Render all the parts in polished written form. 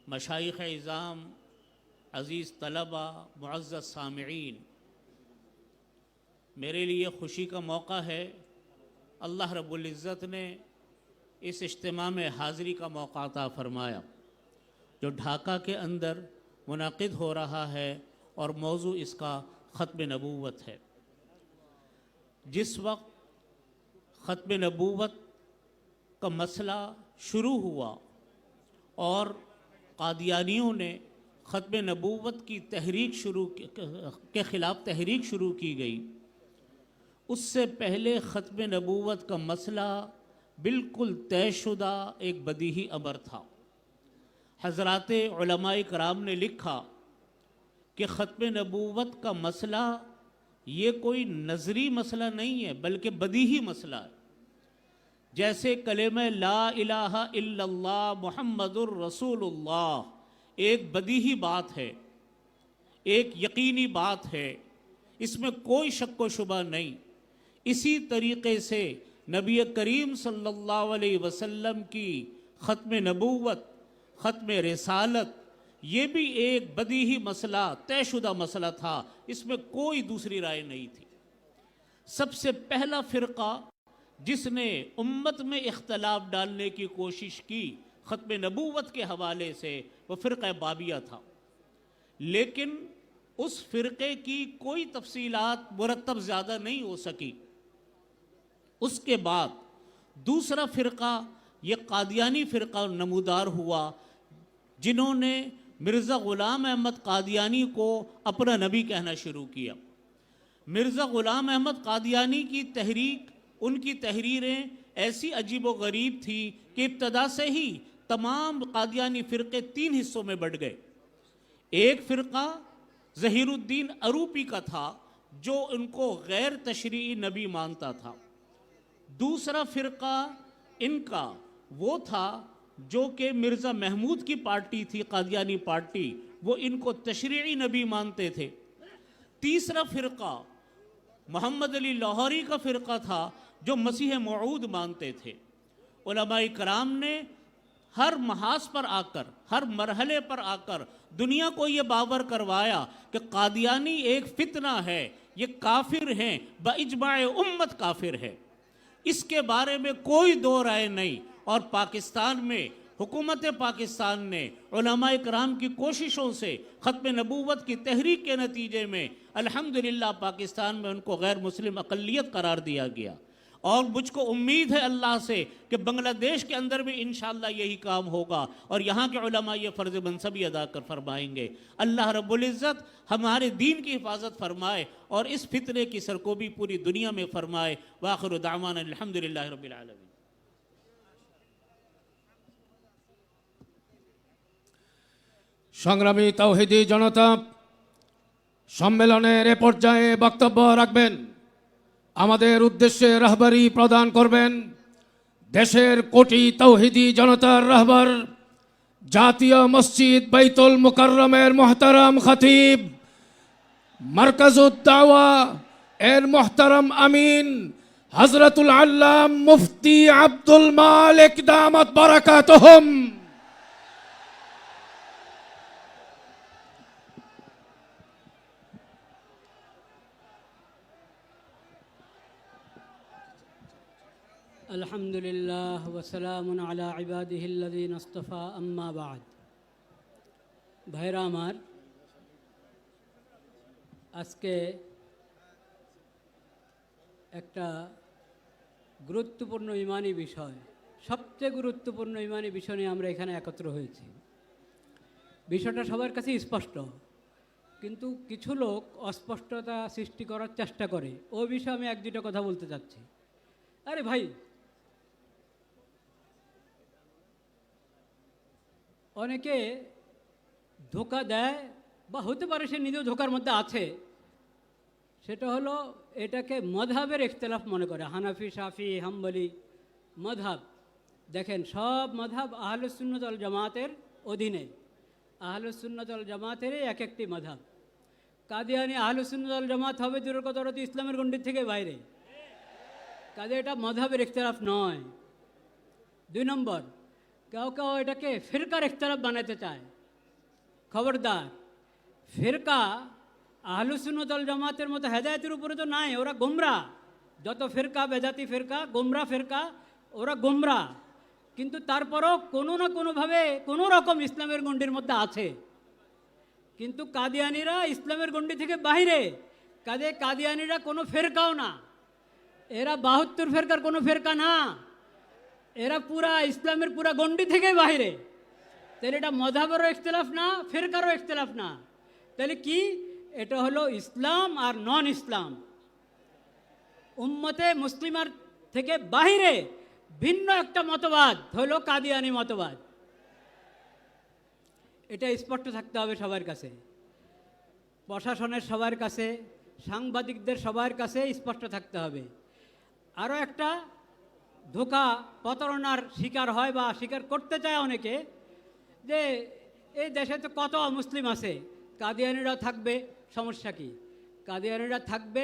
मशाइख़ इज़ाम, अज़ीज़ तलबा, मुअज़्ज़ज़ सामिईन, मेरे लिए ख़ुशी का मौका है। अल्लाह रब्बुल इज़्ज़त ने इस इज्तिमा में हाज़िरी का मौका अता फ़रमाया जो ढाका के अंदर मुनाक़िद हो रहा है और मौज़ू इसका ख़त्म नबूवत है। जिस वक्त ख़त्म नबूवत का मसला शुरू हुआ और कादियानियों ने ख़त्म नबूवत की तहरीक के ख़िलाफ़ तहरीक शुरू की गई, उससे पहले ख़त्म नबूवत का मसला बिल्कुल तयशुदा एक बदीही अमर था। हज़रात उलमाए कराम ने लिखा कि ख़त्म नबूवत का मसला ये कोई नज़री मसला नहीं है बल्कि बदीही मसला है। जैसे कलेमा ला इलाहा इल्लल्लाह मुहम्मदुर रसूलुल्लाह एक बदीही बात है, एक यकीनी बात है, इसमें कोई शक व शुबा नहीं। इसी तरीक़े से नबी करीम सल्लल्लाहु अलैहि वसल्लम की ख़त्म नबूवत, ख़त्म रिसालत, ये भी एक बदीही मसला, तयशुदा मसला था, इसमें कोई दूसरी राय नहीं थी। सबसे पहला फ़िरक़ा जिसने उम्मत में इख्तलाफ डालने की कोशिश की ख़त्म नबूवत के हवाले से वो फ़िरक़ा बाबिया था, लेकिन उस फ़िरक़े की कोई तफसीलात मुरत्तब ज़्यादा नहीं हो सकी। उसके बाद दूसरा फ़िरक़ा ये कादियानी फ़िरक़ा नमूदार हुआ जिन्होंने मिर्ज़ा ग़ुलाम अहमद कादियानी को अपना नबी कहना शुरू किया। मिर्ज़ा ग़ुलाम अहमद कादियानी की तहरीक, उनकी तहरीरें ऐसी अजीब व गरीब थी कि इब्तदा से ही तमाम कादियानी फ़िरक़े तीन हिस्सों में बढ़ गए। एक फ़िरक़ा ज़हीरुद्दीन अरूपी का था जो उनको गैर तशरीई नबी मानता था। दूसरा फ़िरक़ा इनका वो था जो कि मिर्ज़ा महमूद की पार्टी थी, कादियानी पार्टी, वो इनको तशरीई नबी मानते थे। तीसरा फ़िरक़ा मोहम्मद अली लाहौरी का फ़िरक़ा था जो मसीह मऊद मानते थे। उलमाए कराम ने हर महाज पर आकर, हर मरहले पर आकर दुनिया को ये बावर करवाया कि कादियानी एक फितना है, ये काफिर हैं, बइजमाए उम्मत काफिर है। इसके बारे में कोई दो राय नहीं। और पाकिस्तान में हुकूमत पाकिस्तान ने उलमाए कराम की कोशिशों से ख़त्म नबूवत की तहरीक के नतीजे में अल्हम्दुलिल्लाह पाकिस्तान में उनको गैर मुस्लिम अक़लियत करार दिया गया। और मुझको उम्मीद है अल्लाह से कि बांग्लादेश के अंदर भी इंशाअल्लाह यही काम होगा और यहाँ के उलमा ये फ़र्ज़ मनसबी अदा कर फरमाएंगे। अल्लाह रब्बुल इज़्ज़त हमारे दीन की हिफाजत फरमाए और इस फितने की सरकोबी पूरी दुनिया में फरमाए। वाखिरु दावाना अल्हम्दुलिल्लाहि रब्बिल आलमीन। সংগ্রামী তাওহীদি জনতা, সম্মেলনের এ পর্যায়ে বক্তব্য রাখবেন, আমাদের উদ্দেশ্যে রাহবারি প্রদান করবেন দেশের কোটি তাওহীদি জনতার রাহবার, জাতীয় মসজিদ বাইতুল মুকাররমের মুহতারাম খতিব, মারকাজুদ দাওয়া এর মুহতারাম আমিন হযরতুল আল্লাম মুফতি আব্দুল মালিক দামাত বারাকাতুহুম। अल्हम्दुलिल्लाह वसलामुन अला इबादिहिल्लज़ीना इस्तफ़ा अम्मा बाद। भाईरा आमार, আজকে একটা গুরুত্বপূর্ণ ইমানি বিষয়, সবচেয়ে গুরুত্বপূর্ণ ইমানি বিষয় নিয়ে আমরা এখানে একত্র হয়েছি। বিষয়টা সবার কাছে স্পষ্ট, কিন্তু কিছু লোক অস্পষ্টতা সৃষ্টি করার চেষ্টা করে। ওই বিষয়ে আমি এক দুটো কথা বলতে চাচ্ছি। আরে ভাই, অনেকে ধোকা দেয় বা হতে পারে সে নিজেও ধোকার মধ্যে আছে। সেটা হলো এটাকে মযহাবের ইখতিলাফ মনে করে, হানাফি, শাফি, হাম্বলি মযহাব। দেখেন, সব মযহাব আহলুস সুন্নাত ওয়াল জামাতের অধীনে। আহলুস সুন্নাত ওয়াল জামাতেরই এক একটি মযহাব। কাদিয়ানি আহলুস সুন্নাত ওয়াল জামাত হবে দূরের কথা, ওরা তো ইসলামের গণ্ডির থেকে বাইরে। কাজে এটা মযহাবের ইখতিলাফ নয়। দুই নম্বর, কেউ কেউ এটাকে ফিরকার ইখতিলাফ বানাতে চায়। খবরদার, ফিরকা আহলুস সুন্নাত ওয়াল জামাতের মতো হেদায়েতের উপরে তো নাই, ওরা গোমরা। যত ফিরকা, বেদাতি ফিরকা, গোমরা ফিরকা, ওরা গোমরা। কিন্তু তারপরও কোনো না কোনোভাবে কোনো রকম ইসলামের গণ্ডির মধ্যে আছে। কিন্তু কাদিয়ানিরা ইসলামের গণ্ডি থেকে বাইরে। কাদিয়ানিরা কোনো ফেরকাও না, এরা 72 ফেরকার কোনো ফেরকা না, এরা পুরা ইসলামের পুরা গণ্ডি থেকে বাইরে। তাহলে এটা মযহাবেরও ইখতিলাফ না, ফেরকারও ইখতিলাফ না, তাহলে কি? এটা হলো ইসলাম আর নন ইসলাম। উম্মতে মুসলিমার থেকে বাইরে ভিন্ন একটা মতবাদ হলো কাদিয়ানি মতবাদ। এটা স্পষ্ট থাকতে হবে সবার কাছে, প্রশাসনের সবার কাছে, সাংবাদিকদের সবার কাছে স্পষ্ট থাকতে হবে। আরও একটা ধোঁকা, প্রতারণার শিকার হয় বা স্বীকার করতে চায় অনেকে, যে এই দেশে তো কত মুসলিম আছে, কাদিয়ানিরা থাকবে, সমস্যা কি? কাদিয়ানিরা থাকবে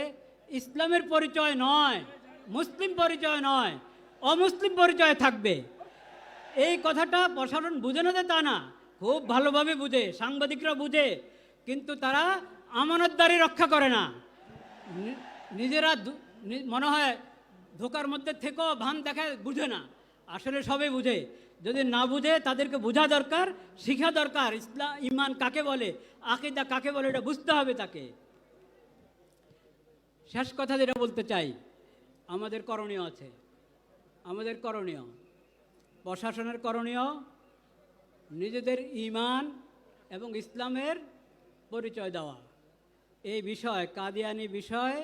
ইসলামের পরিচয় নয়, মুসলিম পরিচয় নয়, অমুসলিম পরিচয় থাকবে। এই কথাটা প্রশাসন বুঝে না যে তা না, খুব ভালোভাবে বুঝে, সাংবাদিকরা বুঝে, কিন্তু তারা আমানতদারি রক্ষা করে না। নিজেরা মনে হয় ধোকার মধ্যে থেকেও ভান দেখায়, বুঝে না, আসলে সবে বুঝে। যদি না বুঝে তাদেরকে বোঝা দরকার, শিখা দরকার, ইসলাম ইমান কাকে বলে, আকীদা কাকে বলে, এটা বুঝতে হবে তাকে। শেষ কথা যেটা বলতে চাই, আমাদের করণীয় আছে, আমাদের করণীয়, প্রশাসনের করণীয়, নিজেদের ঈমান এবং ইসলামের পরিচয় দেওয়া। এই বিষয়, কাদিয়ানি বিষয়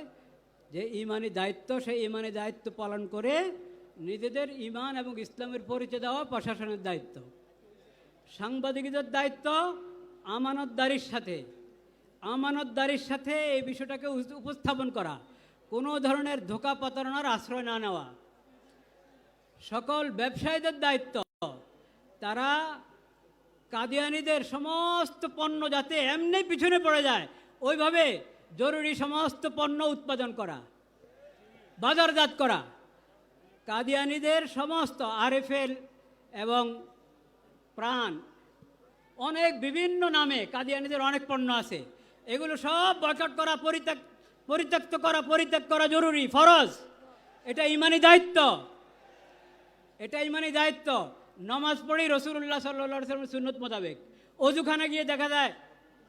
যে ঈমানি দায়িত্ব, সেই ঈমানি দায়িত্ব পালন করে নিজেদের ঈমান এবং ইসলামের পরিচয় দেওয়া প্রশাসনের দায়িত্ব। সাংবাদিকদের দায়িত্ব আমানতদারির সাথে এই বিষয়টাকে উপস্থাপন করা, কোনো ধরনের ধোঁকা প্রতারণার আশ্রয় না নেওয়া। সকল ব্যবসায়ীদের দায়িত্ব, তারা কাদিয়ানিদের সমস্ত পণ্য যাতে এমনি পিছনে পড়ে যায়, ওইভাবে জরুরি সমস্ত পণ্য উৎপাদন করা, বাজারজাত করা। কাদিয়ানিদের সমস্ত আরএফএল এবং প্রাণ, অনেক বিভিন্ন নামে কাদিয়ানিদের অনেক পণ্য আছে, এগুলো সব বয়কট করা, পরিত্যাগ করা জরুরি, ফরজ। এটা ঈমানি দায়িত্ব, এটা ঈমানি দায়িত্ব। নমাজ পড়ি রাসূলুল্লাহ সাল্লাল্লাহু আলাইহি ওয়াসাল্লামের সুন্নত মোতাবেক, অজুখানে গিয়ে দেখা যায়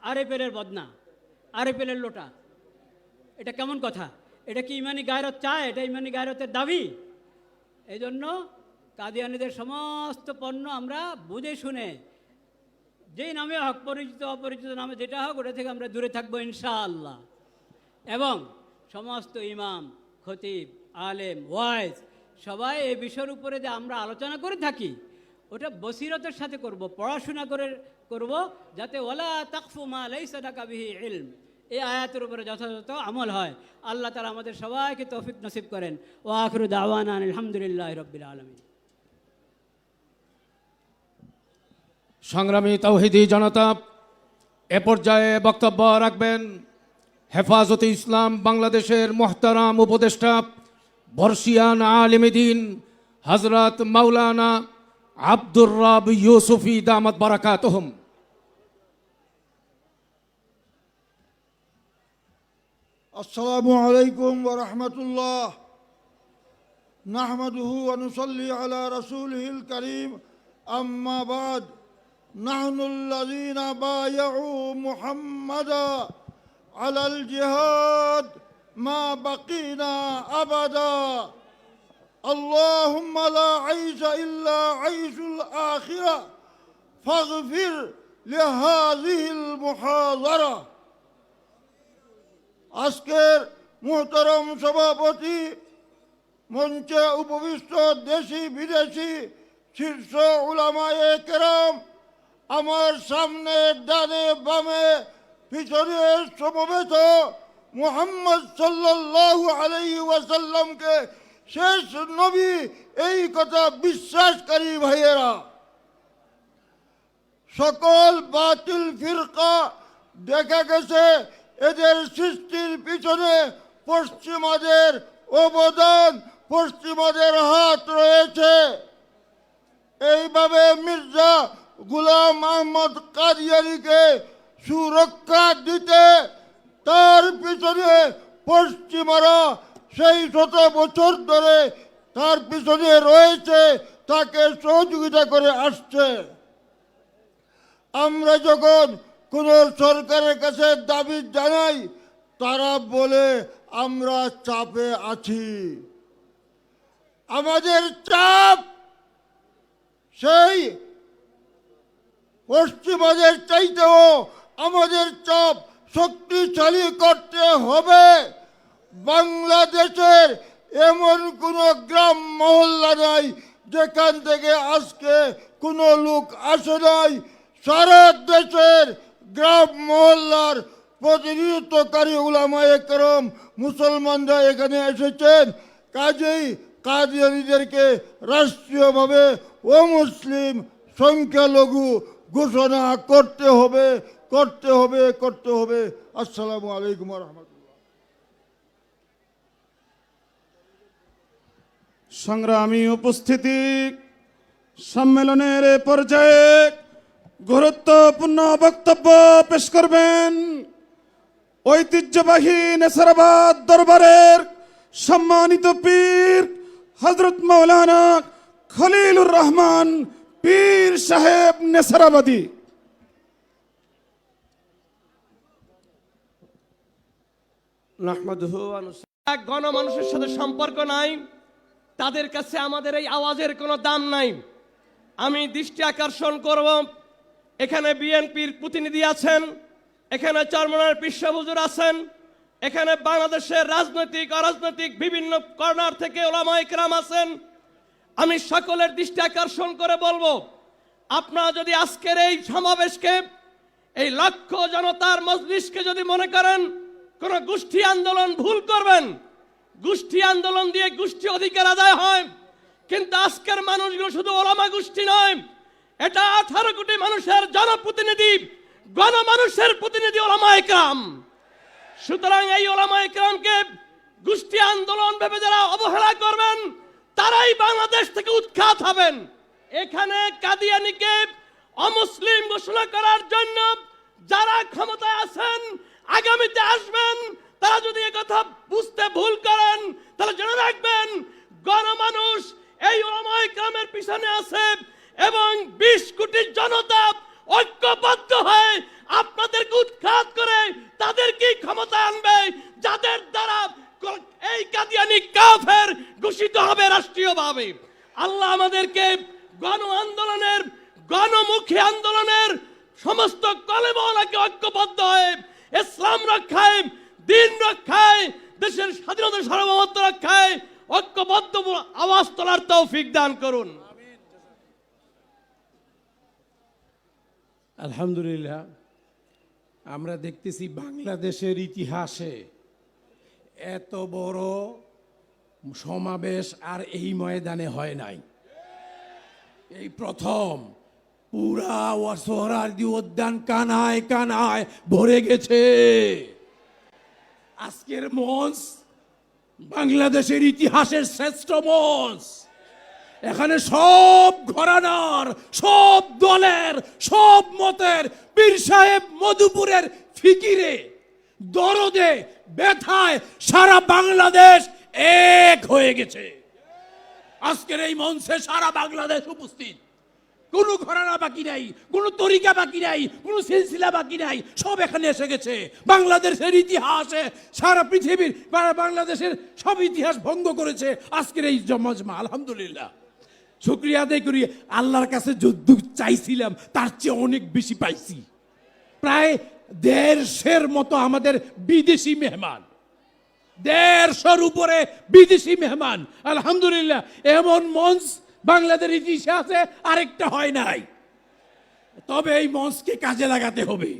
আরএফএলের বদনা, আরএফএলের লোটা। এটা কেমন কথা? এটা কি ঈমানি গায়রত চায়? এটা ঈমানি গায়রতের দাবি? এই জন্য কাদিয়ানিদের সমস্ত পণ্য আমরা বুঝে শুনে, যেই নামে হক, পরিচিত অপরিচিত নামে যেটা হোক, ওটা থেকে আমরা দূরে থাকবো ইনশাআল্লাহ। এবং সমস্ত ইমাম, খতিব, আলেম, ওয়াইজ সবাই এই বিষয়ের উপরে যে আমরা আলোচনা করে থাকি, ওটা বসিরতের সাথে করব, পড়াশোনা করে করব, যাতে ওয়ালা তাকফু মা লাইসা লাকা বিহি ইলম, এই আয়াতের উপরে যথাযথ আমল হয়। আল্লাহ তাআলা আমাদের সবাইকে তৌফিক নসিব করেন। ওয়া আখিরু দাওয়ানা আলহামদুলিল্লাহি রাব্বিল আলামিন। সংগ্রামী তাওহীদি জনতা, এ পর্যায়ে বক্তব্য রাখবেন হেফাজতে ইসলাম বাংলাদেশের মুহতারাম উপদেষ্টা, বর্ষিয়ান আলিম দ্বীন হযরত মাওলানা আব্দুর রব ইউসুফী দামাত বারাকাতুহুম। السلام عليكم ورحمة الله نحمده ونصلي على رسوله الكريم أما بعد نحن الذين بايعوا محمدا على الجهاد ما بقينا أبدا اللهم لا عيش إلا عيش الآخرة فاغفر لهذه المحاضرة আজকের মুহতারাম সভাপতি, মঞ্চে উপবিষ্ট দেশি বিদেশি শীর্ষ উলামায়ে কেরাম, আমার সামনে, ডানে, বামে, পিছনে সমবেত মুহাম্মদ সাল্লাল্লাহু আলাইহি ওয়াসাল্লামকে শেষ নবী, এই কথা বিশ্বাসকারী ভাইয়েরা, সকল বাতিল ফিরকা দেখা গেছে এদের সৃষ্টির পিছনে পশ্চিমাদের অবদান, পশ্চিমাদের হাত রয়েছে। এইভাবে মির্জা গুলাম আহমদ কাদিয়ানীকে সুরক্ষা দিতে তার পিছনে পশ্চিমারা সেই শত বছর ধরে তার পিছনে রয়েছে, তাকে সহযোগিতা করে আসছে। আমরা যখন কোনো সরকারের কাছে দাবি জানাই, তারা বলে আমরা চাপে আছি। আমাদের চাপ সেই পশ্চিমাদের চাইতেও আমাদের চাপ শক্তিশালী করতে হবে। বাংলাদেশের এমন কোনো গ্রাম মহল্লা নাই যেখান থেকে আজকে কোনো লোক আসে নাই। সারা দেশের গ্রাম মহল্লার প্রতিনিধিত্বকারী উলামায়ে কেরাম মুসলমানরা এখানে এসেছেন। কাজেই কাদিয়ানীদেরকে রাষ্ট্রীয়ভাবে অমুসলিম সংখ্যালঘু ঘোষণা করতে হবে, করতে হবে, করতে হবে। আসসালামু আলাইকুম ওয়া রাহমাতুল্লাহ। সংগ্রামী উপস্থিতি, সম্মেলনের এ পর্যায়ে গুরুত্বপূর্ণ বক্তব্য পেশ করবেন ঐতিহ্যবাহী নেসারাবাদ দরবারের সম্মানিত পীর হযরত মাওলানা খলিলুর রহমান পীর সাহেব নেসারাবাদী। গণমানুষের সাথে সম্পর্ক নাই, তাদের কাছে আমাদের এই আওয়াজের কোনো দাম নাই। আমি দৃষ্টি আকর্ষণ করব, এখানে বিএনপির প্রতিনিধি আছেন, এখানে চরমনার বিশ্ব হুজুর আছেন, এখানে বাংলাদেশের রাজনৈতিক অরাজনৈতিক বিভিন্ন কর্নার থেকে ওলামায়ে কেরাম আছেন। আমি সকলের দৃষ্টি আকর্ষণ করে বলবো, আপনারা যদি আজকের এই সমাবেশকে, এই লক্ষ জনতার মজলিসকে যদি মনে করেন কোন গোষ্ঠী আন্দোলন, ভুল করবেন। গোষ্ঠী আন্দোলন দিয়ে গোষ্ঠী অধিকার আদায় হয়, কিন্তু আজকের মানুষগুলো শুধু ওলামা গোষ্ঠী নয়, এটা 18 কোটি মানুষের জনপ্রতিনিধি, গণমানুষের প্রতিনিধি ওলামায়ে কেরাম। সুতরাং এই ওলামায়ে কেরামকে গোষ্ঠী আন্দোলন ভেবে যারা অবহেলা করবেন, তারাই বাংলাদেশ থেকে উৎখাত হবেন। এখানে কাদিয়ানীকে অমুসলিম ঘোষণা করার জন্য যারা ক্ষমতায় আছেন, আগামীতে আসবেন, তারা যদি একথা বুঝতে ভুল করেন, তাহলে জেনে রাখবেন গণমানুষ এই ওলামায়ে কেরামের পিছনে আছে এবং 20 কোটি জনতা ঐক্যবদ্ধ হয়ে আপনাদেরকে উৎখাত করে তাদেরকে ক্ষমতায় আনবে, যাদের দ্বারা এই কাদিয়ানী কাফের ঘোষিত হবে রাষ্ট্রীয়ভাবে। আল্লাহ আমাদেরকে গণ আন্দোলনের, গণমুখী আন্দোলনের সমস্ত কলেমাওয়ালাকে ঐক্যবদ্ধ হয়ে ইসলাম রক্ষায়, দিন রক্ষায়, দেশের স্বাধীনতা সার্বভৌমত্ব রক্ষায় ঐক্যবদ্ধ আওয়াজ তোলার তৌফিক দান করুন। আলহামদুলিল্লাহ, আমরা দেখতেছি বাংলাদেশের ইতিহাসে এত বড় সমাবেশ আর এই ময়দানে হয় নাই। এই প্রথম পুরা সোহরাওয়ার্দী উদ্যান কানায় কানায় ভরে গেছে। আজকের মঞ্চ বাংলাদেশের ইতিহাসের শ্রেষ্ঠ মঞ্চ। এখানে সব ঘরানার, সব দলের, সব মতের পীর সাহেব মধুপুরের ফিকিরে, দরদে, ব্যথায় সারা বাংলাদেশ এক হয়ে গেছে। আজকের এই মঞ্চে সারা বাংলাদেশ উপস্থিত। কোনো ঘরানা বাকি নাই, কোনো তরিকা বাকি নাই, কোনো সিলসিলা বাকি নাই, সব এখানে এসে গেছে। বাংলাদেশের ইতিহাসে সারা পৃথিবীর, বাংলাদেশের সব ইতিহাস ভঙ্গ করেছে আজকের এই মজমা। আলহামদুলিল্লাহ, শুকরিয়া আদায় করি। আল্লাহর কাছে যদ্দূর চাইছিলাম তার চেয়ে অনেক বেশি পাইছি। প্রায় 150 মতো আমাদের বিদেশি মেহমান, 150 উপরে বিদেশি মেহমান। আলহামদুলিল্লাহ, এমন মঞ্চ বাংলাদেশের ইতিহাসে আরেকটা হয় নাই। তবে এই মঞ্চকে কাজে লাগাতে হবে,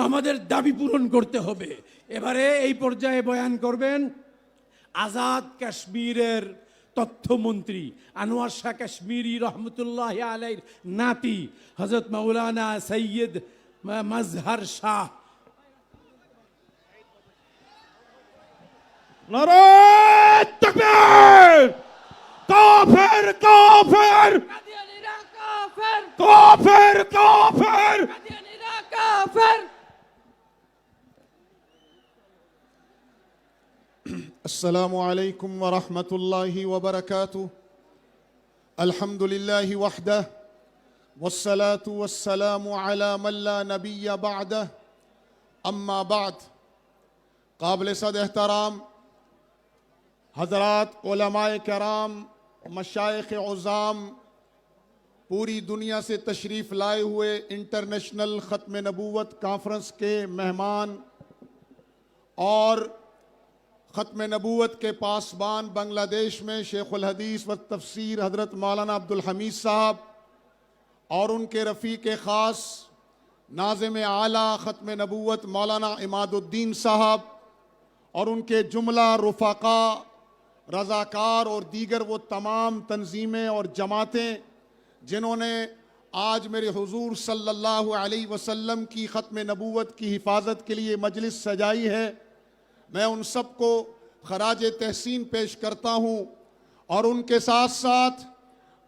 আমাদের দাবি পূরণ করতে হবে। এবারে এই পর্যায়ে বয়ান করবেন আজাদ কাশ্মীরের তথ্যমন্ত্রী আনোয়ার শাহ কাশ্মীরি রহমতুল্লাহ আলাইহির নাতি হযরত মাওলানা সৈয়দ মাজহার শাহ। নারায়ে তাকবীর! কাফের কাফের! কাফের, কাফের কাফের। কাদিয়ানীরা কাফের। السلام عليكم ورحمة الله وبركاته. الحمد لله وحده والصلاة والسلام على من لا نبي بعده. اما بعد، قابل صد احترام حضرات علماء کرام، مشائخ عظام، پوری دنیا سے تشریف لائے ہوئے انٹرنیشنل ختم نبوت کانفرنس کے مہمان اور ختم نبوت کے پاسبان بنگلہ دیش میں شیخ الحدیث و تفسیر حضرت مولانا عبدالحمید صاحب اور ان کے رفیق خاص ناظم اعلیٰ ختم نبوت مولانا عماد الدین صاحب اور ان کے جملہ رفقا، رضاکار اور دیگر وہ تمام تنظیمیں اور جماعتیں جنہوں نے آج میرے حضور صلی اللہ علیہ وسلم کی ختم نبوت کی حفاظت کے لیے مجلس سجائی ہے، میں ان سب کو خراج تحسین پیش کرتا ہوں، اور ان کے ساتھ ساتھ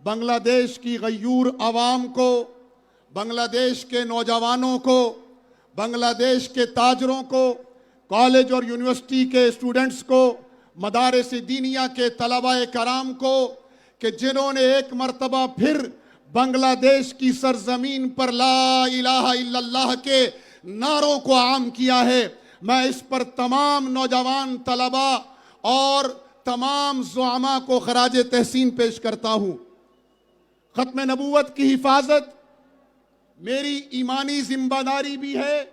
بنگلہ دیش کی غیور عوام کو، بنگلہ دیش کے نوجوانوں کو، بنگلہ دیش کے تاجروں کو، کالج اور یونیورسٹی کے اسٹوڈنٹس کو، مدارس دینیہ کے طلباء کرام کو، کہ جنہوں نے ایک مرتبہ پھر بنگلہ دیش کی سرزمین پر لا الہ الا اللہ کے نعروں کو عام کیا ہے، میں اس پر تمام نوجوان طلباء اور تمام زعماء کو خراج تحسین پیش کرتا ہوں۔ ختم نبوت کی حفاظت میری ایمانی ذمہ داری بھی ہے،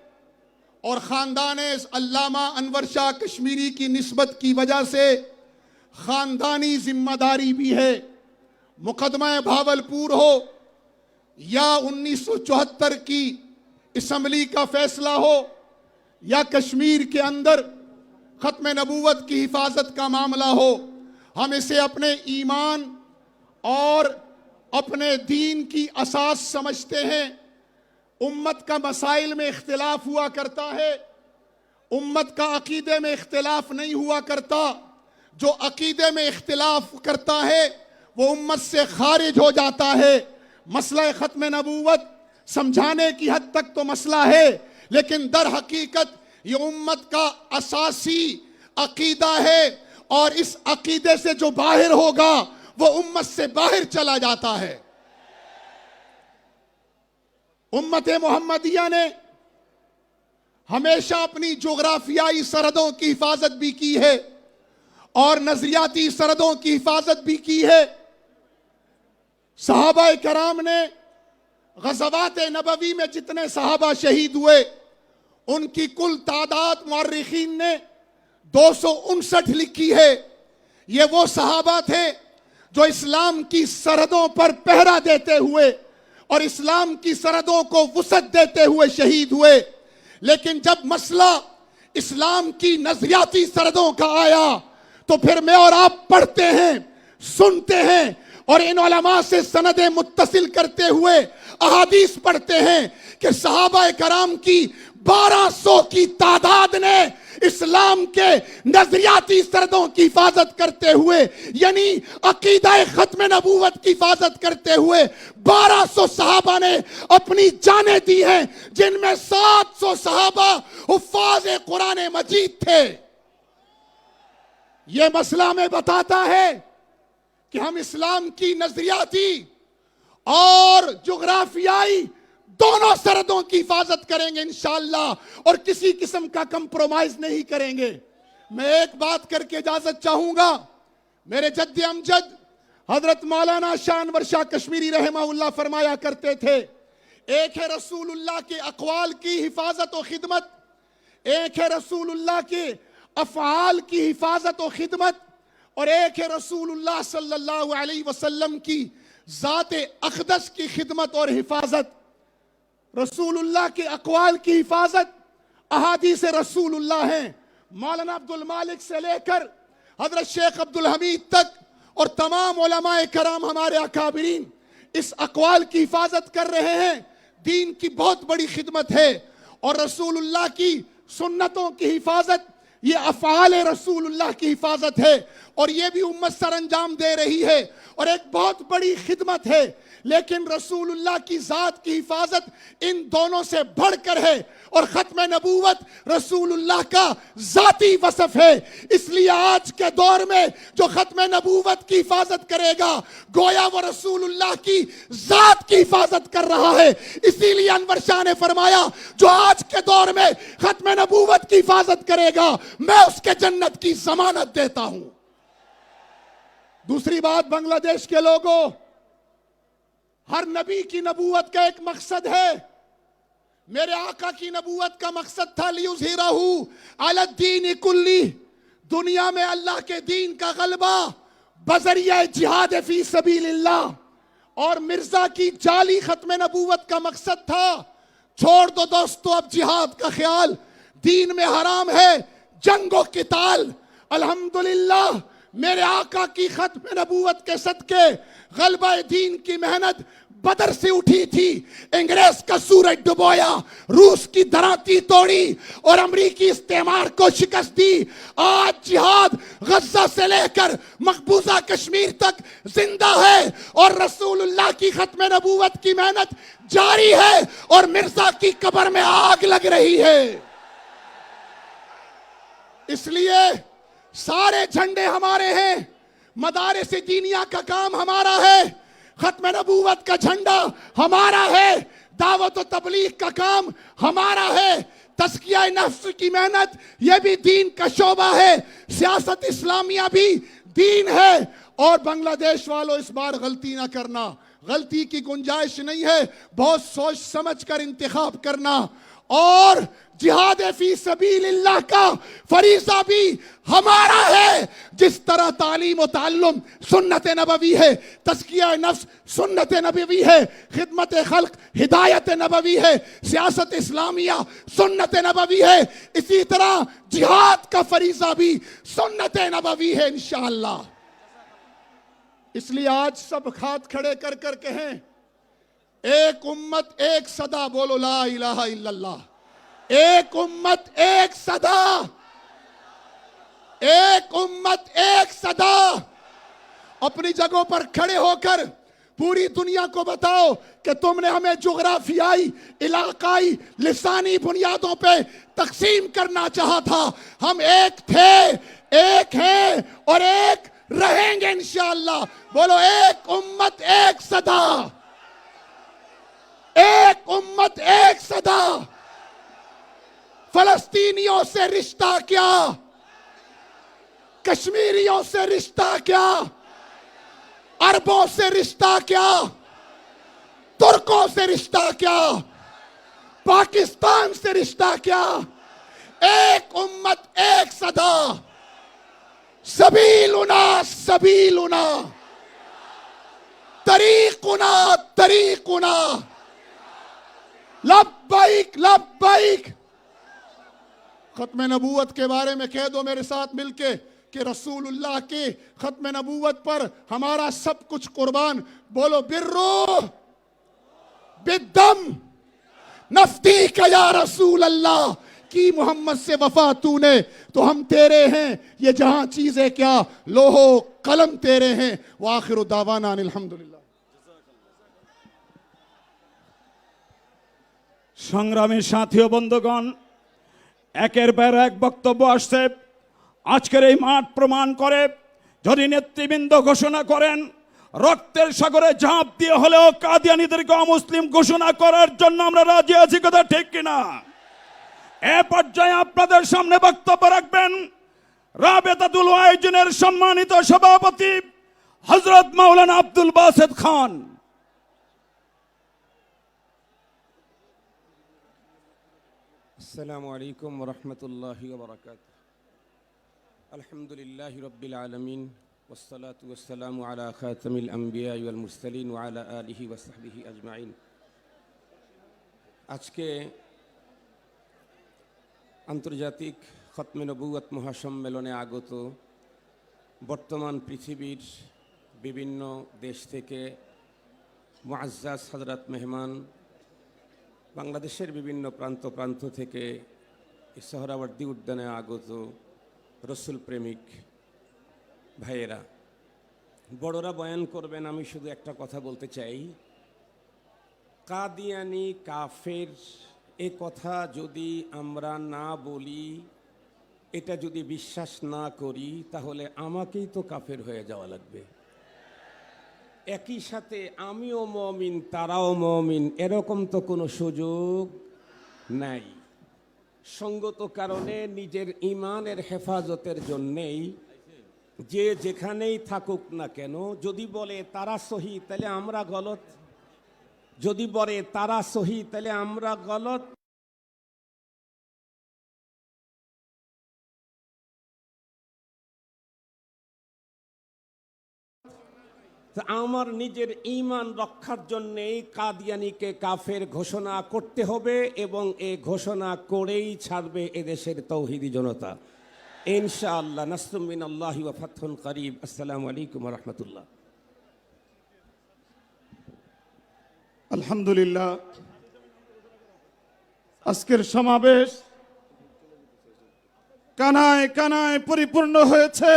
اور خاندان علامہ انور شاہ کشمیری کی نسبت کی وجہ سے خاندانی ذمہ داری بھی ہے۔ مقدمہ بھاولپور ہو یا 1974 کی اسمبلی کا فیصلہ ہو یا کشمیر کے اندر ختم نبوت کی حفاظت کا معاملہ ہو، ہم اسے اپنے ایمان اور اپنے دین کی اساس سمجھتے ہیں۔ امت کا مسائل میں اختلاف ہوا کرتا ہے، امت کا عقیدے میں اختلاف نہیں ہوا کرتا۔ جو عقیدے میں اختلاف کرتا ہے وہ امت سے خارج ہو جاتا ہے۔ مسئلہ ختم نبوت سمجھانے کی حد تک تو مسئلہ ہے، لیکن در حقیقت یہ امت کا اساسی عقیدہ ہے، اور اس عقیدے سے جو باہر ہوگا وہ امت سے باہر چلا جاتا ہے۔ امت محمدیہ نے ہمیشہ اپنی جغرافیائی سرحدوں کی حفاظت بھی کی ہے اور نظریاتی سرحدوں کی حفاظت بھی کی ہے۔ صحابہ کرام نے غزوات نبوی میں جتنے صحابہ شہید ہوئے ان کی کل تعداد مورخین نے 259 لکھی ہے۔ یہ وہ صحابہ تھے جو اسلام کی سرحدوں پر پہرا دیتے ہوئے اور اسلام کی سرحدوں کو وسعت دیتے ہوئے شہید ہوئے، لیکن جب مسئلہ اسلام کی نظریاتی سرحدوں کا آیا تو پھر میں اور آپ پڑھتے ہیں، سنتے ہیں، اور ان علماء سے سندیں متصل کرتے ہوئے احادیث پڑھتے ہیں کہ صحابہ کرام کی 1200 کی تعداد نے اسلام کے نظریاتی سرحدوں کی حفاظت کرتے ہوئے، یعنی عقیدہ ختم نبوت کی حفاظت کرتے ہوئے 1200 صحابہ نے اپنی جانیں دی ہیں، جن میں 700 صحابہ حفاظ قرآن مجید تھے۔ یہ مسئلہ ہمیں بتاتا ہے کہ ہم اسلام کی نظریاتی اور جغرافیائی دونوں سرحدوں کی حفاظت کریں گے انشاءاللہ، اور کسی قسم کا کمپرومائز نہیں کریں گے۔ میں ایک بات کر کے اجازت چاہوں گا، میرے جد امجد حضرت مولانا شاہ انور شاہ کشمیری رحمہ اللہ فرمایا کرتے تھے، ایک ہے رسول اللہ کے اقوال کی حفاظت و خدمت، ایک ہے رسول اللہ کے افعال کی حفاظت و خدمت، اور ایک ہے رسول اللہ صلی اللہ علیہ وسلم کی ذات اقدس کی خدمت اور حفاظت۔ رسول اللہ کے اقوال کی حفاظت احادیث رسول اللہ ہیں، مولانا عبد المالک سے لے کر حضرت شیخ عبدالحمید تک اور تمام علماء کرام ہمارے اکابرین اس اقوال کی حفاظت کر رہے ہیں۔ دین کی بہت بڑی خدمت ہے، اور رسول اللہ کی سنتوں کی حفاظت ये अफ़आल रसूलुल्लाह की हिफाजत है और ये भी उम्मत सर अंजाम दे रही है और एक बहुत बड़ी खिदमत है। लेकिन रसूलुल्लाह की ज़ात की हिफाजत इन दोनों से बढ़कर है और ख़त्म नबूवत रसूलुल्लाह का ज़ाती वसफ़ है। इसलिए आज के दौर में जो ख़त्म नबूवत की हिफाजत करेगा गोया वो रसूलुल्लाह की ज़ात की हिफाजत कर रहा है। इसीलिए अनवर शाह ने फरमाया जो आज के दौर में ख़त्म नबूवत की हिफाजत करेगा मैं उसके जन्नत की ज़मानत देता हूं। दूसरी बात, बांग्लादेश के लोगों, हर नबी की नबूवत का एक मकसद है। मेरे आका की नबूवत का मकसद था लियुज़हिरहू अलद्दीन कुल्ली, दुनिया में अल्लाह के दीन का गलबा बजरिया जिहाद फी सबीलिल्लाह। और मिर्जा की जाली खत्म नबूवत का मकसद था, छोड़ दो दोस्तों अब जिहाद का ख्याल, दीन में हराम है जंगो किताल। अल्हम्दुलिल्लाह मेरे आका की खत्म नबूवत के सदके गलबा दीन की मेहनत बदर से उठी थी। अंग्रेज का सूरज डुबोया, रूस की धराती तोड़ी और अमरीकी इस्तेमार को शिकस्त दी। आज जिहाद गज्जा से लेकर मकबूजा कश्मीर तक जिंदा है और रसूलुल्लाह की खत्म नबूवत की मेहनत जारी है और मिर्जा की कब्र में आग लग रही है। इसलिए सारे झंडे हमारे हैं, मदारिस दीनिया का काम हमारा है, खत्म नबूवत का झंडा हमारा है, दावत और तबलीग का काम हमारा है, तज़किया नफ्स की मेहनत यह भी दीन का शोबा है, सियासत इस्लामिया भी दीन है। और बांग्लादेश वालों इस बार गलती ना करना, गलती की गुंजाइश नहीं है, बहुत सोच समझ कर इंतखाब करना। और जिहाद फी सबीलिल्लाह का फरीज़ा भी हमारा है। जिस तरह तालीम और ताल्लुम सुन्नत नबवी है, तज़किया नफ्स सुन्नत नबवी है, खिदमत खल्क हिदायत नबवी है, सियासत इस्लामिया सुन्नत नबवी है, इसी तरह जिहाद का फरीज़ा भी सुन्नत नबवी है इंशाअल्लाह। इसलिए आज सब हाथ खड़े कर कर कहें, एक उम्मत एक सदा, बोलो ला इलाहा इल्लल्लाह। एक उम्मत एक सदा, एक उम्मत एक सदा। अपनी जगहों पर खड़े होकर पूरी दुनिया को बताओ कि तुमने हमें जुग्राफियाई, इलाकाई, लिसानी बुनियादों पे तकसीम करना चाहा था। हम एक थे, एक हैं और एक रहेंगे इंशाअल्लाह। बोलो एक उम्मत एक सदा, एक उम्मत एक सदा। फलस्तीनियों से रिश्ता क्या, कश्मीरियों से रिश्ता क्या, अरबों से रिश्ता क्या, तुर्कों से रिश्ता क्या, पाकिस्तान से रिश्ता क्या, एक उम्मत एक सदा। सबीलुना सबीलुना, तरीकुना तरीकुना, लब्बैक लब्बैक। खत्म नबूवत के बारे में कह दो मेरे साथ मिलके कि रसूलुल्लाह के खत्म नबूवत पर हमारा सब कुछ कुर्बान। बोलो बिर्रो बिद्दम नफ्ती का या रसूल अल्लाह, की मोहम्मद से वफा तूने तो हम तेरे हैं, ये जहां चीजें क्या लोहो कलम तेरे हैं। वाखिरु दावाना अल्हम्दुलिल्लाह। সংগ্রামী সাথী ও বন্ধুগণ, একের পর এক বক্তব্য আসছে। আজকের এই মাঠ প্রমাণ করে যদি নেতৃবৃন্দ ঘোষণা করেন রক্তের সাগরে ঝাঁপ দিয়ে হলেও কাদিয়ানীদেরকে অমুসলিম ঘোষণা করার জন্য আমরা রাজি আছি, কথা ঠিক কিনা? এ পর্যায়ে আপনাদের সামনে বক্তব্য রাখবেন রাবেতাতুল আয়োজনের সম্মানিত সভাপতি হযরত মাওলানা আব্দুল বাসেত খান। السلام عليكم ورحمة الله وبركاته. الحمد لله رب العالمين والصلاة والسلام على خاتم الأنبياء والمرسلين وعلى آله وصحبه أجمعين. আজকে আন্তর্জাতিক খতমে নবুয়ত মহাসম্মেলনে আগত বর্তমান পৃথিবীর বিভিন্ন দেশ থেকে মুআজ্জাজ হযরত মেহমান, বাংলাদেশের বিভিন্ন প্রান্ত থেকে সোহরাওয়ার্দী উদ্যানে আগত রসুল প্রেমিক ভাইয়েরা, বড়রা বয়ান করবেন, আমি শুধু একটা কথা বলতে চাই। কাদিয়ানি কাফের এ কথা যদি আমরা না বলি, এটা যদি বিশ্বাস না করি, তাহলে আমাকেই তো কাফের হয়ে যাওয়া লাগবে। একই সাথে আমিও মুমিন তারাও মুমিন, এরকম তো কোনো সুযোগ নাই। সঙ্গত কারণে নিজের ঈমানের হেফাজতের জন্যেই যে যেখানেই থাকুক না কেন, যদি বলে তারা সহি তাহলে আমরা গলত, যদি বলে তারা সহি তাহলে আমরা গলত। আমার নিজের ঈমান রক্ষার জন্যেই কাদিয়ানিকে কাফের ঘোষণা করতে হবে, এবং এ ঘোষণা করেই ছাড়বে এদেশের তৌহিদি জনতা ইনশাআল্লাহ। নাসরুম মিনাল্লাহি ওয়া ফাতহুন করিব। আসসালামু আলাইকুম ওয়া রাহমাতুল্লাহ। আলহামদুলিল্লাহ, আজকের সমাবেশ কানায় কানায় পরিপূর্ণ হয়েছে।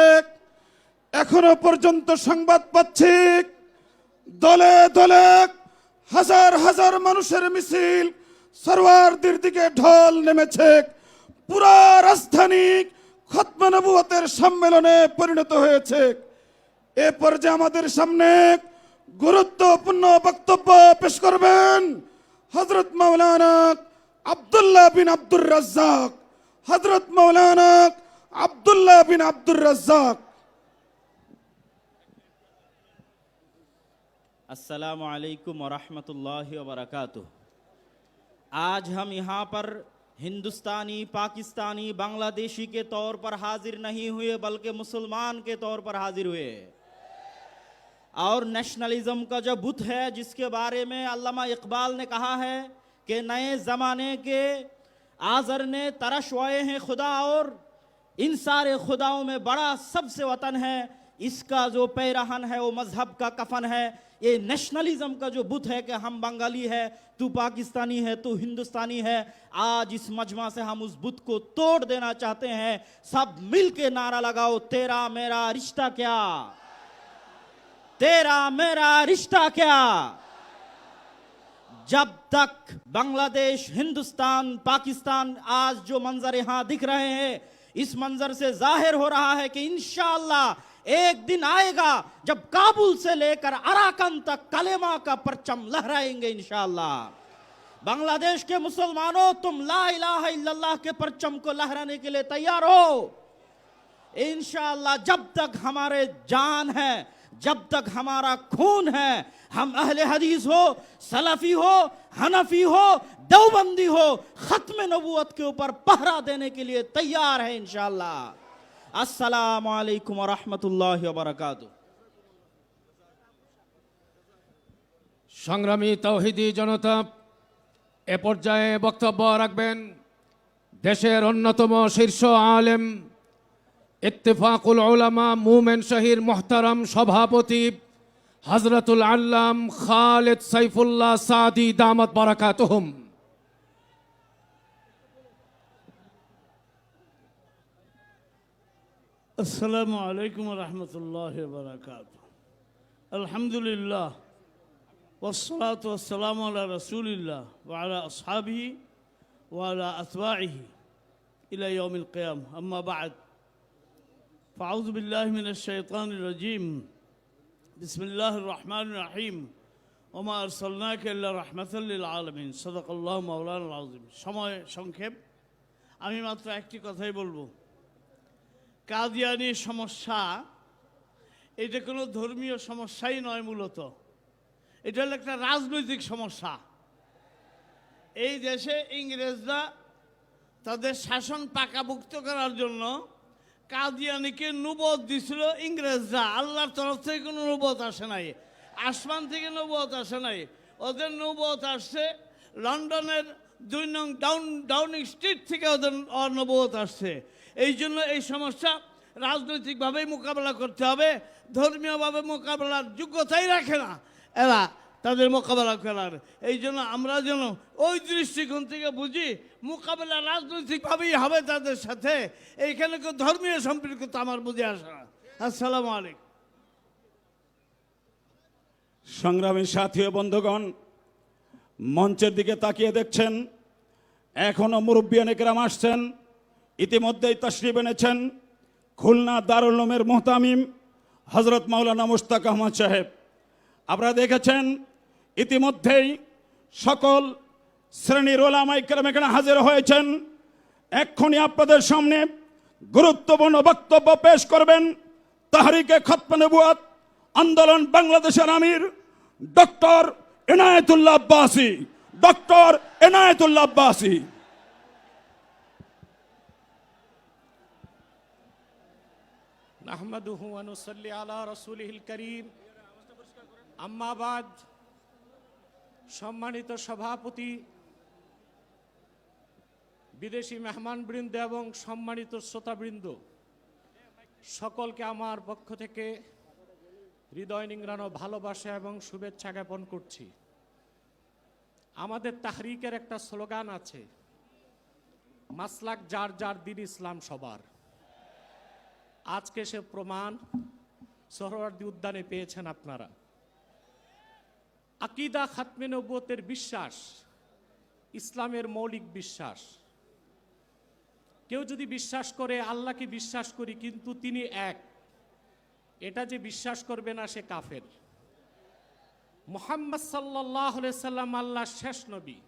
এখনো পর্যন্ত সংবাদ পাচ্ছি দলে দলে হাজার হাজার মানুষের মিছিল সরওয়ারদের দিকে ঢল নেমেছে। পুরা রাজধানী খতমে নবুয়তের সম্মেলনে পরিণত হয়েছে। এ পর্যায়ে আমাদের সামনে গুরুত্বপূর্ণ বক্তব্য পেশ করবেন হযরত মাওলানা আব্দুল্লাহ বিন আব্দুর রাজ্জাক। হযরত মাওলানা আব্দুল্লাহ বিন আব্দুর রাজ্জাক। अस्सलामु अलैकुम वरहमतुल्लाहि वबरकातुह। आज हम यहाँ पर हिंदुस्तानी, पाकिस्तानी, बांग्लादेशी के तौर पर हाजिर नहीं हुए, बल्कि मुसलमान के तौर पर हाजिर हुए। और नेशनलिज्म का जो बुत है, जिसके बारे में अल्लामा इकबाल ने कहा है कि नए ज़माने के आज़र ने तरशवाए हैं खुदा, और इन सारे खुदाओं में बड़ा सबसे वतन है, इसका जो पैरहन है वो मजहब का कफन है। ये नेशनलिज्म का जो बुत है कि हम बंगाली है, तू पाकिस्तानी है, तू हिंदुस्तानी है, आज इस मजमा से हम उस बुत को तोड़ देना चाहते हैं। सब मिल के नारा लगाओ, तेरा मेरा रिश्ता क्या, तेरा मेरा रिश्ता क्या। जब तक बांग्लादेश, हिंदुस्तान, पाकिस्तान, आज जो मंजर यहां दिख रहे हैं, इस मंजर से जाहिर हो रहा है कि इंशाअल्लाह एक दिन आएगा जब काबुल से लेकर अराकन तक कलेमा का परचम लहराएंगे इंशाअल्लाह। बांग्लादेश के मुसलमानों, तुम ला इलाहा इल्लल्लाह के परचम को लहराने के लिए तैयार हो इंशाअल्लाह। जब तक हमारे जान है, जब तक हमारा खून है, हम अहले हदीस हो, सलफी हो, हनफी हो, देवबंदी हो, खत्म नबूवत के ऊपर पहरा देने के लिए तैयार है इंशाअल्लाह। अस्सलामु अलैकुम व रहमतुल्लाहि व बाराकातुहू। সংগ্রামী তৌহিদি জনতা, এ পর্যায়ে বক্তব্য রাখবেন দেশের অন্যতম শীর্ষ আলেম, ইত্তেফাকুল উলামা মুমেন শহীর মোহতারাম সভাপতি হযরতুল আল্লাম খালেদ সাইফুল্লাহ সাদি দামাত বারাকাতুহুম। अस्सलामु अलैकुम रहमतुल्लाहि व बरकातुहू। अल्हम्दुलिल्लाह वस्सलातु वस्सलामु अला रसूलिल्लाह व अला अस्हाबिही व अला अतबाइही इला यौमिल क़ियामह। अम्मा बाद, फ़अऊज़ु बिल्लाहि मिनश शैतानिर रजीम। बिस्मिल्लाहिर रहमानिर रहीम। वमा अरसलनाका इल्ला रहमाताल लिल आलामीन। सदाकाल्लाहु मौलानाल आज़ीम। समय संक्षेप, আমি মাত্র একটি কথাই বলবো। কাদিয়ানি সমস্যা এটা কোনো ধর্মীয় সমস্যাই নয়, মূলত এটা হলো একটা রাজনৈতিক সমস্যা। এই দেশে ইংরেজরা তাদের শাসন পাকাভুক্ত করার জন্য কাদিয়ানিকে নবুয়ত দিছিল ইংরেজরা। আল্লাহর তরফ থেকে কোনো নবুয়ত আসে নাই, আসমান থেকে নবুয়ত আসে নাই। ওদের নবুয়ত আসছে লন্ডনের 2 নং ডাউনিং স্ট্রিট থেকে, ওদের নবুয়ত আসছে। এই জন্য এই সমস্যা রাজনৈতিকভাবেই মোকাবেলা করতে হবে, ধর্মীয়ভাবে মোকাবেলার যোগ্যতাই রাখে না এরা। তাদের মোকাবেলা করার। এই জন্য আমরা যেন ওই দৃষ্টিকোণ থেকে বুঝি মোকাবেলা রাজনৈতিকভাবেই হবে তাদের সাথে, এইখানে কেউ ধর্মীয় সম্পর্কতা আমার বুঝে আসা না। আসসালামু আলাইকুম। সংগ্রামী সাথী ও বন্ধুগণ, মঞ্চের দিকে তাকিয়ে দেখছেন এখনো মুরব্বী অনেকেরাম আসছেন, ইতিমধ্যেই তশরিফ এনেছেন খুলনা দারুল উলুমের মুহতামিম হযরত মাওলানা মুশতাক আহমদ সাহেব। আপনারা দেখেছেন ইতিমধ্যেই সকল শ্রেণীর ওলামায়ে কেরাম এখানে হাজির হয়েছেন। এক্ষুনি আপনাদের সামনে গুরুত্বপূর্ণ বক্তব্য পেশ করবেন তাহরিকে খতমে নবুয়ত আন্দোলন বাংলাদেশের আমির ডক্টর ইনায়েতুল্লাহ আব্বাসী। ডক্টর ইনায়েতুল্লাহ আব্বাসী। নাহমাদুহু ওয়া নুসাল্লি আলা রাসূলিহিল কারীম। আম্মা বাদ। সম্মানিত সভাপতি, বিদেশি মেহমানবৃন্দ এবং সম্মানিত শ্রোতাবৃন্দ, সকলকে আমার পক্ষ থেকে হৃদয় নিংড়ানো ভালোবাসা এবং শুভেচ্ছা জ্ঞাপন করছি। আমাদের তাহরিকের একটা স্লোগান আছে, মাসলাক যার যার, দিন ইসলাম সবার। আজকে সে প্রমাণ সোহরাওয়ার্দী উদ্যানে পেয়েছেন আপনারা। আকীদা খাতমে নবুয়তের বিশ্বাস ইসলামের মৌলিক বিশ্বাস। কেউ যদি বিশ্বাস করে আল্লাহকে বিশ্বাস করি কিন্তু তিনি এক, এটা যে বিশ্বাস করবে না সে কাফের। মুহাম্মদ সাল্লাল্লাহু আলাইহি সাল্লাম আল্লাহর শেষ নবী,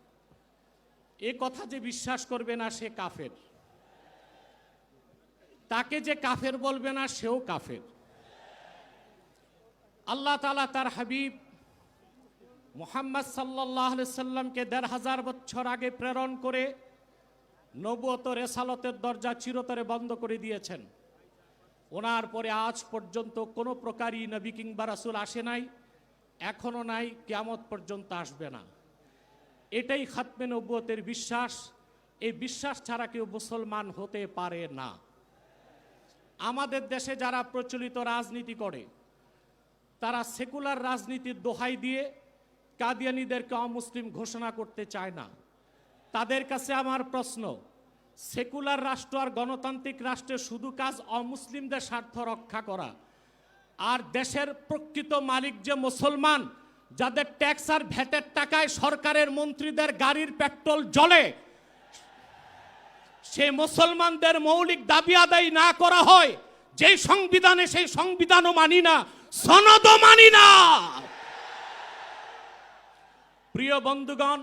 এ কথা যে বিশ্বাস করবে না সে কাফের। তাকে যে কাফের বলবে না সেও কাফের। আল্লাহ তাআলা তার হাবিব মুহাম্মদ সাল্লাল্লাহু আলাইহি সাল্লামকে ১৫০০ বছর আগে প্রেরণ করে নবুয়ত রেসালতের দরজা চিরতরে বন্ধ করে দিয়েছেন। ওনার পরে আজ পর্যন্ত কোনো প্রকারই নবী কিংবা রাসূল আসে নাই, এখনো নাই, কিয়ামত পর্যন্ত আসবে না। এটাই খাতমে নবুয়তের বিশ্বাস। এই বিশ্বাস ছাড়া কেউ মুসলমান হতে পারে না। আমাদের দেশে যারা প্রচলিত রাজনীতি করে তারা সেকুলার রাজনীতির দোহাই দিয়ে কাদিয়ানীদেরকে অমুসলিম ঘোষণা করতে চায় না। তাদের কাছে আমার প্রশ্ন, সেকুলার রাষ্ট্র আর গণতান্ত্রিক রাষ্ট্রের শুধু কাজ অমুসলিমদের স্বার্থ রক্ষা করা, আর দেশের প্রকৃত মালিক যে মুসলমান, যাদের ট্যাক্স আর ভ্যাটের টাকায় সরকারের মন্ত্রীদের গাড়ির পেট্রোল জ্বলে, সে মুসলমানদের মৌলিক দাবি আদায় না করা হয় যেই সংবিধানে, সেই সংবিধানও মানি না, সনদও মানি না। প্রিয় বন্ধুগণ,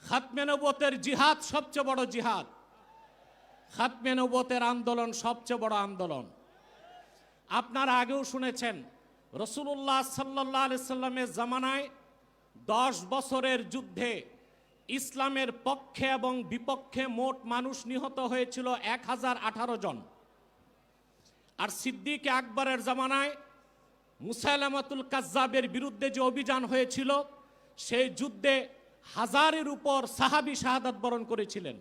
খাতমে নবুয়তের জিহাদ সবচেয়ে বড় জিহাদ। খাতমে নবুয়তের আন্দোলন সবচেয়ে বড় আন্দোলন। আপনারা আগেও শুনেছেন রাসূলুল্লাহ সাল্লাল্লাহু আলাইহি সাল্লামের জামানায় 10 বছরের যুদ্ধে ইসলামের পক্ষে এবং বিপক্ষে মোট মানুষ নিহত হয়েছিল 1018 জন। আর সিদ্দিক আকবরের জামানায় মুসাইলামাতুল কাজ্জাবের বিরুদ্ধে যে অভিযান হয়েছিল, সেই যুদ্ধে 1000-এর উপর সাহাবী শাহাদাত বরণ করেছিলেন।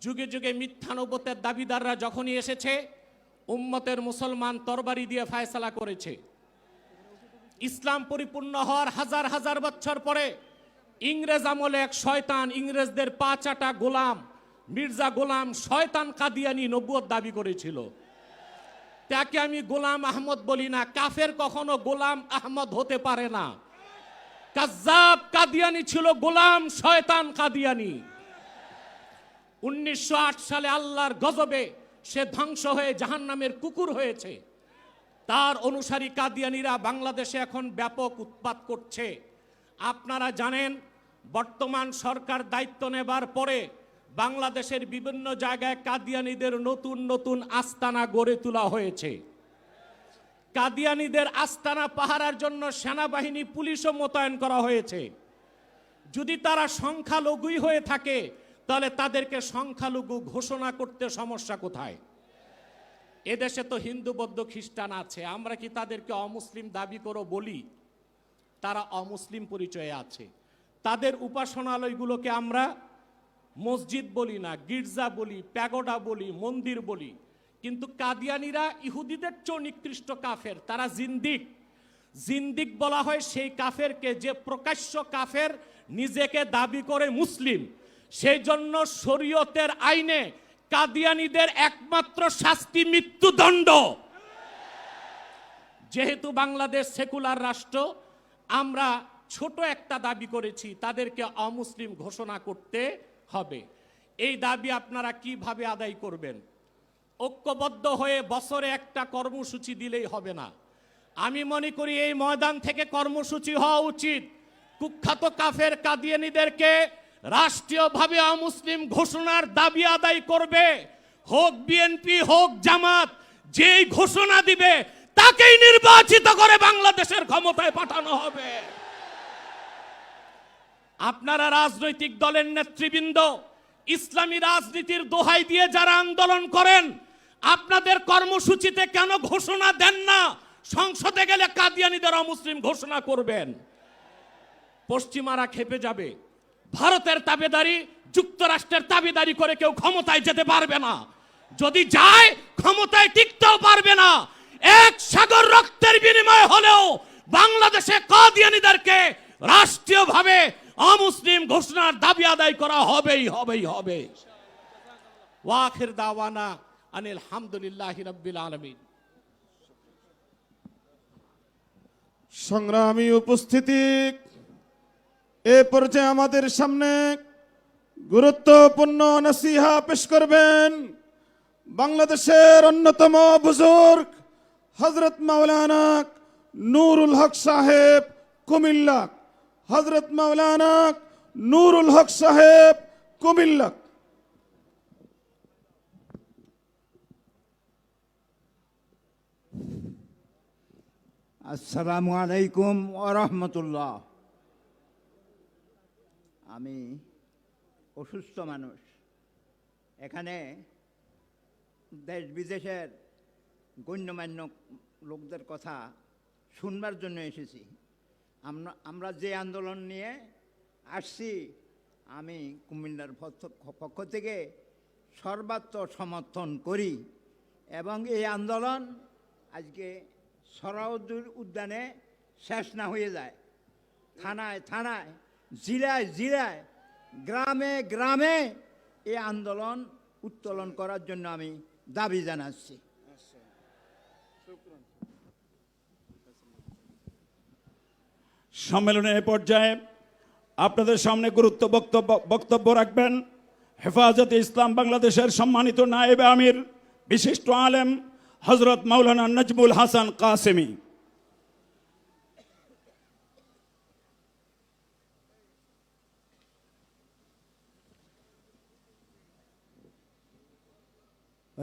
যুগে যুগে মিথ্যা নবুয়তের দাবিদাররা যখনই এসেছে, উম্মতের মুসলমান তরবারি দিয়ে ফায়সালা করেছে। ইসলাম পরিপূর্ণ হওয়ার হাজার হাজার বছর পরে ইংরেজ আমলে এক শয়তান, ইংরেজদের 5 গোলাম, মির্জা গোলাম শয়তান কাদিয়ানি নবুয়ত দাবি করেছিল। তাকে আমি গোলাম আহমদ বলি না, কাফের কখনো গোলাম আহমদ হতে পারে না। কাজ্জাব কাদিয়ানি ছিল গোলাম শয়তান কাদিয়ানি। 1908 সালে আল্লাহর গজবে সে ধ্বংস হয়ে জাহান্নামের কুকুর হয়েছে। তার অনুসারী কাদিয়ানিরা বাংলাদেশে এখন ব্যাপক উৎপাত করছে। আপনারা জানেন, বর্তমান সরকার দায়িত্ব নেবার পরে বাংলাদেশের বিভিন্ন জায়গায় কাদিয়ানীদের নতুন নতুন আস্তানা গড়ে তোলা হয়েছে। কাদিয়ানীদের আস্তানা পাহারার জন্য সেনাবাহিনী, পুলিশও মোতায়েন করা হয়েছে। যদি তারা সংখ্যালঘুই হয়ে থাকে তাহলে তাদেরকে সংখ্যালঘু ঘোষণা করতে সমস্যা কোথায়? এদেশে তো হিন্দু, বৌদ্ধ, খ্রিস্টান আছে, আমরা কি তাদেরকে অমুসলিম দাবি করো বলি? তারা অমুসলিম পরিচয়ে আছে। তাদের উপাসনালয়গুলোকে আমরা মসজিদ বলি না, গির্জা বলি, প্যাগোডা বলি, মন্দির বলি। কিন্তু কাদিয়ানীরা ইহুদিদের চেয়ে নিকৃষ্ট কাফের, তারা জিন্দিক। জিন্দিক বলা হয় সেই কাফেরকে যে প্রকাশ্য কাফের নিজেকে দাবি করে মুসলিম। সেই জন্য শরীয়তের আইনে কাদিয়ানীদের একমাত্র শাস্তি মৃত্যুদণ্ড। যেহেতু বাংলাদেশ সেকুলার রাষ্ট্র, আমরা ছোট একটা দাবি করেছি, তাদেরকে অমুসলিম ঘোষণা করতে হবে। এই দাবি আপনারা কিভাবে আদায় করবেন? ঐক্যবদ্ধ হয়ে বছরে একটা কর্মসূচি দিলেই হবে না। আমি মনে করি এই ময়দান থেকে কর্মসূচি হওয়া উচিত। কুখ্যাত কাফের কাদিয়ানীদেরকে রাষ্ট্রীয়ভাবে অমুসলিম ঘোষণার দাবি আদায় করবে। হোক বিএনপি, হোক জামাত, যেই ঘোষণা দিবে তাকেই নির্বাচিত করে বাংলাদেশের ক্ষমতায় পাঠানো হবে। আপনারা রাজনৈতিক দলের নেতৃবৃন্দ, ইসলামী রাজনীতির দোহাই দিয়ে যারা আন্দোলন করেন, আপনাদের কর্মসূচিতে কেন ঘোষণা দেন না সংসদে গেলে কাদিয়ানীদের অমুসলিম ঘোষণা করবেন? পশ্চিমারা খেপে যাবে। ভারতের তাবেদারি, যুক্তরাষ্ট্রের তাবেদারি করে কেউ ক্ষমতায় যেতে পারবে না। যদি যায় ক্ষমতায় টিকতেও পারবে না। এক সাগর রক্তের বিনিময়ে হলেও বাংলাদেশে কাদিয়ানীদেরকে রাষ্ট্রীয়ভাবে অমুসলিম ঘোষণার দাবি আদায় করা হবেই হবে। ওয়াখির দাওয়ানা আনিল হামদুলিল্লাহি রাব্বিল আলামিন। সংগ্রামী উপস্থিতি, এ পর্যায়ে আমাদের সামনে গুরুত্বপূর্ণ নসিহা পেশ করবেন বাংলাদেশের অন্যতম বুজুর্গ হযরত মাওলানা নুরুল হক সাহেব কুমিল্লা। হযরত মাওলানা নুরুল হক সাহেব কুমিল্লা। আসসালামু আলাইকুম ওয়া রাহমাতুল্লাহ। আমি অসুস্থ মানুষ, এখানে দেশ বিদেশের গণ্যমান্য লোকদের কথা শুনবার জন্য এসেছি। আমরা যে আন্দোলন নিয়ে আসছি, আমি কুমিল্লার পক্ষ থেকে সর্বাত্মক সমর্থন করি এবং এই আন্দোলন আজকে সরাউদ্দিন উদ্যানে শেষ না হয়ে যায়। থানায় থানায়, জেলায় জেলায়, গ্রামে গ্রামে এই আন্দোলন উত্তোলন করার জন্য আমি দাবি জানাচ্ছি। সম্মেলনের পর্যায়ে আপনাদের সামনে বক্তব্য রাখবেন হেফাজতে ইসলাম বাংলাদেশের সম্মানিত নায়েবে আমির, বিশিষ্ট আলেম হযরত মাওলানা নজমুল হাসান কাসেমি।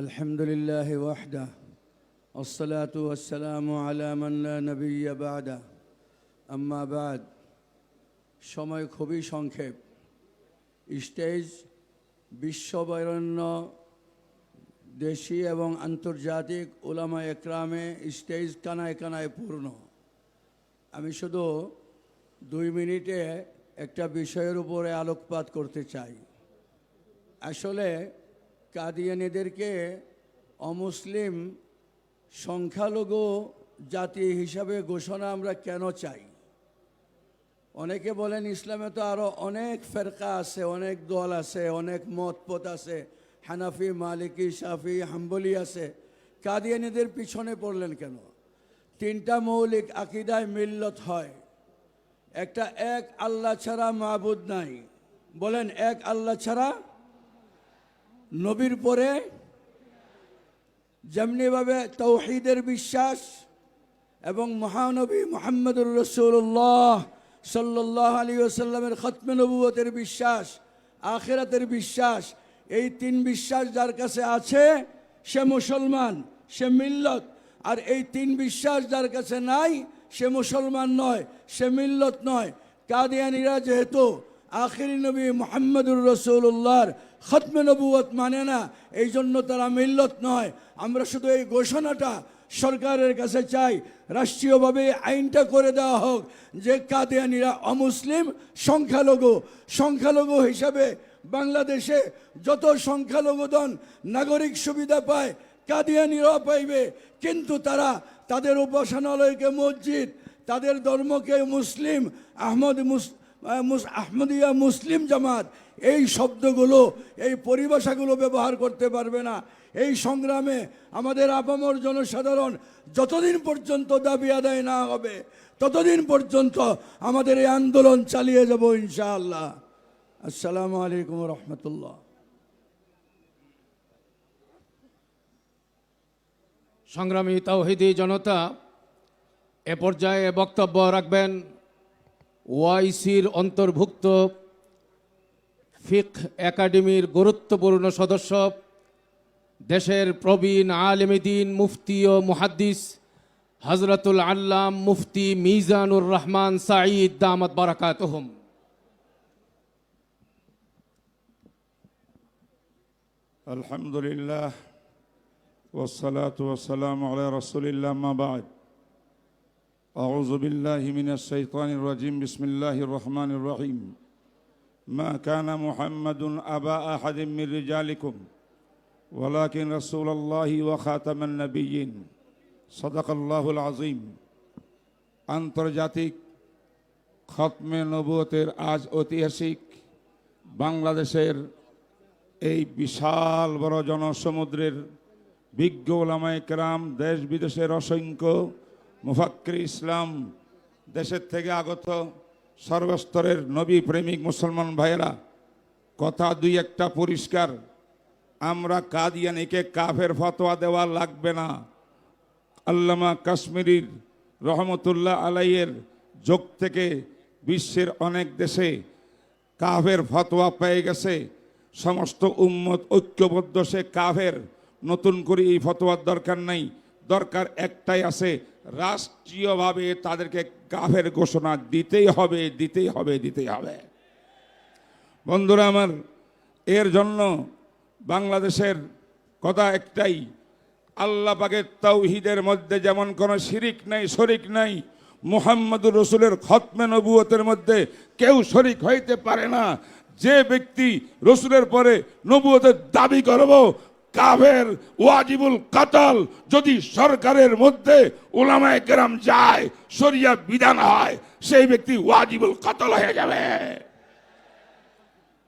আলহামদুলিল্লাহ ওয়াহদা والصلاة والسلام على من لا نبي بعده আম্মা বাদ। সময় খুবই সংক্ষেপ। স্টেজ বিশ্ববরেণ্য দেশি এবং আন্তর্জাতিক উলামা একরামে স্টেজ কানায় কানায় পূর্ণ। আমি শুধু 2 মিনিটে একটা বিষয়ের উপরে আলোকপাত করতে চাই। আসলে কাদিয়ানীদেরকে অমুসলিম সংখ্যালঘু জাতি হিসাবে ঘোষণা আমরা কেন চাই? অনেকে বলেন ইসলামে তো আরও অনেক ফেরকা আছে, অনেক দল আছে, অনেক মতপথ আছে, হানাফি, মালিকি, শাফি, হাম্বলি আছে। কাদিয়ানীদের পিছনে পড়লেন কেন? 3টা মৌলিক আকীদায় মিল্লত হয়। একটা, এক আল্লাহ ছাড়া মাবুদ নাই। বলেন, এক আল্লাহ ছাড়া। নবীর পরে যেমনিভাবে তাওহীদের বিশ্বাস এবং মহানবী মুহাম্মদুর রাসূলুল্লাহ সাল্লাল্লাহু আলাইহি ওয়াসাল্লামের খতমে নবুয়তের বিশ্বাস, আখিরাতের বিশ্বাস, এই 3 বিশ্বাস যার কাছে আছে সে মুসলমান, সে মিল্লত। আর এই 3 বিশ্বাস যার কাছে নাই সে মুসলমান নয়, সে মিল্লত নয়। কাদিয়ানীরা যেহেতু আখিরি নবী মুহাম্মদুর রাসূলুল্লাহর খতমে নবুয়ত মানে না, এই জন্য তারা মিল্লত নয়। আমরা শুধু এই ঘোষণাটা সরকারের কাছে চাই, রাষ্ট্রীয়ভাবে আইনটা করে দেওয়া হোক যে কাদিয়ানীরা অমুসলিম সংখ্যালঘু হিসাবে বাংলাদেশে যত সংখ্যালঘুদন নাগরিক সুবিধা পায় কাদিয়ানীরাও পাইবে। কিন্তু তারা তাদের উপাসনালয়কে মসজিদ, তাদের ধর্মকে মুসলিম আহমদিয়া মুসলিম জামাত এই শব্দগুলো, এই পরিভাষাগুলো ব্যবহার করতে পারবে না। এই সংগ্রামে আমাদের আপামর জনসাধারণ যতদিন পর্যন্ত দাবি আদায় না হবে ততদিন পর্যন্ত আমাদের এই আন্দোলন চালিয়ে যাব ইনশাআল্লাহ। আসসালামু আলাইকুম রহমতুল্লাহ। সংগ্রামী তাওহীদি জনতা, এ পর্যায়ে বক্তব্য রাখবেন ওআইসির অন্তর্ভুক্ত ফিকহ একাডেমির গুরুত্বপূর্ণ সদস্য, দেশের প্রবীণ আলেমে দ্বীন, মুফতি ও মুহাদ্দিস হযরতুল আল্লাম মুফতি মিজানুর রহমান সাঈদ দামাত বারাকাতুহুম। আলহামদুলিল্লাহ والصلاة والسلام على رسول الله ما بعد أعوذ بالله من الشيطان الرجيم بسم الله الرحمن الرحيم ما كان محمد أبا أحد من رجالكم ولكن رسول الله وخاتم النبيين صدق الله العظيم। আন্তর্জাতিক খতমে নবুয়তের আজ ঐতিহাসিক বাংলাদেশের এই বিশাল বড় জনসমুদ্রের বিজ্ঞ ওলামায়ে কেরাম, দেশ বিদেশের অসংখ্য মুফাক্কির ইসলাম, দেশের থেকে আগত সর্বস্তরের নবী প্রেমিক মুসলমান ভাইয়েরা, কথা দুই একটা পরিষ্কার, আমরা কাদিয়ানীকে কাফের ফতোয়া দেওয়া লাগবে না। আল্লামা কাশ্মীরির রহমতুল্লাহ আলাইয়ের যুগ থেকে বিশ্বের অনেক দেশে কাফের ফতোয়া পেয়ে গেছে, সমস্ত উম্মত ঐক্যবদ্ধ, সে কাফের। নতুন করে এই ফতোয়ার দরকার নাই, দরকার একটাই আছে, রাষ্ট্রীয়ভাবে তাদেরকে কাফের ঘোষণা দিতেই হবে, দিতেই হবে, দিতেই হবে। বন্ধুরা আমার, এর জন্য বাংলাদেশের কথা একটাই, আল্লাহ পাকের তাওহীদের মধ্যে যেমন কোনো শিরিক নাই, শরিক নাই, মুহাম্মদুর রাসূলের খতমে নবুয়তের মধ্যে কেউ শরিক হইতে পারে না। যে ব্যক্তি রাসূলের পরে নবুয়তের দাবি করব, কাফের, ওয়াজিবুল কাতাল, যদি সরকারের মধ্যে উলামায়ে কেরাম যায়, শরিয়া বিধান হয়, সেই ব্যক্তি ওয়াজিবুল কাতাল হয়ে যাবে।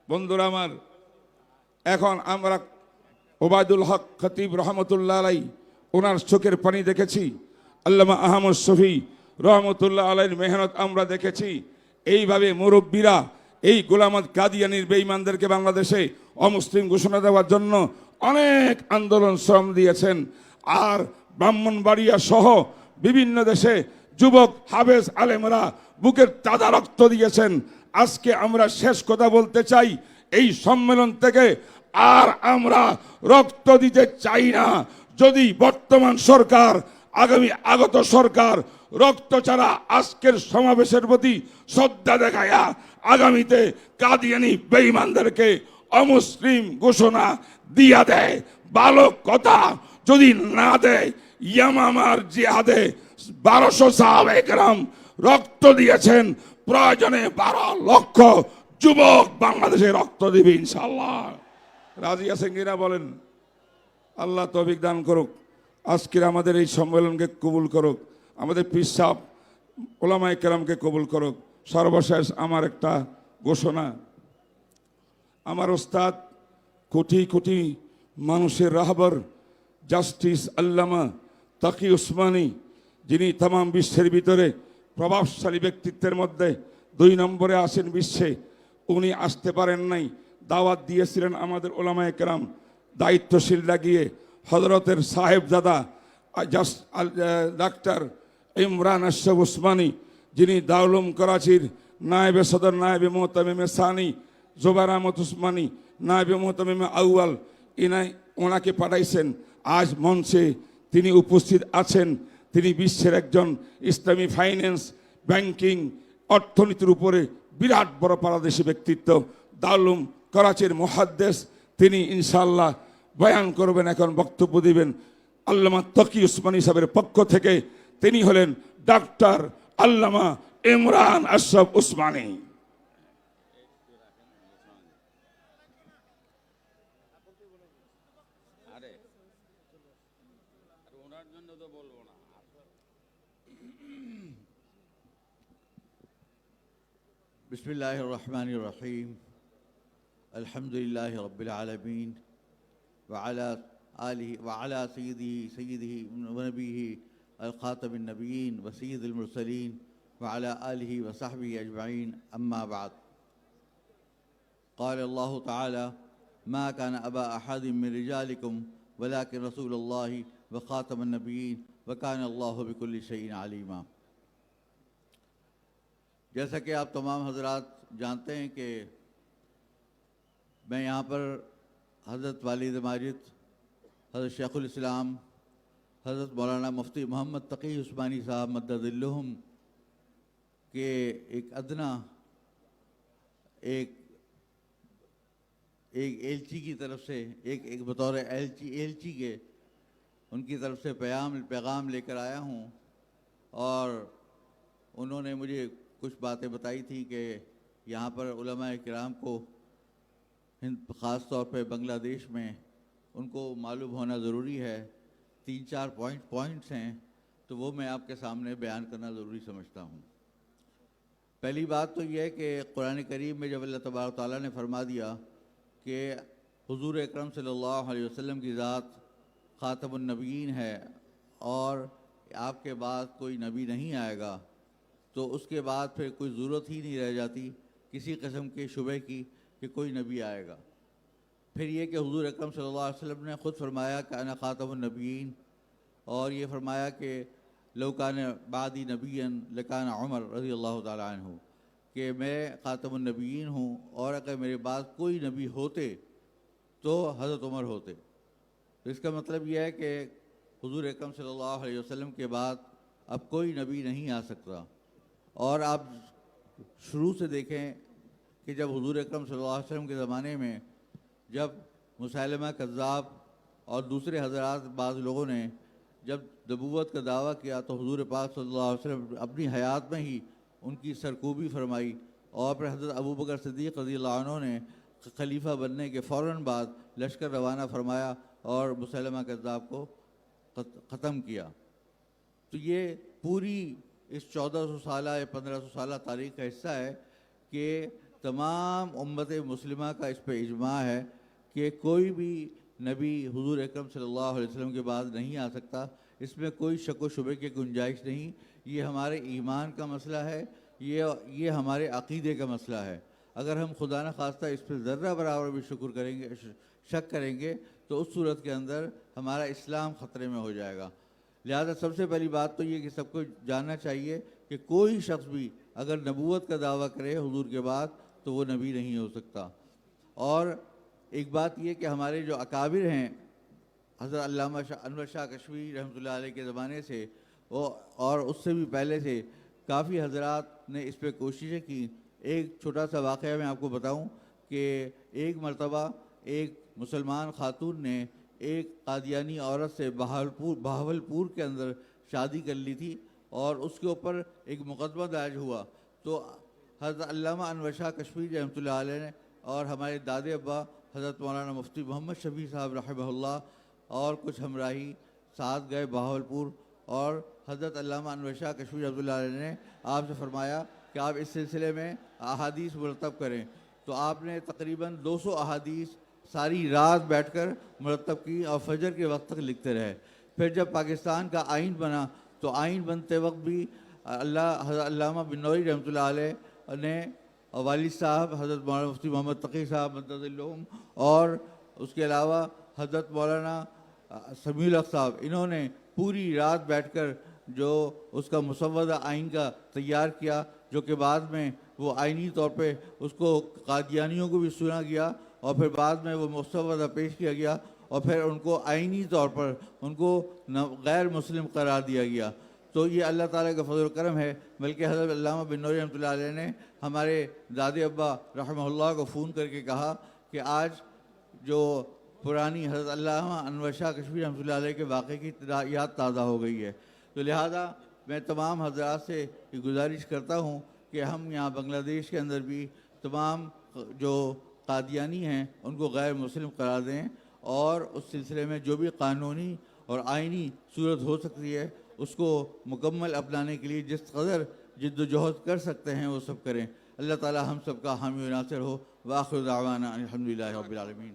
বন্ধুরা আমার, এখন আমরা ওবায়দুল হক খতিব রহমতুল্লাহ আলাই, ওনার চোখের পানি দেখেছি, আল্লামা আহমদ শফি রহমতুল্লাহ আলাইর মেহনত আমরা দেখেছি। এইভাবে মুরব্বীরা এই গোলামত কাদিয়ানির বেঈমানদেরকে বাংলাদেশে অমুসলিম ঘোষণা দেওয়ার জন্য অনেক আন্দোলন শ্রম দিয়েছেন। আর ব্রাহ্মণবাড়িয়া সহ বিভিন্ন দেশে যুবক হাফেজ আলেমরা বুকের তাজা রক্ত দিয়েছেন। আজকে আমরা শেষ কথা বলতে চাই, এই সম্মেলন থেকে আর আমরা রক্ত দিতে চাই না। যদি বর্তমান সরকার, আগামী আগত সরকার রক্ত ছাড়া আজকের সমাবেশের প্রতি শ্রদ্ধা দেখায়া আগামীতে কাদিয়ানি বেঈমানদেরকে অমুসলিম ঘোষণা দিয়া দেয়, ভালো কথা। যদি না দেয়, ইয়ামামার জিহাদে 1200 সাহাবায়ে কেরাম রক্ত দিয়েছেন, প্রয়োজনে 12 লক্ষ যুবক বাংলাদেশে রক্ত দিবে ইনশাআল্লাহ। রাজি আছেন কিনা বলেন? আল্লাহ তৌফিক দান করুক, আজকের আমাদের এই সম্মেলনকে কবুল করুক, আমাদের পীর সাহেব ওলামায়ে কেরামকে কবুল করুক। সর্বশেষ আমার একটা ঘোষণা, আমার ওস্তাদ, কোটি কোটি মানুষের রাহবর জাস্টিস আল্লামা তাকি উসমানী, যিনি তামাম বিশ্বের ভিতরে প্রভাবশালী ব্যক্তিত্বের মধ্যে 2 নম্বরে আছেন বিশ্বে, উনি আসতে পারেন নাই। দাওয়াত দিয়েছিলেন আমাদের ওলামায়ে কেরাম, দায়িত্বশীল লাগিয়ে হযরতের সাহেবজাদা ডাক্তার ইমরান আশরাফ উসমানী, যিনি দারুল উলুম করাচির নায়েবে সদর, নায়েবে মুহতামিমে সানি, জোবায়ের আহমদ উসমানী নায়েবে মুহতামিমে আউয়াল, ওনাকে পাঠাইছেন। আজ মঞ্চে তিনি উপস্থিত আছেন। তিনি বিশ্বের একজন ইসলামী ফাইন্যান্স, ব্যাংকিং, অর্থনীতির উপরে বিরাট বড় পারদর্শী ব্যক্তিত্ব, দারুল উলুম করাচির মুহাদ্দিস। তিনি ইনশাআল্লাহ বয়ান করবেন, এখন বক্তব্য দিবেন আল্লামা তাকি উসমানী সাহেবের পক্ষ থেকে। তিনি হলেন ডাক্তার আল্লামা ইমরান আশরাফ উসমানী। بسم اللہ الرحمن الرحیم الحمد للہ رب العالمین وعلى سیدہ ونبیہ الخاتم النبیین وسید المرسلین وعلى آلہ وصحبہ اجمعین اما بعد قال اللہ تعالی ما كان ابا احد من رجالکم ولكن رسول اللہ وخاتم النبیین وكان اللہ بكل شیء علیما۔ جیسا کہ آپ تمام حضرات جانتے ہیں کہ میں یہاں پر حضرت والد ماجد حضرت شیخ الاسلام حضرت مولانا مفتی محمد تقی عثمانی صاحب مدد الہم کے ایک ادنا ایک ایلچی کی طرف سے ایک بطور ایلچی کے ان کی طرف سے پیغام لے کر آیا ہوں، اور انہوں نے مجھے کچھ باتیں بتائی تھیں کہ یہاں پر علماء کرام کو خاص طور پہ بنگلہ دیش میں ان کو معلوم ہونا ضروری ہے۔ 3-4 پوائنٹس ہیں، تو وہ میں آپ کے سامنے بیان کرنا ضروری سمجھتا ہوں۔ پہلی بات تو یہ ہے کہ قرآن کریم میں جب اللہ تبارک تعالیٰ نے فرما دیا کہ حضور اکرم صلی اللہ علیہ وسلم کی ذات خاتم النبیین ہے اور آپ کے بعد کوئی نبی نہیں آئے گا، تو اس کے بعد پھر کوئی ضرورت ہی نہیں رہ جاتی کسی قسم کے شبہ کی کہ کوئی نبی آئے گا۔ پھر یہ کہ حضور اکرم صلی اللہ علیہ وسلم نے خود فرمایا کہ انا خاتم النبیین، اور یہ فرمایا کہ لو کان بعدی نبی لکان عمر رضی اللہ تعالیٰ عنہ، کہ میں خاتم النبیین ہوں اور اگر میرے بعد کوئی نبی ہوتے تو حضرت عمر ہوتے۔ تو اس کا مطلب یہ ہے کہ حضور اکرم صلی اللہ علیہ وسلم کے بعد اب کوئی نبی نہیں آ سکتا۔ اور آپ شروع سے دیکھیں کہ جب حضور اکرم صلی اللہ علیہ وسلم کے زمانے میں جب مسیلمہ کذاب اور دوسرے حضرات بعض لوگوں نے جب نبوت کا دعویٰ کیا، تو حضور پاک صلی اللہ علیہ وسلم اپنی حیات میں ہی ان کی سرکوبی فرمائی، اور پھر حضرت ابوبکر صدیق رضی اللہ عنہ نے خلیفہ بننے کے فوراً بعد لشکر روانہ فرمایا اور مسیلمہ کذاب کو ختم کیا۔ تو یہ پوری اس 1400 سالہ یا 1500 سالہ تاریخ کا حصہ ہے کہ تمام امت مسلمہ کا اس پہ اجماع ہے کہ کوئی بھی نبی حضور اکرم صلی اللہ علیہ وسلم کے بعد نہیں آ سکتا۔ اس میں کوئی شک و شبہ کی گنجائش نہیں۔ یہ ہمارے ایمان کا مسئلہ ہے، یہ ہمارے عقیدے کا مسئلہ ہے۔ اگر ہم خدا نخواستہ اس پہ ذرہ برابر بھی شک کریں گے تو اس صورت کے اندر ہمارا اسلام خطرے میں ہو جائے گا۔ لہذا سب سے پہلی بات تو یہ کہ سب کو جاننا چاہیے کہ کوئی شخص بھی اگر نبوت کا دعویٰ کرے حضور کے بعد تو وہ نبی نہیں ہو سکتا۔ اور ایک بات یہ کہ ہمارے جو اکابر ہیں حضرت علامہ انور شاہ کشمیری رحمۃ اللہ علیہ کے زمانے سے اور اس سے بھی پہلے سے کافی حضرات نے اس پہ کوششیں کی۔ ایک چھوٹا سا واقعہ میں آپ کو بتاؤں کہ ایک مرتبہ ایک مسلمان خاتون نے ایک قادیانی عورت سے بہاولپور کے اندر شادی کر لی تھی، اور اس کے اوپر ایک مقدمہ درج ہوا۔ تو حضرت علامہ انور شاہ کشمیری رحمۃ اللہ علیہ نے اور ہمارے دادے ابا حضرت مولانا مفتی محمد شفیع صاحب رحمہ اللہ اور کچھ ہمراہی ساتھ گئے بہاولپور، اور حضرت علامہ انور شاہ کشمیری رحمۃ اللہ علیہ نے آپ سے فرمایا کہ آپ اس سلسلے میں احادیث مرتب کریں۔ تو آپ نے تقریباً 200 احادیث ساری رات بیٹھ کر مرتب کی اور فجر کے وقت تک لکھتے رہے۔ پھر جب پاکستان کا آئین بنا تو آئین بنتے وقت بھی حضرت علامہ بنوری رحمۃ اللہ علیہ نے والد صاحب حضرت مولانا مفتی محمد تقی صاحب مدد الہم اور اس کے علاوہ حضرت مولانا سمیع الحق صاحب، انہوں نے پوری رات بیٹھ کر جو اس کا مسودہ آئین کا تیار کیا، جو کہ بعد میں وہ آئینی طور پہ اس کو قادیانیوں کو بھی سنا گیا، اور پھر بعد میں وہ مسودہ پیش کیا گیا، اور پھر ان کو آئینی طور پر ان کو غیر مسلم قرار دیا گیا۔ تو یہ اللہ تعالیٰ کا فضل و کرم ہے۔ بلکہ حضرت علامہ بنوری رحمۃ اللہ علیہ نے ہمارے دادے ابا رحمہ اللہ کو فون کر کے کہا کہ آج جو پرانی حضرت علامہ انور شاہ کشمیری رحمۃ اللہ علیہ کے واقعے کی یاد تازہ ہو گئی ہے۔ تو لہٰذا میں تمام حضرات سے یہ گزارش کرتا ہوں کہ ہم یہاں بنگلہ دیش کے اندر بھی تمام جو قادیانی ہیں ان کو غیر مسلم قرار دیں، اور اس سلسلے میں جو بھی قانونی اور آئینی صورت ہو سکتی ہے اس کو مکمل اپنانے کے لیے جس قدر جد و جہد کر سکتے ہیں وہ سب کریں۔ अल्लाह ताला हम सब का हामी व नासिर हो। व आखिर दावाना अल्हम्दुलिल्लाहि रब्बिल आलमीन।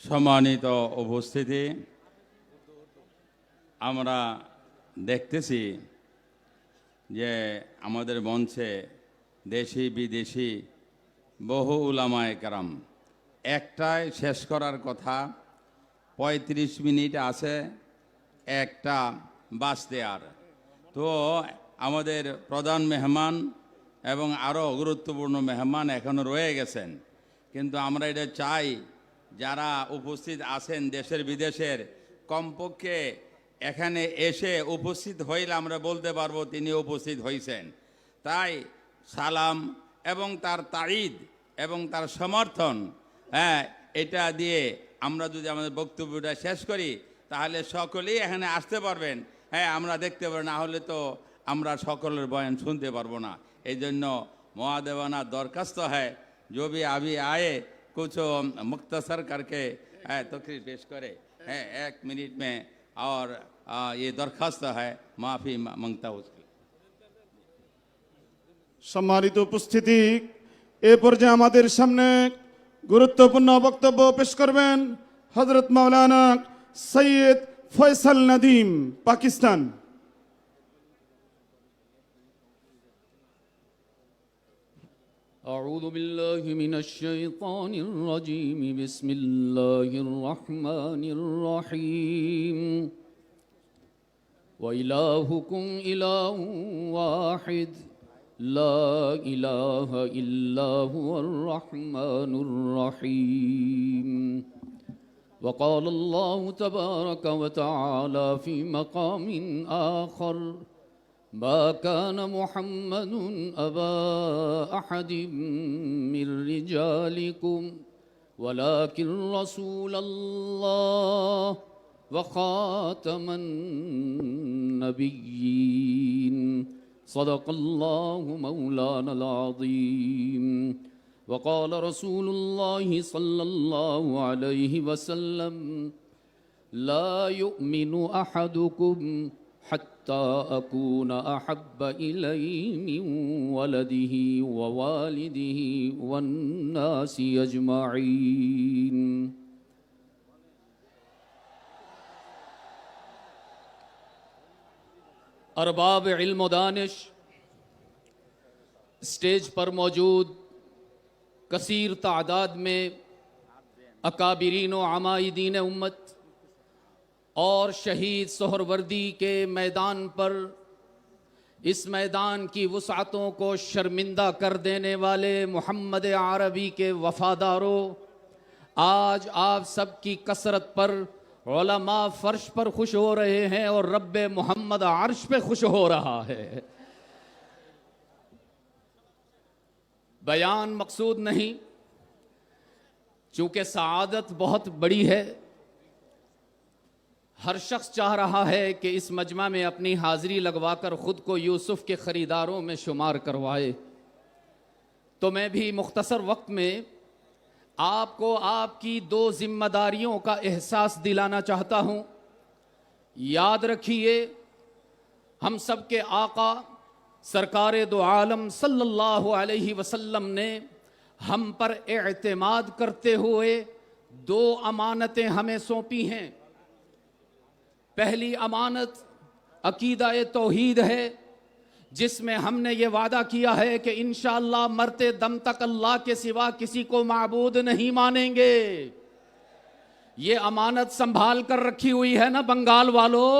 সম্মানিত উপস্থিতি, আমরা দেখতেছি যে আমাদের মঞ্চে দেশি বিদেশি বহু উলামায়ে কেরাম, একটাই শেষ করার কথা, 35 মিনিট আছে একটা বাঁচতে। আর তো আমাদের প্রধান মেহমান এবং আরও গুরুত্বপূর্ণ মেহমান এখনও রয়ে গেছেন, কিন্তু আমরা এটা চাই যারা উপস্থিত আছেন দেশের বিদেশের, কমপক্ষে এখানে এসে উপস্থিত হইলে আমরা বলতে পারবো তিনি উপস্থিত হয়েছেন। তাই সালাম এবং তার তাঈদ এবং তার সমর্থন, এটা দিয়ে আমরা যদি আমাদের বক্তব্যটা শেষ করি তাহলে সকলেই এখানে আসতে পারবেন। আমরা দেখতে পারবো, না হলে তো আমরা সকলের বয়ান শুনতে পারবো না। এই জন্য मुआदवाना दरखास्त है, जो भी अभी आए कुछ मुख्तसर करके तकरीर पेश करे 1 मिनट में, और ये दरखास्त है, माफ़ी मांगता हूँ। সম্মানিত উপস্থিতি, এ পর্যায়ে আমাদের সামনে গুরুত্বপূর্ণ বক্তব্য পেশ করবেন হযরত মাওলানা সৈয়দ ফয়সাল নদীম, পাকিস্তান। أعوذ بالله من الشيطان الرجيم. بسم الله الرحمن الرحيم. وإلهكم إله واحد لا إله إلا هو الرحمن الرحيم. وقال الله تبارك وتعالى في مقام آخر: ما كان محمد أبا أحد من رجالكم ولكن رسول الله وخاتم النبيين. صدق الله مولانا العظيم. وقال رسول الله صلى الله عليه وسلم: لا يؤمن أحدكم حتى أكون أحب إليه من ولده ووالده والناس أجمعين. ارباب علم و دانش، اسٹیج پر موجود کثیر تعداد میں اکابرین و عمائدین امت اور شہید سہروردی کے میدان پر اس میدان کی وسعتوں کو شرمندہ کر دینے والے محمد عربی کے وفاداروں، آج آپ سب کی کثرت پر علماء فرش پر خوش ہو رہے ہیں اور رب محمد عرش پہ خوش ہو رہا ہے۔ بیان مقصود نہیں، چونکہ سعادت بہت بڑی ہے، ہر شخص چاہ رہا ہے کہ اس مجمع میں اپنی حاضری لگوا کر خود کو یوسف کے خریداروں میں شمار کروائے۔ تو میں بھی مختصر وقت میں آپ کو آپ کی 2 ذمہ داریوں کا احساس دلانا چاہتا ہوں۔ یاد رکھیے، ہم سب کے آقا سرکار دو عالم صلی اللہ علیہ وسلم نے ہم پر اعتماد کرتے ہوئے 2 امانتیں ہمیں سونپی ہیں۔ پہلی امانت عقیدہ توحید ہے، جس میں ہم نے یہ وعدہ کیا ہے کہ انشاءاللہ مرتے دم تک اللہ کے سوا کسی کو معبود نہیں مانیں گے۔ یہ امانت سنبھال کر رکھی ہوئی ہے نا بنگال والو؟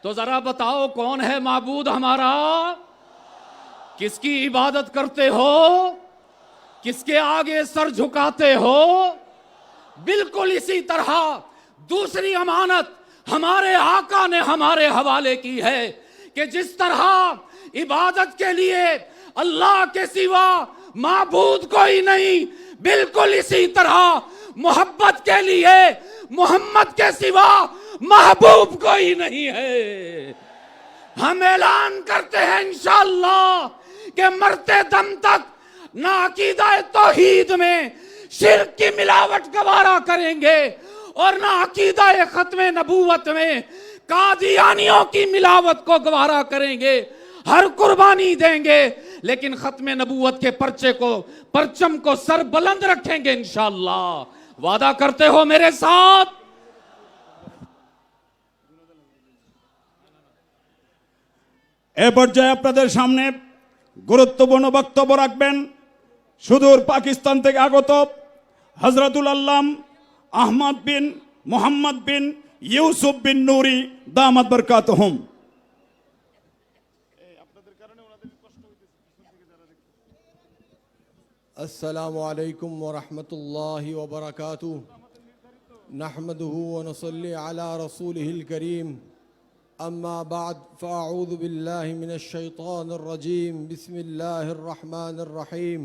تو ذرا بتاؤ کون ہے معبود ہمارا؟ کس کی عبادت کرتے ہو؟ کس کے آگے سر جھکاتے ہو؟ بالکل اسی طرح دوسری امانت ہمارے آقا نے ہمارے حوالے کی ہے کہ جس طرح عبادت کے لیے اللہ کے سوا معبود کوئی نہیں، بالکل اسی طرح محبت کے لیے محمد کے سوا محبوب کوئی نہیں ہے۔ ہم اعلان کرتے ہیں انشاءاللہ کہ مرتے دم تک نہ عقیدہ توحید میں شرک کی ملاوٹ گوارا کریں گے اور نہ عقیدہ ختم نبوت میں कादियानियों की मिलावत को गवारा करेंगे, हर कुर्बानी देंगे, लेकिन खत्म नबूवत के परचम को सर बुलंद रखेंगे इंशाअल्लाह। वादा करते हो मेरे साथ? এ পর্যায়ে আপনাদের সামনে গুরুত্বপূর্ণ বক্তব্য রাখবেন সুদূর পাকিস্তান থেকে আগত হযরতুল আল্লাম আহমদ বিন মোহাম্মদ বিন ইউসুফ বিন নুরি দামাত বরকাতুহুম। अस्सलामु अलैकुम व रहमतुल्लाहि व बरकातुहू। नहमदुहु व नसल्ली अला रसूलिहिल करीम। अम्मा बाद फ़अऊज़ु बिल्लाहि मिनश शैतानिर रजीम। बिस्मिल्लाहिर रहमानिर रहीम।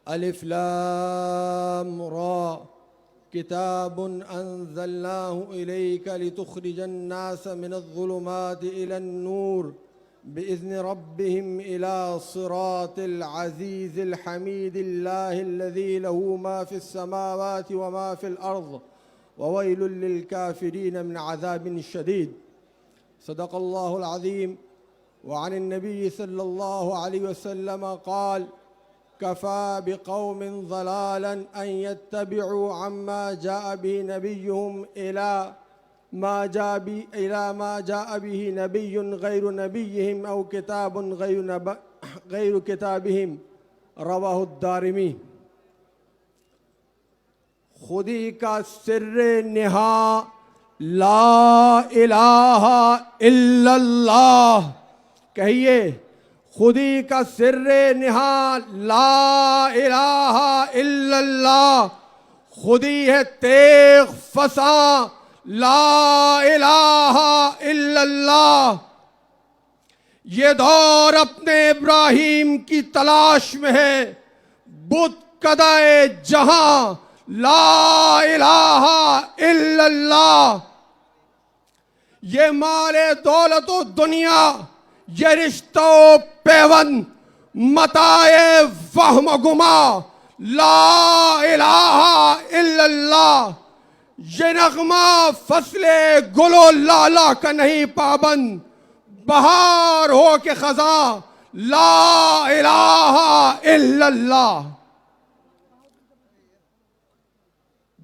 अलिफ लाम रा किताबुन अंज़लनाहु इलैका लितुख़रिजन नास मिनज़-ज़ुलुमाति इलन-नूर बिइज़्नि रब्बिहिम इला सिरातिल अज़ीज़िल हमीदिल्लाहिल्लज़ी लहू मा फ़िस-समावाति व मा फ़िल-अर्ज़ ववैलुल लिल-काफ़िरीन मिन अज़ाबिन शदीद। सदक़ल्लाहुल अज़ीम। व अनिन नबी सल्लल्लाहु अलैहि वसल्लम क़ाल कफ़ा बिक़ौमिन ज़लालन अन यत्तबिउ अम्मा जाअ बिहि नबियुहुम इला मा जाअ बिहि नबियुन गैरु नबिय्यिहिम औ किताबुन गैरु किताबिहिम। रवाहु दारिमी। खुदी का सिर्रे निहा ला इलाहा इल्लल्लाह। कहिए, खुदी का सिर्रे निहा ला इलाहा इल्लल्लाह। खुदी है तेग फसा ला इलाहा इल्लल्लाह। ये दौर अपने इब्राहीम की तलाश में है, बुत कदाए जहां ला इलाहा इल्लल्लाह। ये माले दौलत व दुनिया, ये रिश्तो पेवन मताए वहम गुमा ला इलाहा इल्लल्लाह। ये नगमा फसले गुलो लाला का नहीं पाबंद, बहार हो के खजा ला इलाहा इल्लल्लाह।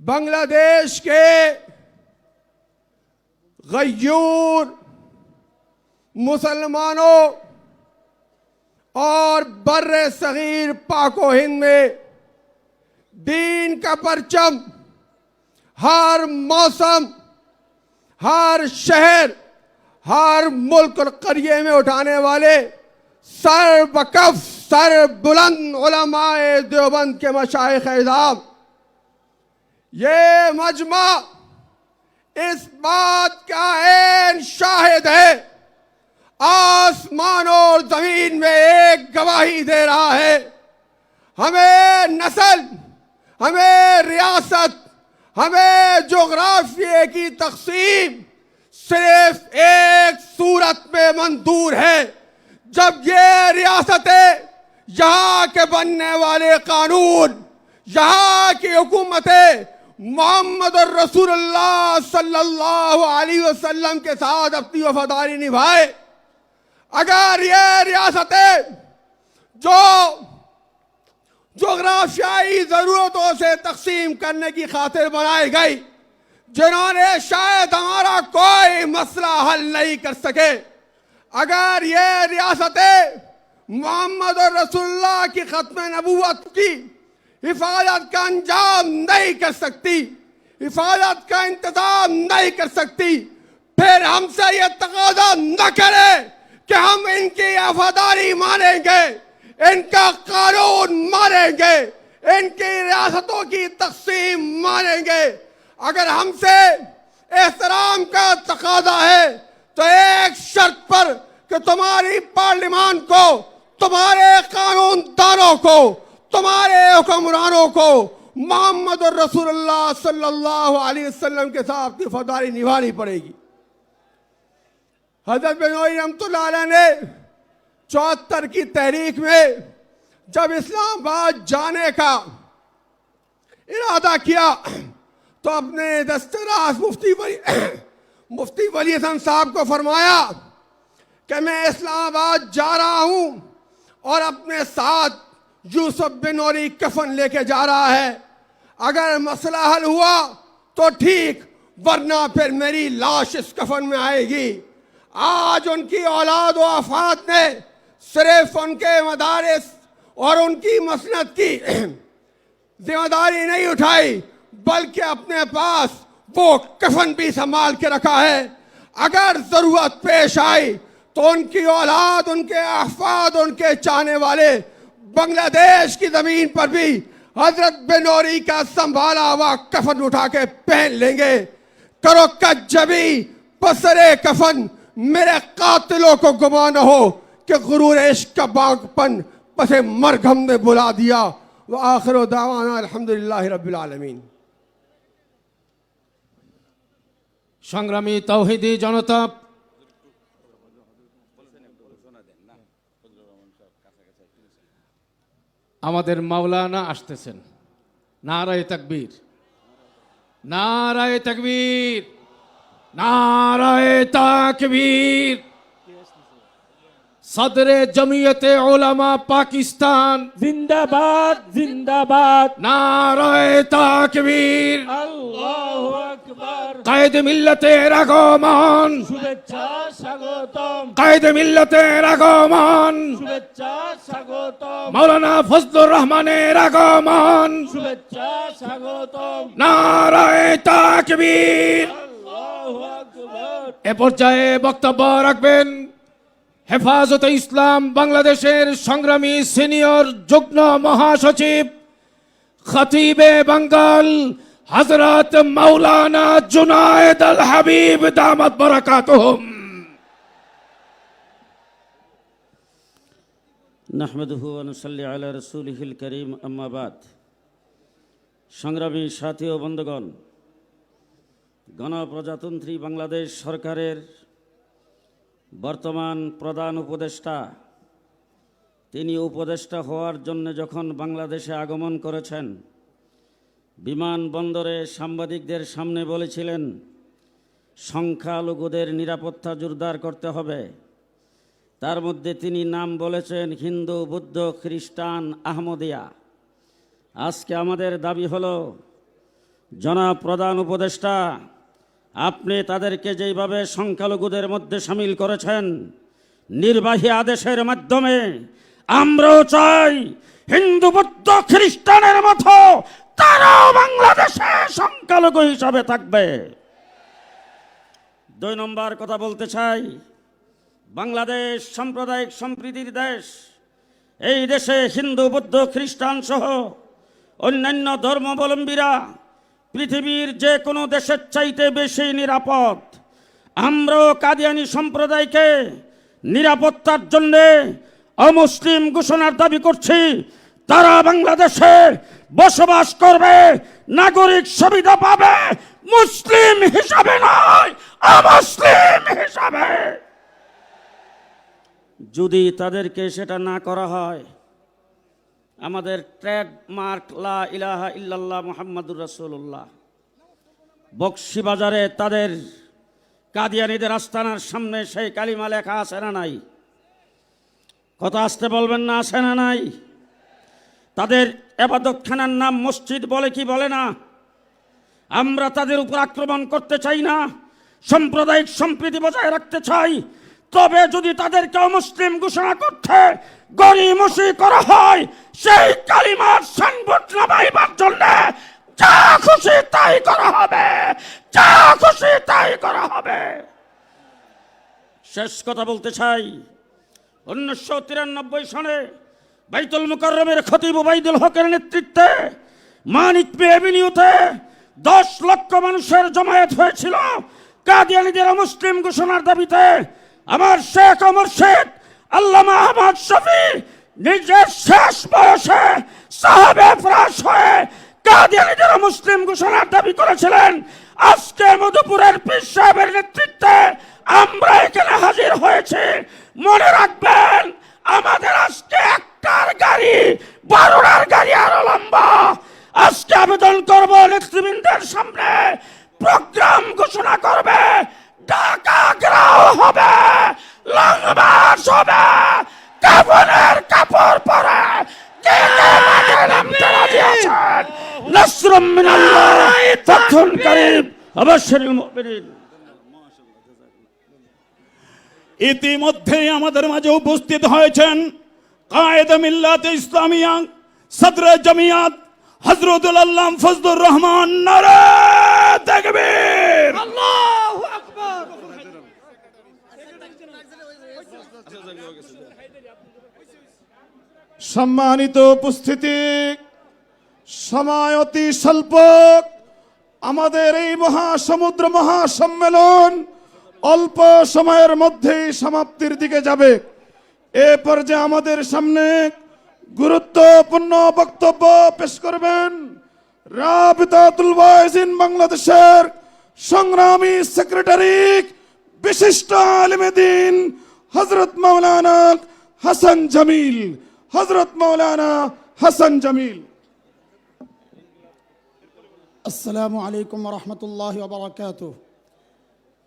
बांग्लादेश के गयूर मुसलमानों और बर्रे सगीर पाको हिंद में दीन का परचम हर मौसम, हर शहर, हर मुल्क और करिए में उठाने वाले सर बकफ सर बुलंद उलमाए देवबंद के मशाइख इज़ाम, ये मजमा इस बात का ऐन शाहिद है, आसमान और जमीन में एक गवाही दे रहा है। हमें नस्ल, हमें रियासत, हमें जोग्राफिए की तकसीम सिर्फ एक सूरत में मंजूर है, जब ये रियासतें, यहाँ के बनने वाले कानून, यहाँ की हुकूमतें मोहम्मद और रसूलुल्लाह सल्लल्लाहु अलैहि वसल्लम के साथ अपनी वफादारी निभाए। अगर ये रियासतें जो जोग्राफियाई ज़रूरतों से तकसीम करने की खातिर बनाई गई, जिन्होंने शायद हमारा कोई मसला हल नहीं कर सके, अगर ये रियासतें मोहम्मद और रसूलुल्लाह की खत्म नबूवत की हिफाजत का अंजाम नहीं कर सकती, हिफाजत का इंतजाम नहीं कर सकती, फिर हमसे ये तकाजा न करे कि हम इनकी वफादारी मानेंगे, इनका कानून मानेंगे, इनकी रियासतों की तकसीम मानेंगे। अगर हमसे एहतराम का तकाजा है तो एक शर्त पर कि तुम्हारी पार्लियामान को, तुम्हारे कानूनदानों को, तुम्हारे हुक्मरानों को मोहम्मद और रसूलुल्लाह सल्लल्लाहु अलैहि वसल्लम के साथ अपनी वफादारी निभानी पड़ेगी। हज़रत बिनोई रहमतुल्लाह अलैह ने 74 की तहरीक में जब इस्लामाबाद जाने का इरादा किया तो अपने दस्तराज मुफ्ती वली हसन साहब को फरमाया कि मैं इस्लामाबाद जा रहा हूं और अपने साथ यूसुफ बिन नूरी कफन लेके जा रहा है। अगर मसला हल हुआ तो ठीक, वरना फिर मेरी लाश इस कफन में आएगी। आज उनकी औलाद व अफाद ने सिर्फ उनके मदारिस और उनकी मसनद की जिम्मेदारी नहीं उठाई, बल्कि अपने पास वो कफन भी संभाल के रखा है। अगर जरूरत पेश आई तो उनकी औलाद, उनके अफाद, उनके चाहने वाले बांग्लादेश की जमीन पर भी हजरत बिन नूरी का संभाला हुआ कफन उठा के पहन लेंगे। करो कज्जबी बसरे कफन, मेरे कातिलों को गुमान हो कि गुरूर इश्क का बागपन पसे मरघम ने बुला दिया। व आखिर दावाना अल्हम्दुलिल्लाहि रब्बिल आलमीन। সংগ্রামী তাওহীদি জনতা, আমাদের মাওলানা আসতেছেন। নারায়ে তাকবীর, নারায়ে তাকবীর, নারায়ে তাকবীর। सदरे जमीयते उलमा पाकिस्तान जिंदाबाद जिंदाबाद। नाराए ताकबीर, अल्लाहु अकबर। कायद मिल्लतेर आगमन, शुभेच्छा स्वागतम। कायद मिल्लतेर आगमन, शुभेच्छा स्वागतम। मौलाना फजलुर रहमानेर आगमन, शुभेच्छा स्वागतम। नाराए ताकबीर, अल्लाहु अकबर। এ পর্যায়ে বক্তব্য রাখবেন হেফাজতে ইসলাম বাংলাদেশের সংগ্রামী সিনিয়র যুগ্ম মহাসচিব খতিবে বাঙ্গাল হযরত মাওলানা জুনায়েদ আল হাবিব দামাত বারাকাতুহুম। নাহমাদুহু ওয়া নুসাল্লি আলা রাসূলিহিল কারীম, আম্মা বাদ। সংগ্রামী সাথী ও বন্ধুগণ, গণপ্রজাতন্ত্রী বাংলাদেশ সরকারের বর্তমান প্রধান উপদেষ্টা, তিনি উপদেষ্টা হওয়ার জন্য যখন বাংলাদেশে আগমন করেছেন, বিমানবন্দরে সাংবাদিকদের সামনে বলেছিলেন সংখ্যালঘুদের নিরাপত্তা জোরদার করতে হবে। তার মধ্যে তিনি নাম বলেছেন হিন্দু, বৌদ্ধ, খ্রিস্টান, আহমদিয়া। আজকে আমাদের দাবি হলো, জনাব প্রধান উপদেষ্টা, আপনি তাদেরকে যেইভাবে সংখ্যালঘুদের মধ্যে শামিল করেছেন নির্বাহী আদেশের মাধ্যমে, আমরাও চাই হিন্দু, বৌদ্ধ, খ্রিস্টানের মতো তারাও বাংলাদেশে সংখ্যালঘু হিসাবে থাকবে। 2 নম্বর কথা বলতে চাই, বাংলাদেশ সাম্প্রদায়িক সম্প্রীতির দেশ। এই দেশে হিন্দু, বৌদ্ধ, খ্রিস্টান সহ অন্যান্য ধর্মাবলম্বীরা পৃথিবীর যে কোনো দেশের চাইতে বেশি নিরাপদ। আমরাও কাদিয়ানি সম্প্রদায়কে নিরাপত্তার জন্য অমুসলিম ঘোষণার দাবি করছি। তারা বাংলাদেশে বসবাস করবে, নাগরিক সুবিধা পাবে, মুসলিম হিসাবে নয়, অমুসলিম হিসাবে। যদি তাদেরকে সেটা না করা হয়, আমাদের ট্রেডমার্ক লা ইলাহা ইল্লাল্লাহ মুহাম্মাদুর রাসূলুল্লাহ, বক্সিবাজারে তাদের কাদিয়ানীদের আস্তানার সামনে সেই কালিমা লেখা আছে না নাই? কথা আসতে বলবেন না, আছে না নাই? তাদের ইবাদতখানার নাম মসজিদ বলে কি বলে না? আমরা তাদের উপর আক্রমণ করতে চাই না, সাম্প্রদায়িক সম্প্রীতি বজায় রাখতে চাই। তবে যদি তাদেরকে মুসলিম ঘোষণা করতে গড়িমসি করা হয়, সেই কালিমার সানবোর্ড নামাইবার জন্য যা খুশি তাই করা হবে, যা খুশি তাই করা হবে। শেষ কথা বলতে চাই, 1993 সনে বাইতুল মুকাররমের খতিব ওবাইদুল হকের নেতৃত্বে মানিকপি এভিনিউতে 10 লক্ষ মানুষের জমায়েত হয়েছিল কাদিয়ানীদের মুসলিম ঘোষণার দাবিতে। আমার শেখ ও মুর্শিদ আল্লামা আহমদ শফি নিজের শেষ বয়সে সাহাবে ফরাশ হয়ে কাদিয়ানীদের মুসলিম ঘোষণার দাবি করেছিলেন। আজকে মধুপুরের পীর সাহেবের নেতৃত্বে আমরা এখানে হাজির হয়েছি। মনে রাখবেন, আমাদের আজকে একটার গাড়ি 12টার গাড়ি আরো লম্বা। আজকে আবেদন করব নেতৃবৃন্দের সামনে, প্রোগ্রাম ঘোষণা করবে, ঢাকা ঘেরাও হবে, লং মার্চ হবে, কাফনের কাপড় পরে কে কে মাঠে নামতে রাজি আছেন? নাসরুম মিনাল্লাহ, ফাতহুন কারীব, আবাশশিরিল মুমিনিন। ইতিমধ্যেই আমাদের মাঝে উপস্থিত হয়েছেন কায়েদে মিল্লাত ইসলামিয়া, সদরে জমিয়াত হযরতুল আল্লামা ফজলুর রহমান। নারে তাকবীর, আল্লাহু আকবার। সম্মানিত উপস্থিতি, সময় অতি স্বল্প। আমাদের এই মহাসমুদ্র মহাসম্মেলন অল্প সময়ের মধ্যেই সমাপ্তির দিকে যাবে। এ পর্যায়ে আমাদের সামনে গুরুত্বপূর্ণ বক্তব্য পেশ করবেন রাবিতাতুল ওয়াইজিন বাংলাদেশের সংগ্রামী সেক্রেটারি, বিশিষ্ট আলেমে দ্বীন হযরত মাওলানা হাসান জামিল। হযরত মাওলানা হাসান জামিল। আসসালামু আলাইকুম রহমতুল্লাহ বারাকাতুহু।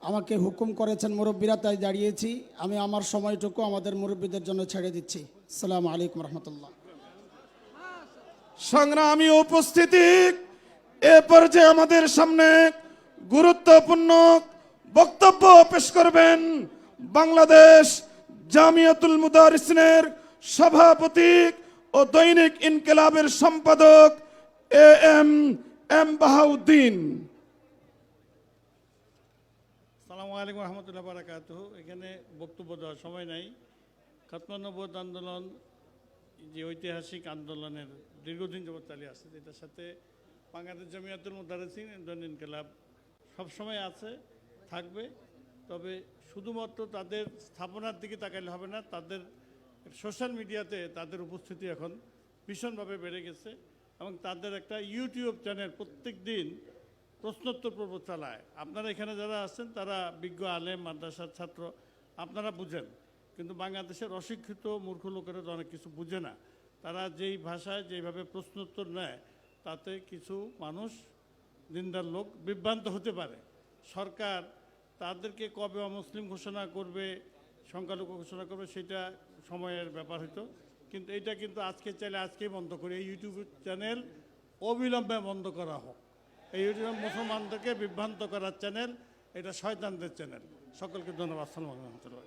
আমাকে হুকুম করেছেন মুরব্বীরা, তাই দাঁড়িয়েছি। আমি আমার সময়টুকু আমাদের মুরব্বীদের জন্য ছেড়ে দিচ্ছি। আসসালামু আলাইকুম রহমতুল্লাহ। সংগ্রামী উপস্থিতি, এ পর্যায়ে আমাদের সামনে গুরুত্বপূর্ণ বক্তব্য পেশ করবেন বাংলাদেশ জামিয়াতুল মুদারিসিনের সভাপতি ও দৈনিক ইনকিলাবের সম্পাদক এম বাহাউদ্দিন। আসসালামু আলাইকুম রহমতুল্লাহ বারাকাতুহু। এখানে বক্তব্য দেওয়ার সময় নাই। খাতমে নবুয়ত আন্দোলন যে ঐতিহাসিক আন্দোলনের দীর্ঘদিন যাবত চালিয়ে আসছে, এটার সাথে বাংলাদেশ জামিয়াতুল মুদারিসিন দৈনিক ইনকিলাব সবসময় আছে, থাকবে। তবে শুধুমাত্র তাদের স্থাপনার দিকে তাকাইলে হবে না, তাদের সোশ্যাল মিডিয়াতে তাদের উপস্থিতি এখন ভীষণভাবে বেড়ে গেছে এবং তাদের একটা ইউটিউব চ্যানেল প্রত্যেক দিন প্রশ্নোত্তর পর্ব চালায়। আপনারা এখানে যারা আছেন তারা বিজ্ঞ আলেম, মাদ্রাসার ছাত্র, আপনারা বুঝেন, কিন্তু বাংলাদেশের অশিক্ষিত মূর্খ লোকেরা তো অনেক কিছু বুঝে না। তারা যেই ভাষায় যেইভাবে প্রশ্নোত্তর নেয় তাতে কিছু মানুষ, দিনদার লোক বিভ্রান্ত হতে পারে। সরকার তাদেরকে কবে অমুসলিম ঘোষণা করবে, সংখ্যালঘু ঘোষণা করবে, সেটা সময়ের ব্যাপার হতো। কিন্তু এটা কিন্তু আজকে চাইলে আজকেই বন্ধ করে এই ইউটিউব চ্যানেল অবিলম্বে বন্ধ করা হোক। এই ইউটিউব মুসলমানদেরকে বিভ্রান্ত করার চ্যানেল, এটা শয়তানদের চ্যানেল। সকলকে ধন্যবাদ। আসসালামু আলাইকুম রহমতুল্লাহ।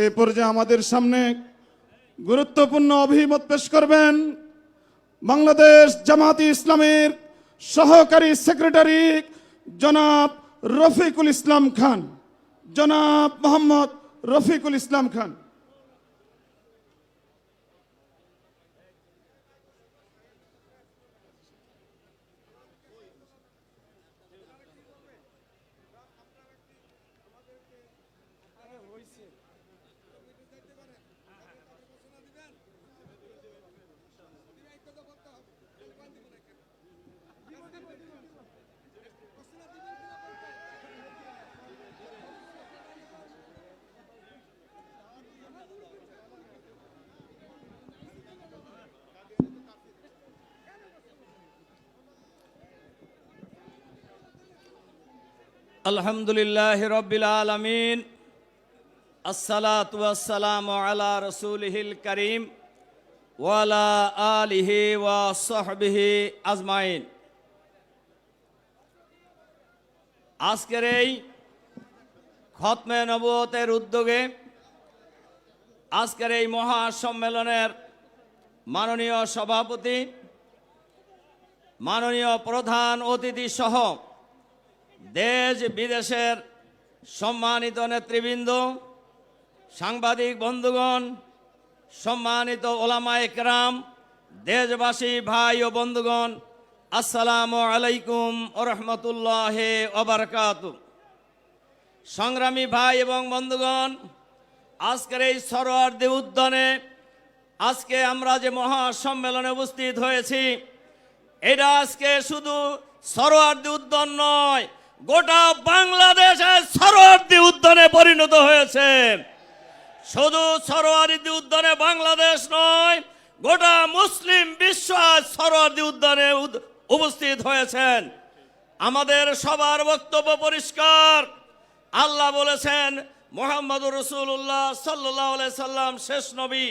এ পর্যায়ে আমাদের সামনে গুরুত্বপূর্ণ অভিমত পেশ করবেন বাংলাদেশ জামাতি ইসলামের সহকারী সেক্রেটারি জনাব রফিকুল ইসলাম খান। জনাব মোহাম্মদ রফিকুল ইসলাম খান। আলহামদুলিল্লাহ রব্বিল আলামিন, আসসালাতু ওয়াসসালামু আলা রাসূলিহিল কারীম ওয়া আলা আলিহি ওয়া সাহবিহি আজমাইন। আজকের এই খতমে নবুয়তের উদ্যোগে আজকের এই মহাসম্মেলনের মাননীয় সভাপতি, মাননীয় প্রধান অতিথি সহ দেশ বিদেশের সম্মানিত নেতৃবৃন্দ, সাংবাদিক বন্ধুগণ, সম্মানিত ওলামায়ে কেরাম, দেশবাসী ভাই ও বন্ধুগণ, আসসালামু আলাইকুম ওয়া রাহমাতুল্লাহি ওয়া বারাকাতুহু। সংগ্রামী ভাই এবং বন্ধুগণ, আজকের এই সরোয়ার্দী উদ্যানে আজকে আমরা যে মহাসম্মেলনে উপস্থিত হয়েছি, এটা আজকে শুধু সরোয়ার্দী উদ্যান নয়, গোটা বাংলাদেশের সরোয়ার্দী উদ্যানে পরিণত হয়েছে। শুধু সরোয়ার্দী উদ্যানে বাংলাদেশ নয়, গোটা মুসলিম বিশ্ব আজ সরোয়ার্দী উদ্যানে উপস্থিত হয়েছেন। আমাদের সবার বক্তব্য পরিষ্কার। আল্লাহ বলেছেন মুহাম্মদুর রাসূলুল্লাহ সাল্লাল্লাহু আলাইহি সাল্লাম শেষ নবী।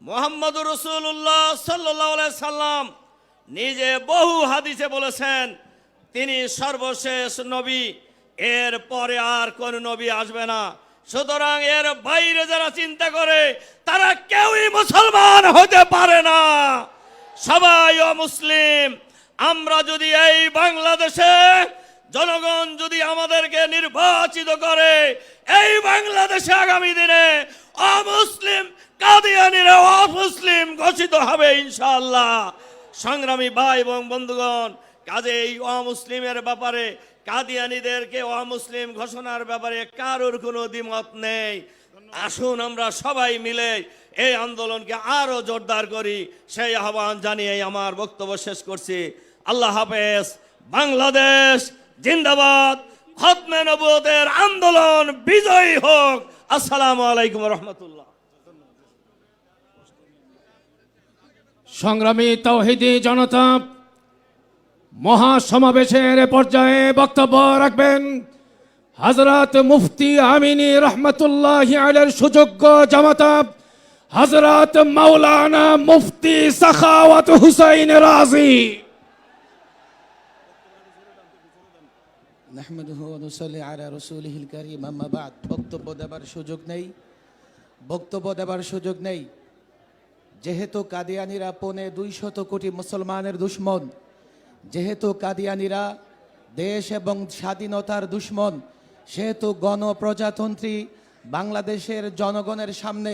মুহাম্মদুর রাসূলুল্লাহ সাল্লাল্লাহু আলাইহি সাল্লাম নিজে বহু হাদিসে বলেছেন তিনি সর্বশেষ নবী, এর পরে আর কোন নবী আসবে না। সুতরাং এর বাইরে যারা চিন্তা করে তারা কেউই মুসলমান হতে পারে না, সবাই অমুসলিম। আমরা যদি এই বাংলাদেশে জনগণ যদি আমাদেরকে নির্বাচিত করে, এই বাংলাদেশে আগামী দিনে অমুসলিম কাদিয়ানীরা অমুসলিম ঘোষিত হবে ইনশাআল্লাহ। সংগ্রামী ভাই এবং বন্ধুগণ, কাজে এই অমুসলিমের ব্যাপারে, কাদিয়ানীদেরকে অমুসলিম ঘোষণার ব্যাপারে কারোর কোনো দ্বিমত নেই। আসুন আমরা সবাই মিলে এই আন্দোলনকে আরো জোরদার করি, সেই আহ্বান জানিয়ে আমার বক্তব্য শেষ করছি। আল্লাহ হাফেজ। বাংলাদেশ জিন্দাবাদ। খতমে নবুয়তের আন্দোলন বিজয়ী হোক। আসসালামু আলাইকুম রহমতুল্লাহ। সংগ্রামী তাওহীদি জনতা, মহাসমাবেশের পর্যায়ে বক্তব্য রাখবেন হযরত মুফতি আমিনী রহমতুল্লাহি আলাইহির সুযোগ্য জামাতা হযরত মাওলানা মুফতি সাখাওয়াত হুসাইন রাজি। নাহমাদুহু ওয়া নুসাল্লি আলা রাসূলিহিল কারীম, আম্মা বাদ। বক্তব্য দেবার সুযোগ নেই। যেহেতু কাদিয়ানীরা 250 কোটি মুসলমানের দুশ্মন, যেহেতু কাদিয়ানীরা দেশ এবং স্বাধীনতার দুশ্মন, সেহেতু গণপ্রজাতন্ত্রী বাংলাদেশের জনগণের সামনে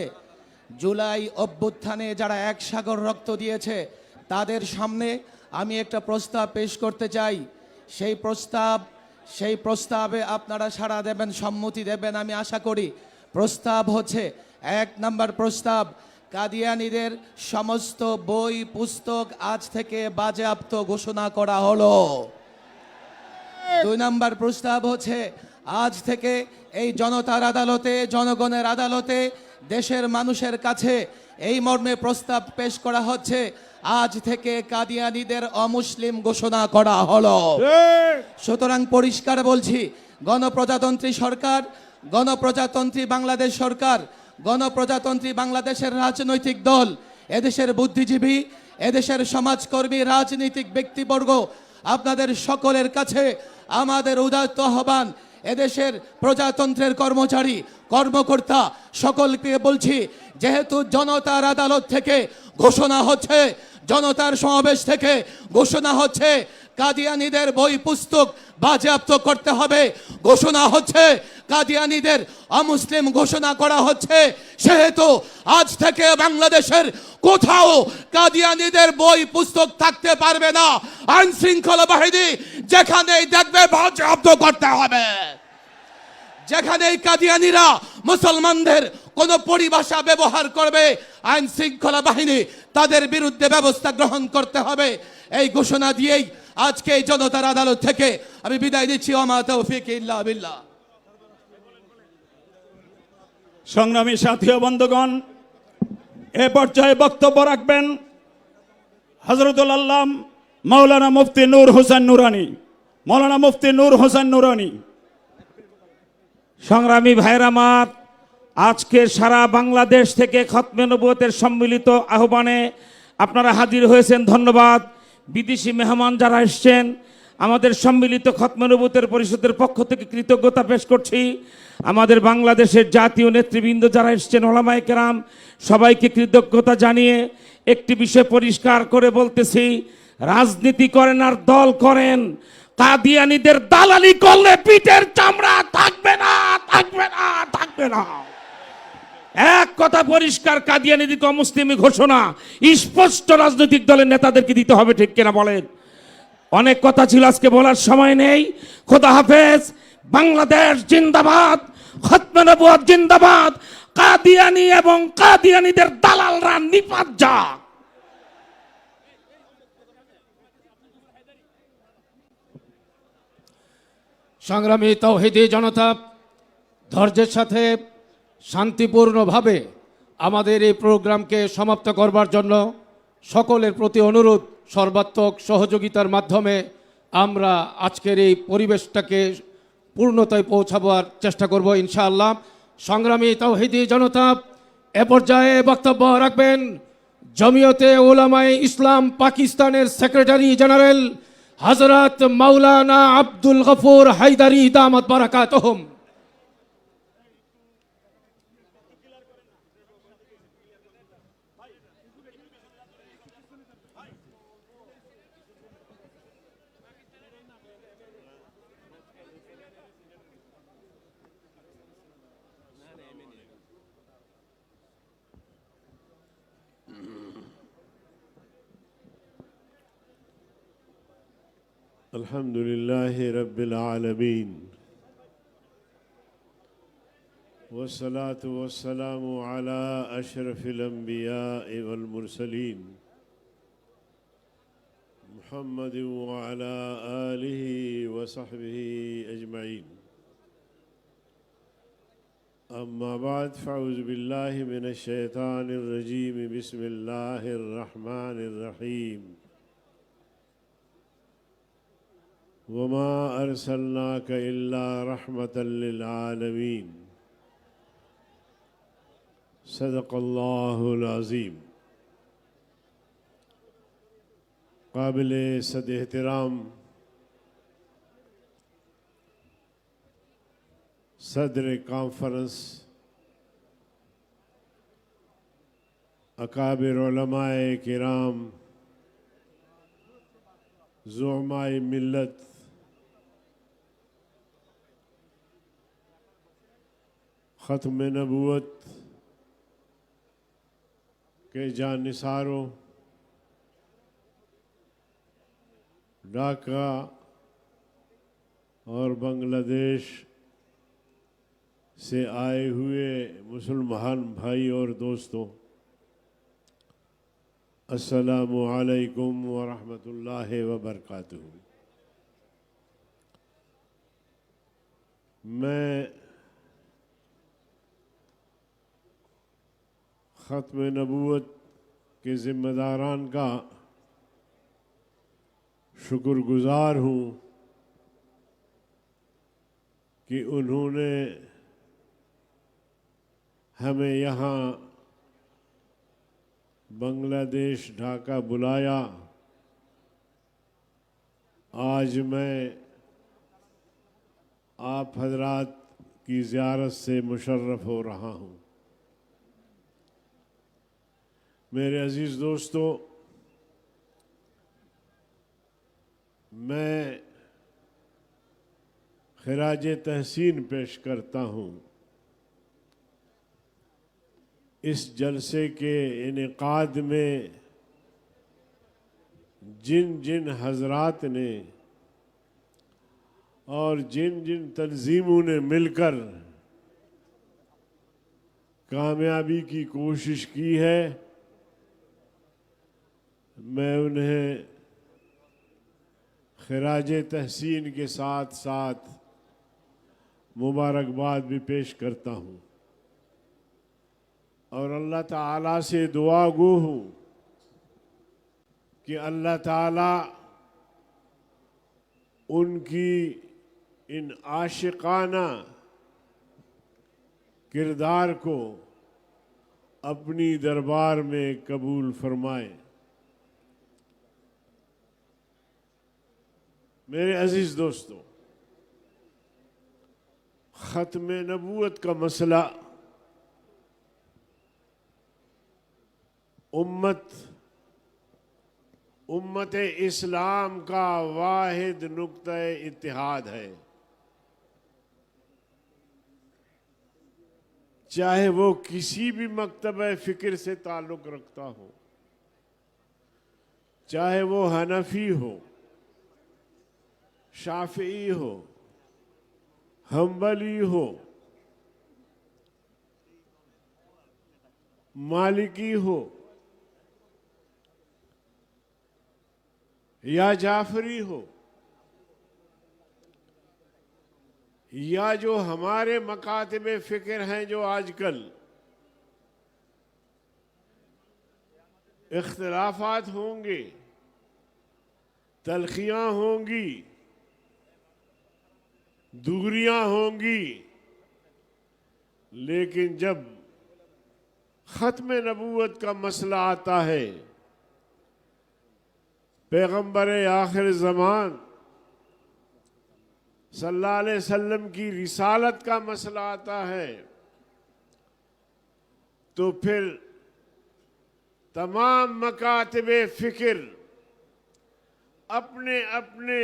জুলাই অভ্যুত্থানে যারা এক সাগর রক্ত দিয়েছে তাদের সামনে আমি একটা প্রস্তাব পেশ করতে চাই। সেই প্রস্তাবে আপনারা সাড়া দেবেন, সম্মতি দেবেন আমি আশা করি। প্রস্তাব হচ্ছে, 1 নম্বর প্রস্তাব, কাদিয়ানীদের সমস্ত বই পুস্তক আজ থেকে বাজেয়াপ্ত ঘোষণা করা হলো। 2 নম্বর প্রস্তাব হচ্ছে, আজ থেকে এই জনতার আদালতে, জনগণের আদালতে, দেশের মানুষের কাছে এই মর্মে প্রস্তাব পেশ করা হচ্ছে, আজ থেকে কাদিয়ানীদের অমুসলিম ঘোষণা করা হলো। সুতরাং পরিষ্কার বলছি, গণপ্রজাতন্ত্রী সরকার, গণপ্রজাতন্ত্রী বাংলাদেশ সরকার, গণপ্রজাতন্ত্রী বাংলাদেশের রাজনৈতিক দল, এদেশের বুদ্ধিজীবী, এদেশের সমাজকর্মী, রাজনৈতিক ব্যক্তিবর্গ, আপনাদের সকলের কাছে আমাদের উদাত্ত আহ্বান। এদেশের প্রজাতন্ত্রের কর্মচারী, কর্মকর্তা সকলকে বলছি, যেহেতু জনতার আদালত থেকে ঘোষণা হচ্ছে, জনতার সমাবেশ থেকে ঘোষণা হচ্ছে কাদিয়ানীদের বই পুস্তক বাজেয়াপ্ত করতে হবে, ঘোষণা হচ্ছে কাদিয়ানীদের অমুসলিম ঘোষণা করা হচ্ছে, সেহেতু আজ থেকে বাংলাদেশের কোথাও কাদিয়ানীদের বই পুস্তক থাকতে পারবে না। আইন শৃঙ্খলা বাহিনী যেখানেই দেখবে বাজেয়াপ্ত করতে হবে। যেখানেই কাদিয়ানীরা মুসলমানদের কোনো পরিভাষা ব্যবহার করবে, আইন শৃঙ্খলা বাহিনী তাদের বিরুদ্ধে ব্যবস্থা গ্রহণ করতে হবে। এই ঘোষণা দিয়েই আজকে এই জনতার আদালত থেকে আমি বিদায় নিচ্ছি। ওয়া মা তাওফীক ইল্লা বিল্লাহ। সংগ্রামী সাথী ও বন্ধুগণ, এ পর্যায়ে বক্তব্য রাখবেন হযরতুল আল্লাহ মাওলানা মুফতি নূর হোসেন নুরানী। মাওলানা মুফতি নূর হোসেন নুরানী। সংগ্রামী ভাইরা আমার, আজকে সারা বাংলাদেশ থেকে খতমে নবুয়তের সম্মিলিত আহ্বানে আপনারা হাজির হয়েছেন, ধন্যবাদ। বিদেশি মেহমান যারা এসছেন, আমাদের সম্মিলিত খতমে নবুয়তের পরিষদের পক্ষ থেকে কৃতজ্ঞতা পেশ করছি। আমাদের বাংলাদেশের জাতীয় নেতৃবৃন্দ যারা এসছেন, ওলামায়ে কেরাম, সবাইকে কৃতজ্ঞতা জানিয়ে একটি বিষয় পরিষ্কার করে বলতেছি, রাজনীতি করেন আর দল করেন, কাদিয়ানীদের দালালি করলে পিঠের চামড়া থাকবে না, থাকবে না, থাকবে না। এক কথা পরিষ্কার, কাদিয়ানীদিকে অমুসলিমি ঘোষণা স্পষ্ট রাজনৈতিক দলের নেতাদেরকে দিতে হবে, ঠিক কিনা বলেন? অনেক কথা ছিল, আজকে বলার সময় নেই। খোদা হাফেজ। বাংলাদেশ জিন্দাবাদ, খতমে নবুয়ত জিন্দাবাদ, কাদিয়ানী এবং কাদিয়ানীদের দালালরা নিপাত যাক। সংগ্রামী তাওহীদি জনতা, ধৈর্যের সাথে শান্তিপূর্ণভাবে আমাদের এই প্রোগ্রামকে সমাপ্ত করবার জন্য সকলের প্রতি অনুরোধ, সর্বাত্মক সহযোগিতার মাধ্যমে আমরা আজকের এই পরিবেশটাকে পূর্ণতায় পৌঁছাবার চেষ্টা করব ইনশাআল্লাহ। সংগ্রামী তাওহীদি জনতা, এ পর্যায়ে বক্তব্য রাখবেন জমিয়তে উলামায়ে ইসলাম পাকিস্তানের সেক্রেটারি জেনারেল হযরত মাওলানা আব্দুল গফুর হায়দারি দামাত বারাকাতুহুম। الحمد لله رب العالمين والصلاة والسلام على أشرف الأنبياء والمرسلين محمد وعلى آله وصحبه أجمعين. أما بعد فأعوذ بالله من الشيطان الرجيم. بسم الله الرحمن الرحيم. وما أرسلناك إلا رحمة للعالمين. صدق الله العظيم. قابل صد احترام صدر کانفرنس، اکابر علماء کرام، زعماء ملت، ختم نبوت کے جانثاروں، ڈھاکہ اور بنگلہ دیش سے آئے ہوئے مسلمان بھائی اور دوستوں، السلام علیکم ورحمۃ اللہ وبرکاتہ۔ میں ختم نبوت کے ذمہ داران کا شکر گزار ہوں کہ انہوں نے ہمیں یہاں بنگلہ دیش ڈھاکہ بلایا۔ آج میں آپ حضرات کی زیارت سے مشرف ہو رہا ہوں۔ میرے عزیز دوستو، میں خراج تحسین پیش کرتا ہوں اس جلسے کے انعقاد میں جن جن حضرات نے اور جن جن تنظیموں نے مل کر کامیابی کی کوشش کی ہے، میں انہیں خراج تحسین کے ساتھ ساتھ مبارکباد بھی پیش کرتا ہوں، اور اللہ تعالیٰ سے دعا گو ہوں کہ اللہ تعالیٰ ان کی ان عاشقانہ کردار کو اپنی دربار میں قبول فرمائے۔ میرے عزیز دوستو، ختم نبوت کا مسئلہ امت اسلام کا واحد نقطہ اتحاد ہے، چاہے وہ کسی بھی مکتبہ فکر سے تعلق رکھتا ہو، چاہے وہ حنفی ہو، شافعی ہو، حنبلی ہو، مالکی ہو یا جعفری ہو या जो हमारे मकातिब फ़िक्र हैं जो आजकल इख्तिलाफात होंगे, तलखियाँ होंगी, दूरियां होंगी, लेकिन जब ख़त्म नबूवत का मसला आता है, पैगंबर आखिर ज़मान सल्लल्लाहु अलैहि वसल्लम की रिसालत का मसला आता है, तो फिर तमाम मकातिबे फ़िक्र अपने अपने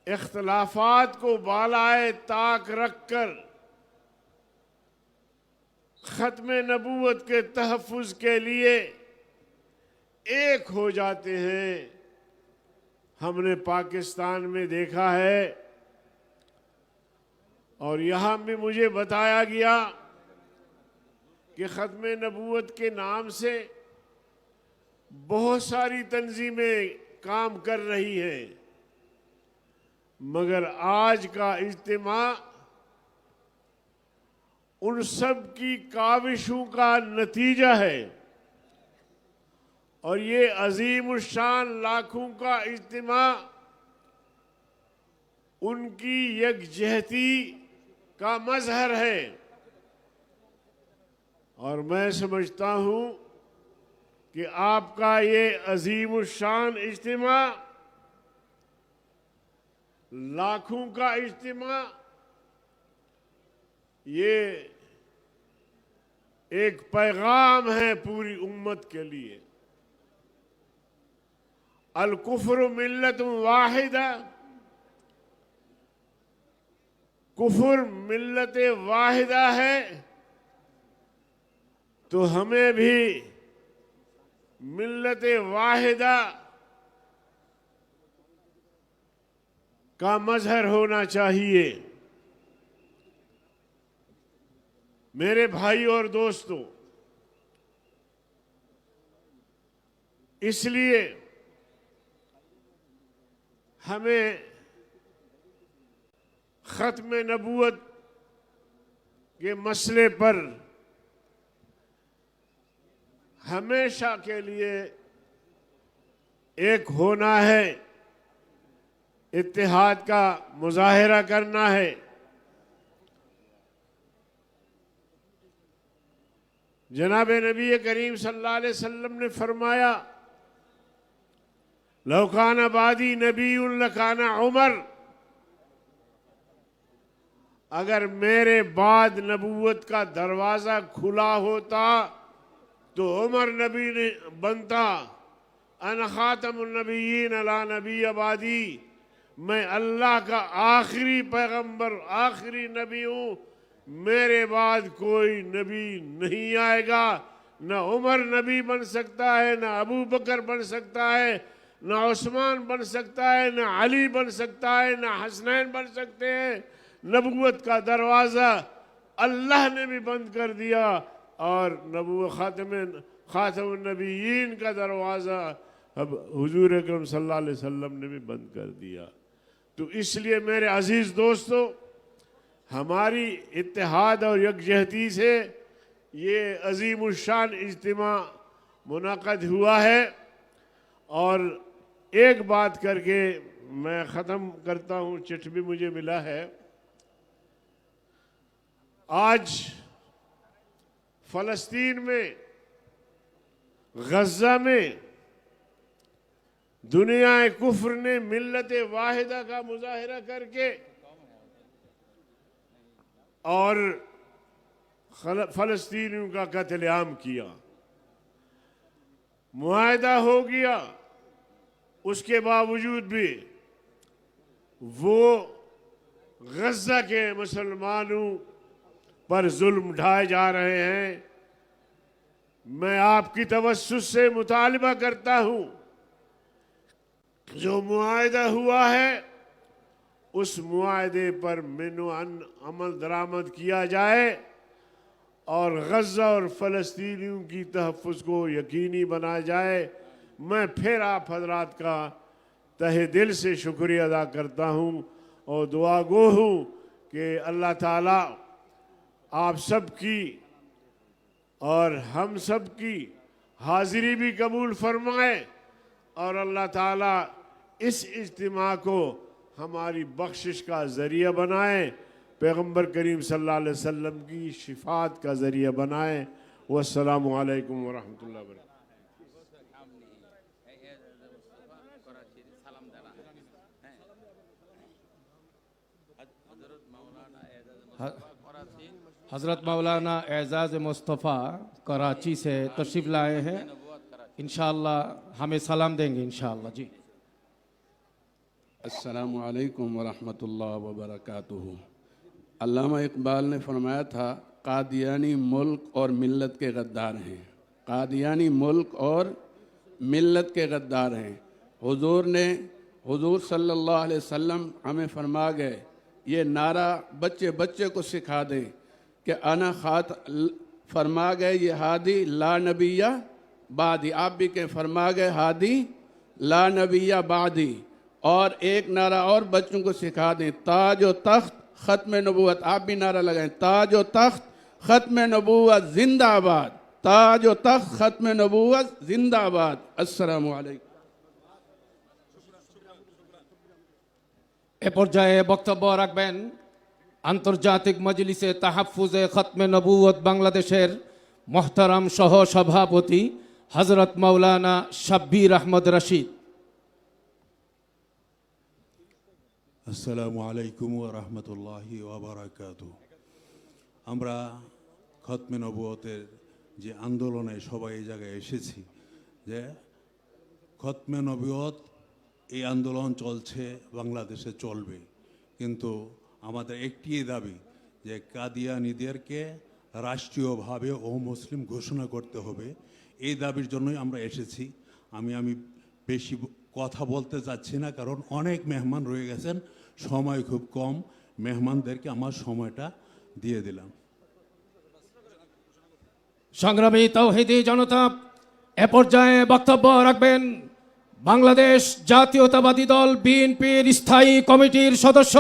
इख्तलाफात को बालाए ताक रखकर ख़त्म नबूवत के तहफ़्फ़ुज़ के लिए एक हो जाते हैं। हमने पाकिस्तान में देखा है और यहाँ भी मुझे बताया गया कि ख़त्म नबूवत के नाम से बहुत सारी तंजीमें काम कर रही हैं, मगर आज का इज्तिमा उन सब की काविशों का नतीजा है और ये अजीम शान लाखों का इज्तिमा उनकी यकजहती का मजहर है। और मैं समझता हूँ कि आपका ये अजीम शान इज्तिमा, लाखों का इज्तिमा, ये एक पैगाम है पूरी उम्मत के लिए। अल कुफ्र मिल्लत वाहिदा, कुफ्र मिल्लत वाहिदा है, तो हमें भी मिल्लत वाहिदा का मजहर होना चाहिए। मेरे भाई और दोस्तों, इसलिए हमें ख़त्म नबूवत के मसले पर हमेशा के लिए एक होना है, इत्तेहाद का मुजाहिरा करना है। जनाब नबी करीम सल्लल्लाहु अलैहि वसल्लम ने फरमाया, लौ काना बादी नबीयुन लकाना उमर, अगर मेरे बाद नबूवत का दरवाज़ा खुला होता तो उमर नबी ने बनता। अन खातमुन नबिय्यीन अला नबी आबादी, मैं अल्लाह का आखिरी पैगंबर, आखिरी नबी हूँ, मेरे बाद कोई नबी नहीं आएगा। न उमर नबी बन सकता है, न अबू बकर बन सकता है, न उस्मान बन सकता है, न अली बन सकता है, न हसनैन बन सकते हैं। नबूवत का दरवाज़ा अल्लाह ने भी बंद कर दिया और खातमुन नबिय्यीन का दरवाज़ा अब हुजूर अकरम सल्लल्लाहु अलैहि वसल्लम ने भी बंद कर दिया। तो इसलिए मेरे अजीज़ दोस्तों, हमारी इत्तेहाद और यकजहती से ये अजीम शान इज्तिमा मुनाक़द हुआ है। और एक बात करके मैं ख़त्म करता हूँ, चिट्ठ भी मुझे मिला है। आज फ़लस्तीन में, गज़ा में दुनिया कुफ्र ने मिल्लत वाहिदा का मुजाहिरा करके और फ़लस्तीनियों का कत्लेआम किया। मुआहदा हो गया, उसके बावजूद भी वो गज़ा के मुसलमानों पर जुल्म ढाए जा रहे हैं। मैं आपकी तवस्सुस से मुतालिबा करता हूँ, जो मुआहदा हुआ है उस मुआहदे पर अमल दरामद किया जाए और गज़ा और फ़लस्तीनियों की तहफ़्फ़ुज़ को यकीनी बनाया जाए। मैं फिर आप हजरात का तहे दिल से शुक्रिया अदा करता हूँ और दुआ गो हूँ कि अल्लाह ताला आप सब की और हम सब की हाजिरी भी कबूल फरमाए और अल्लाह ताला इस इज्तिमा को हमारी बख्शिश का ज़रिया बनाए, पैगंबर करीम सल्लल्लाहु अलैहि वसल्लम की शिफात का ज़रिया बनाए। वस्सलामु अलैकुम वरहमतुल्लाहि वबरकातुहू। हज़रत मौलाना एजाज मुस्तफ़ा कराची से तशरीफ़ लाए हैं, इंशाअल्लाह हमें सलाम देंगे इंशाअल्लाह। जी अस्सलामु अलैकुम वरहमतुल्लाहि वबरकातुहू। अल्लामा इकबाल ने फरमाया था, कादियानी मुल्क और मिल्लत के गद्दार हैं। कादियानी मुल्क और मिल्लत के गद्दार हैं। हुजूर सल्लल्लाहु अलैहि वसल्लम हमें फरमा गए, ये नारा बच्चे बच्चे को सिखा दें कि अना खात फरमा गए, ये हादी ला नबिया बादी। आप भी कहें, फरमा गए हादी ला नबिया बादी। और एक नारा और बच्चों को सिखा दें, ताज व तख्त ख़त्म नबूवत। आप भी नारा लगाएं, ताज व तख्त ख़त्म नबूवत जिंदाबाद, ताज व तख्त ख़त्म नबूवत जिंदाबाद। अस्सलामु अलैकुम। এ পর্যায়ে বক্তব্য রাখবেন আন্তর্জাতিক মজলিসে তাহাফুজে খতমে নবুয়ত বাংলাদেশের মোহতারাম সহ সভাপতি হযরত মাওলানা শাব্বির আহমদ রশিদ। আসসালামু আলাইকুম ওয়া রাহমাতুল্লাহি ওয়া বারাকাতুহু। আমরা খতমে নবুয়তের যে আন্দোলনে সবাই এই জায়গায় এসেছি, যে খতমে নবুয়ত এই আন্দোলন চলছে, বাংলাদেশে চলবে, কিন্তু আমাদের একটি দাবি যে কাদিয়ানীদেরকে রাষ্ট্রীয়ভাবে অমুসলিম ঘোষণা করতে হবে। এই দাবির জন্যই আমরা এসেছি। আমি বেশি কথা বলতে চাচ্ছি না, কারণ অনেক মেহমান রয়ে গেছেন, সময় খুব কম। মেহমানদেরকে আমার সময়টা দিয়ে দিলাম। সংগ্রামী তাওহীদি জনতা, এ পর্যায়ে বক্তব্য রাখবেন বাংলাদেশ জাতীয়তাবাদী দল বিএনপির স্থায়ী কমিটির সদস্য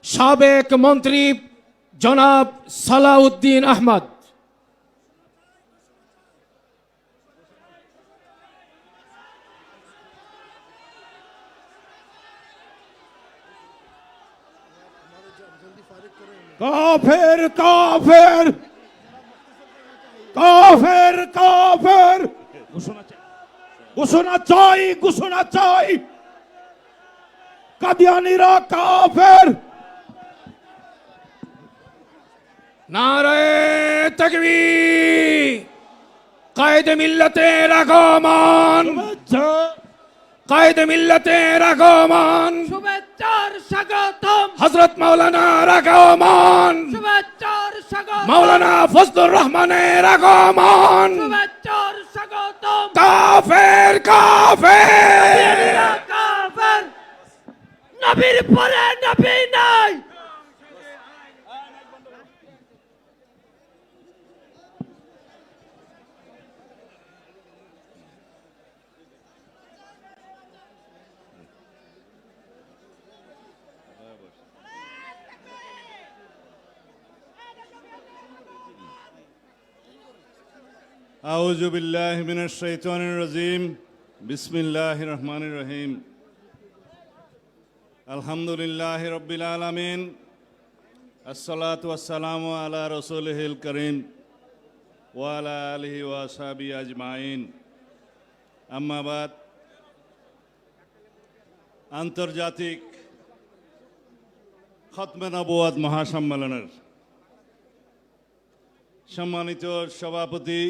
সাবেক মন্ত্রী জনাব সালাউদ্দিন আহমদ। কাফের কাফের কাফের কাফের, ঘোষণা চাই, ঘোষণা চাই, কাদিয়ানীরা কাফের। নারে তাকবীর, কায়েদে মিল্লাতের আগমন, কায়েদে মিল্লাতের আগমন, শুভেচ্ছার স্বাগতম, হযরত মাওলানার আগমন, শুভেচ্ছার স্বাগতম, মাওলানা ফজলুর রহমানের আগমন, শুভেচ্ছার স্বাগতম। কাফের কাফের কাফের, নবীর পরে নবী নাই। আউযু বিল্লাহি মিনাশ শাইতানির রাজিম। বিসমিল্লাহির রহমানির রহিম। আলহামদুলিল্লাহি রাব্বিল আলামিন। আসসালাতু ওয়াসসালামু আলা রাসূলিহিল কারীম ওয়া আলা আলিহি ওয়া আসহাবিহি আজমাইন। আম্মা বাদ। আন্তর্জাতিক খতমে নবুয়ত মহাসম্মেলনের সম্মানিত সভাপতি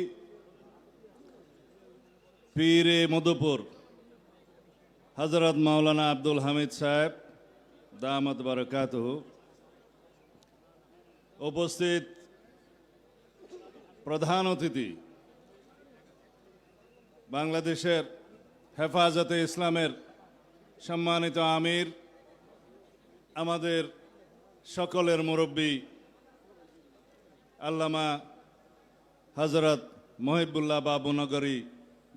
পীরে মধুপুর হযরত মাওলানা আব্দুল হামিদ সাহেব দামাত বারাকাতুহু, উপস্থিত প্রধান অতিথি বাংলাদেশের হেফাজতে ইসলামের সম্মানিত আমির, আমাদের সকলের মুরব্বী আল্লামা হযরত মহিবুল্লাহ বাবু নগরী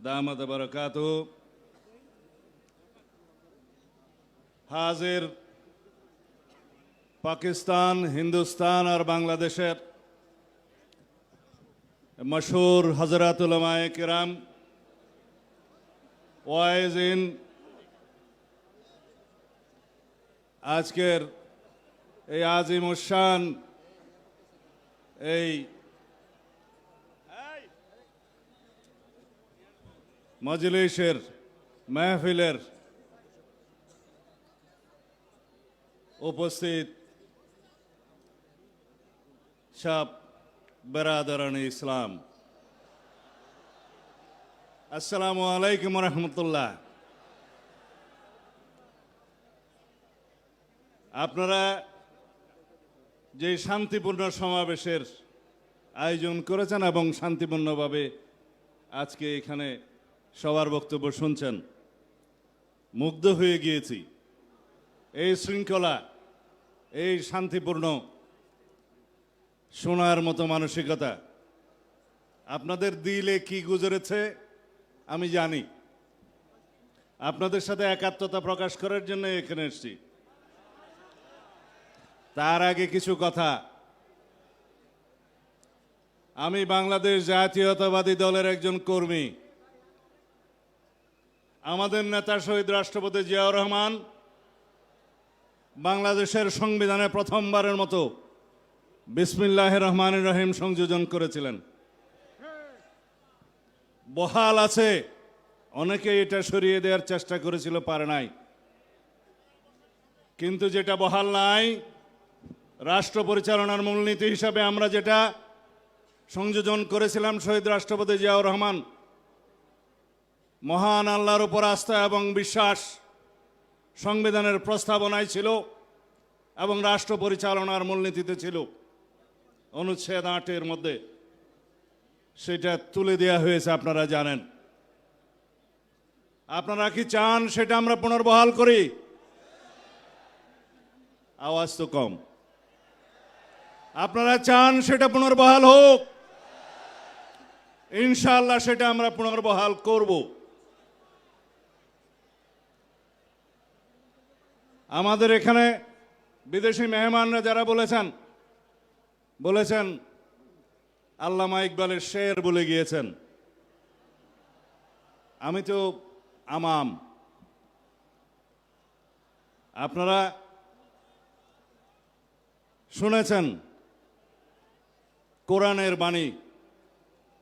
দামাত বারাকাতুহু, হাজির पाकिस्तान, हिंदुस्तान और बांग्लादेशेर मशहूर हजरत उलमाए किराम, ওয়াইজিন, আজকের এই আজিম উশান এই মজলিসের মাহফিলের উপস্থিত সব বেরাদারান ইসলাম, আসসালামু আলাইকুম রহমতুল্লাহ। আপনারা যে শান্তিপূর্ণ সমাবেশের আয়োজন করেছেন এবং শান্তিপূর্ণভাবে আজকে এখানে সবার বক্তব্য শুনছেন, মুগ্ধ হয়ে গিয়েছি। এই শৃঙ্খলা, এই শান্তিপূর্ণ শোনার মতো মানসিকতা আপনাদের দিলে কি গুজরেছে আমি জানি। আপনাদের সাথে একাত্মতা প্রকাশ করার জন্য এখানে এসেছি। তার আগে কিছু কথা। আমি বাংলাদেশ জাতীয়তাবাদী দলের একজন কর্মী। আমাদের নেতা শহীদ রাষ্ট্রপতি জিয়াউর রহমান বাংলাদেশের সংবিধানে প্রথমবারের মতো বিসমিল্লাহির রহমানির রহিম সংযোজন করেছিলেন। বহাল আছে, অনেকে এটা সরিয়ে দেওয়ার চেষ্টা করেছিল, পারে নাই। কিন্তু যেটা বহাল নাই, রাষ্ট্র পরিচালনার মূলনীতি হিসাবে আমরা যেটা সংযোজন করেছিলাম, শহীদ রাষ্ট্রপতি জিয়াউর রহমান মহান আল্লাহর উপর আস্থা এবং বিশ্বাস সংবিধানের প্রস্তাবনায় ছিল এবং রাষ্ট্র পরিচালনার মূলনীতিতে ছিল। অনুচ্ছেদ 8-এর মধ্যে সেটা তুলে দেওয়া হয়েছে, আপনারা জানেন। আপনারা কি চান সেটা আমরা পুনর্বহাল করি? আওয়াজ তো কম। আপনারা চান সেটা পুনর্বহাল হোক? ইনশাআল্লাহ সেটা আমরা পুনর্বহাল করব। আমাদের এখানে বিদেশি মেহমানরা যারা বলেছেন আল্লামা ইকবালের শের বলে গিয়েছেন। আমি তো আমাম। আপনারা শুনেছেন কোরআনের বাণী,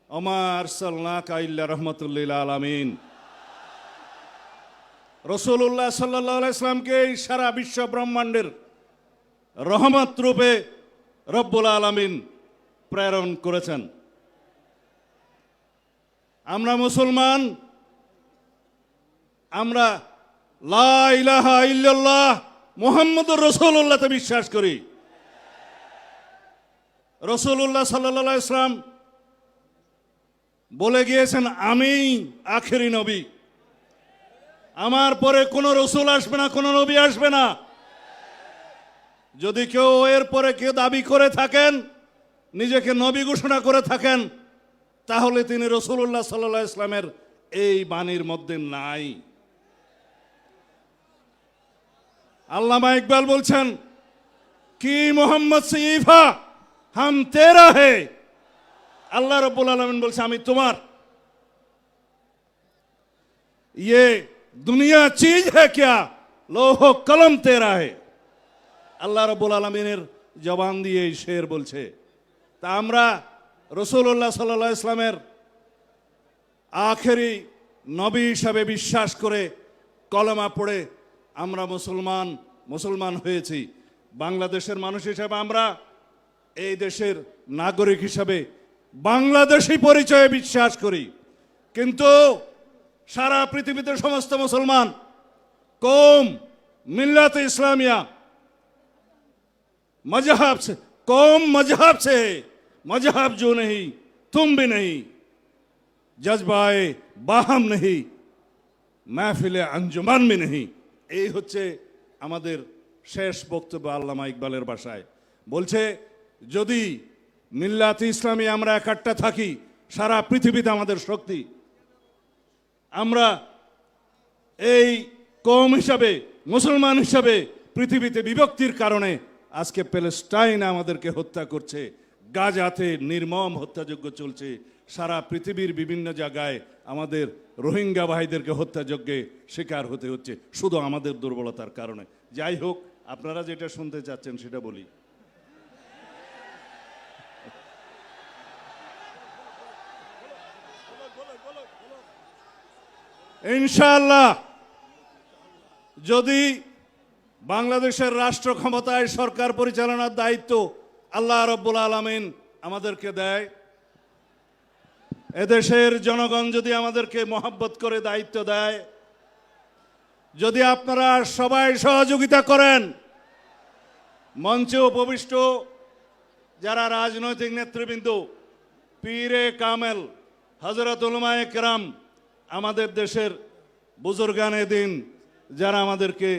ওমা আরসালনাকা ইল্লা রাহমাতুল আলামিন। রাসূলুল্লাহ সাল্লাল্লাহু আলাইহি সাল্লামকে সারা বিশ্ব ব্রহ্মাণ্ডের রহমত রূপে রব্বুল আলামিন প্রেরণ করেছেন। আমরা মুসলমান, আমরা লা ইলাহা ইল্লাল্লাহ মুহাম্মদুর রাসূলুল্লাহতে বিশ্বাস করি। রাসূলুল্লাহ সাল্লাল্লাহু আলাইহি সাল্লাম বলে গিয়েছেন, আমি আখেরি নবী, আমার পরে কোনো রসুল আসবে না, কোনো নবী আসবে না। যদি কেউ এর পরে কেউ দাবি করে থাকেন, নিজেকে নবী ঘোষণা করে থাকেন, তাহলে তিনি রাসূলুল্লাহ সাল্লাল্লাহু আলাইহি সাল্লামের এই বাণীর মধ্যে নাই। আল্লামা ইকবাল বলছেন, কি মোহাম্মদ সিফা হাম তেরা হে। আল্লাহ রাব্বুল আলামিন বলছে, আমি তোমার। ये दुनिया चीज है क्या, लोहो कलम तेरा है। আল্লাহ রাব্বুল আলামিনের জবান দিয়ে এই শের বলছে। তা আমরা রাসূলুল্লাহ সাল্লাল্লাহু আলাইহি ইসলামের আখেরি নবী হিসাবে বিশ্বাস করে কলমা পড়ে আমরা মুসলমান হয়েছি। বাংলাদেশের মানুষ হিসাবে আমরা এই দেশের নাগরিক হিসাবে বাংলাদেশি পরিচয়ে বিশ্বাস করি। কিন্তু সারা পৃথিবীতে সমস্ত মুসলমান কौम मिल्लत इस्लामिया मजहब से कौम मजहब से है, मजहब जो नहीं तुम भी नहीं, जज्बाए बाहम नहीं, महफिले अंजुमान भी नहीं। এই হচ্ছে আমাদের শেষ বক্তব্য আল্লামা ইকবালের ভাষায়। বলছে, যদি মিল্লাত ইসলামী আমরা একাট্টা থাকি, সারা পৃথিবীতে আমাদের শক্তি। আমরা এই কওম হিসাবে, মুসলমান হিসাবে পৃথিবীতে বিভক্তির কারণে আজকে প্যালেস্টাইন আমাদেরকে হত্যা করছে, গাজাতে নির্মম হত্যাযজ্ঞ চলছে, সারা পৃথিবীর বিভিন্ন জায়গায় আমাদের রোহিঙ্গা ভাইদেরকে হত্যাযজ্ঞে শিকার হতে হচ্ছে শুধু আমাদের দুর্বলতার কারণে। যাই হোক, আপনারা যেটা শুনতে চাচ্ছেন সেটা বলি। ইনশাআল্লাহ যদি বাংলাদেশের রাষ্ট্র ক্ষমতায় সরকার পরিচালনার দায়িত্ব আল্লাহ রাব্বুল আলামিন আমাদেরকে দেয়, এদেশের জনগণ যদি আমাদেরকে মহব্বত করে দায়িত্ব দেয়, যদি আপনারা সবাই সহযোগিতা করেন, মঞ্চে উপবিষ্ট যারা রাজনৈতিক নেতৃবৃন্দ, পীরে কামেল, হযরত উলামায়ে কেরাম, আমাদের দেশের বুজুর্গানে দিন যারা আমাদেরকে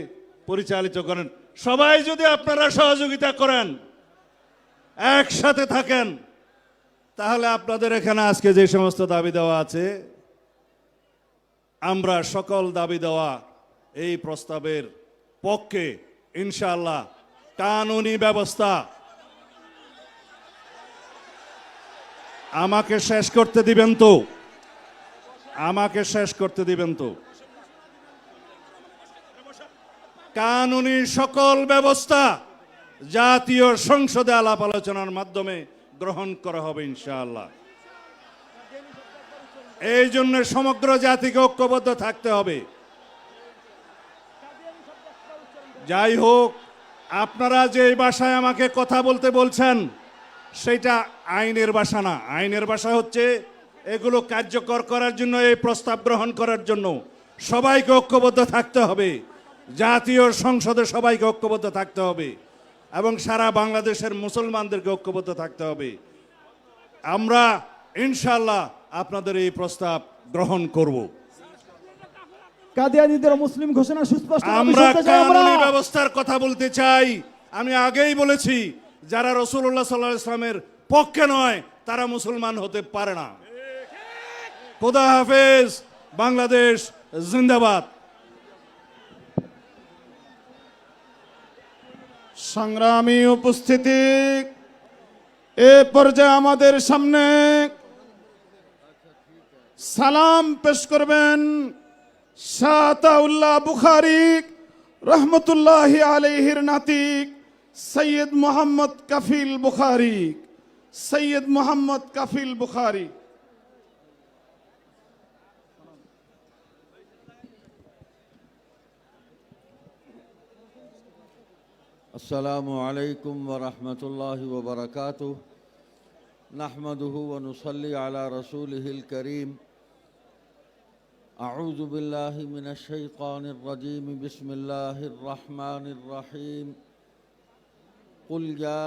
পরিচালিত করেন, সবাই যদি আপনারা সহযোগিতা করেন, একসাথে থাকেন, তাহলে আপনাদের এখানে আজকে যে সমস্ত দাবি দেওয়া আছে, আমরা সকল দাবি দেওয়া এই প্রস্তাবের পক্ষে ইনশাআল্লাহ। কানুনি ব্যবস্থা, আমাকে শেষ করতে দিবেন তো, আমাকে শেষ করতে দিবেন তো। কানুনি সকল ব্যবস্থা জাতীয় সংসদে আলাপ আলোচনার মাধ্যমে গ্রহণ করা হবে ইনশাআল্লাহ। এই জন্য সমগ্র জাতিকে ঐক্যবদ্ধ থাকতে হবে। যাই হোক, আপনারা যে ভাষায় আমাকে কথা বলতে বলছেন সেটা আইনের ভাষা না। আইনের ভাষা হচ্ছে এগুলো কার্যকর করার জন্য, এই প্রস্তাব গ্রহণ করার জন্য সবাইকে ঐক্যবদ্ধ থাকতে হবে, জাতীয় সংসদে সবাইকে ঐক্যবদ্ধ থাকতে হবে এবং সারা বাংলাদেশের মুসলমানদেরকে ঐক্যবদ্ধ থাকতে হবে। আমরা ইনশাআল্লাহ আপনাদের এই প্রস্তাব গ্রহণ করব। কাদিয়ানীদের মুসলিম ঘোষণা সুস্পষ্ট। আমরা কানুনি ব্যবস্থার কথা বলতে চাই। আমি আগেই বলেছি, যারা রাসূলুল্লাহ সাল্লাল্লাহু আলাইহি ওয়াসাল্লামের পক্ষে নয় তারা মুসলমান হতে পারে না। খোদা হাফেজ, বাংলাদেশ জিন্দাবাদ। সংগ্রামী উপস্থিতি, এ পর্যায়ে আমাদের সামনে সালাম পেশ করবেন শাহ আতাউল্লাহ বুখারী রহমতুল্লাহি আলাইহির নাতিক সৈয়দ মোহাম্মদ কাফিল বুখারী। সৈয়দ মোহাম্মদ কাফিল বুখারী। अस्सलामु अलैकुम व रहमतुल्लाहि व बरकातुहू। नहमदुहु व नुसल्ली अला रसूलिहिल करीम। अऊज़ु बिल्लाहि मिनश शैतानिर रजीम। बिस्मिल्लाहिर रहमानिर रहीम। कुल या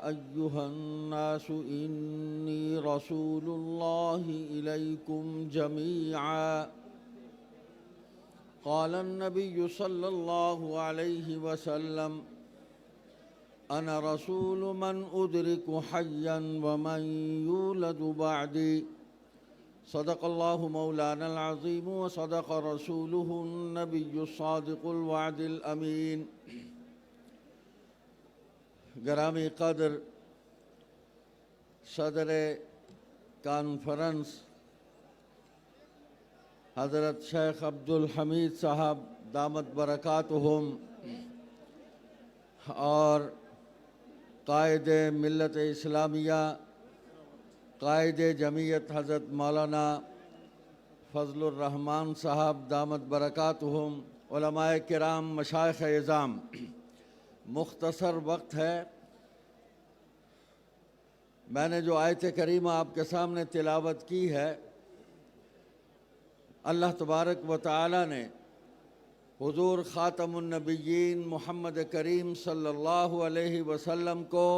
अय्युहन नासु इन्नी रसूलुल्लाहि इलैकुम जमीआ। क़ाल अन्नबिय्यु सल्लल्लाहु अलैहि वसल्लम अना रसूल मन उदरिकु हय्यन व मन यूलदु बअदी। सदक़ल्लाहु मौलानल अज़ीम व सदक़ रसूलुहुन नबिय्युस सादिक़ुल वअदिल अमीन। ग्रामी क़द्र सदर कॉन्फ्रेंस हज़रत शेख अब्दुल हमीद साहब दामत बरकातुहुम और कायदे मिल्लत इस्लामिया, कायदे जमीयत हज़रत मौलाना फजलुर रहमान साहब दामत बरकातुहुम, उलमाए किराम, मशाइख़ इज़ाम, मुख्तसर वक्त है। मैंने जो आयत करीमा आपके सामने तिलावत की है, अल्लाह तबारक व तआला ने हुजूर ख़ातमुन नबिय्यीन मोहम्मद करीम सल्लल्लाहु अलैहि वसल्लम को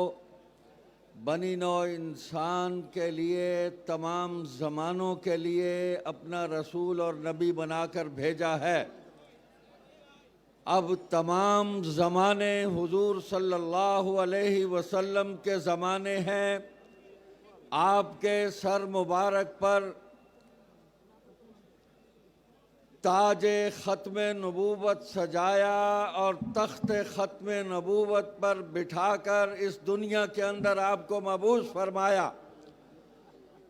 बनी नौ इंसान के लिए, तमाम ज़मानों के लिए अपना रसूल और नबी बनाकर भेजा है। अब तमाम ज़माने हुजूर सल्लल्लाहु अलैहि वसल्लम के ज़माने हैं। आपके सर मुबारक पर ताज ख़त्म नबूवत सजाया और तख्त ख़त्म नबूवत पर बिठाकर इस दुनिया के अंदर आपको मबूस फरमाया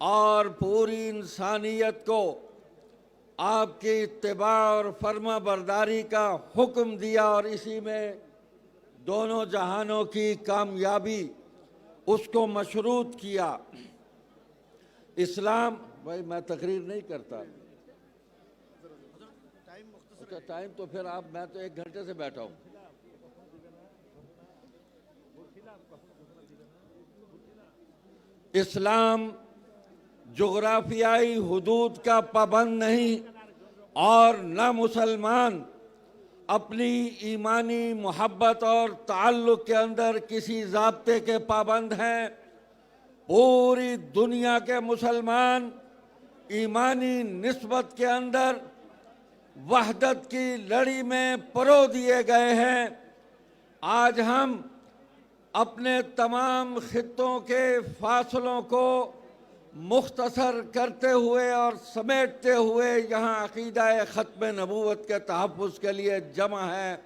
और पूरी इंसानियत को आपकी इत्तिबा और फर्मा बरदारी का हुक्म दिया और इसी में दोनों जहानों की कामयाबी उसको मशरूत किया। इस्लाम भाई मैं तकरीर नहीं करता, अच्छा टाइम तो फिर आप, मैं तो 1 घंटे से बैठा हूँ। इस्लाम जोग्राफियाई हुदूद का पाबंद नहीं और न मुसलमान अपनी ईमानी मोहब्बत और ताल्लुक़ के अंदर किसी ज़ाब्ते के पाबंद हैं। पूरी दुनिया के मुसलमान ईमानी निस्बत के अंदर वहदत की लड़ी में परो दिए गए हैं। आज हम अपने तमाम खित्तों के फासलों को मुख्तसर करते हुए और समेटते हुए यहाँ अक़ीदा ख़त्म नबूवत के तहफ़्फ़ुज़ के लिए जमा है।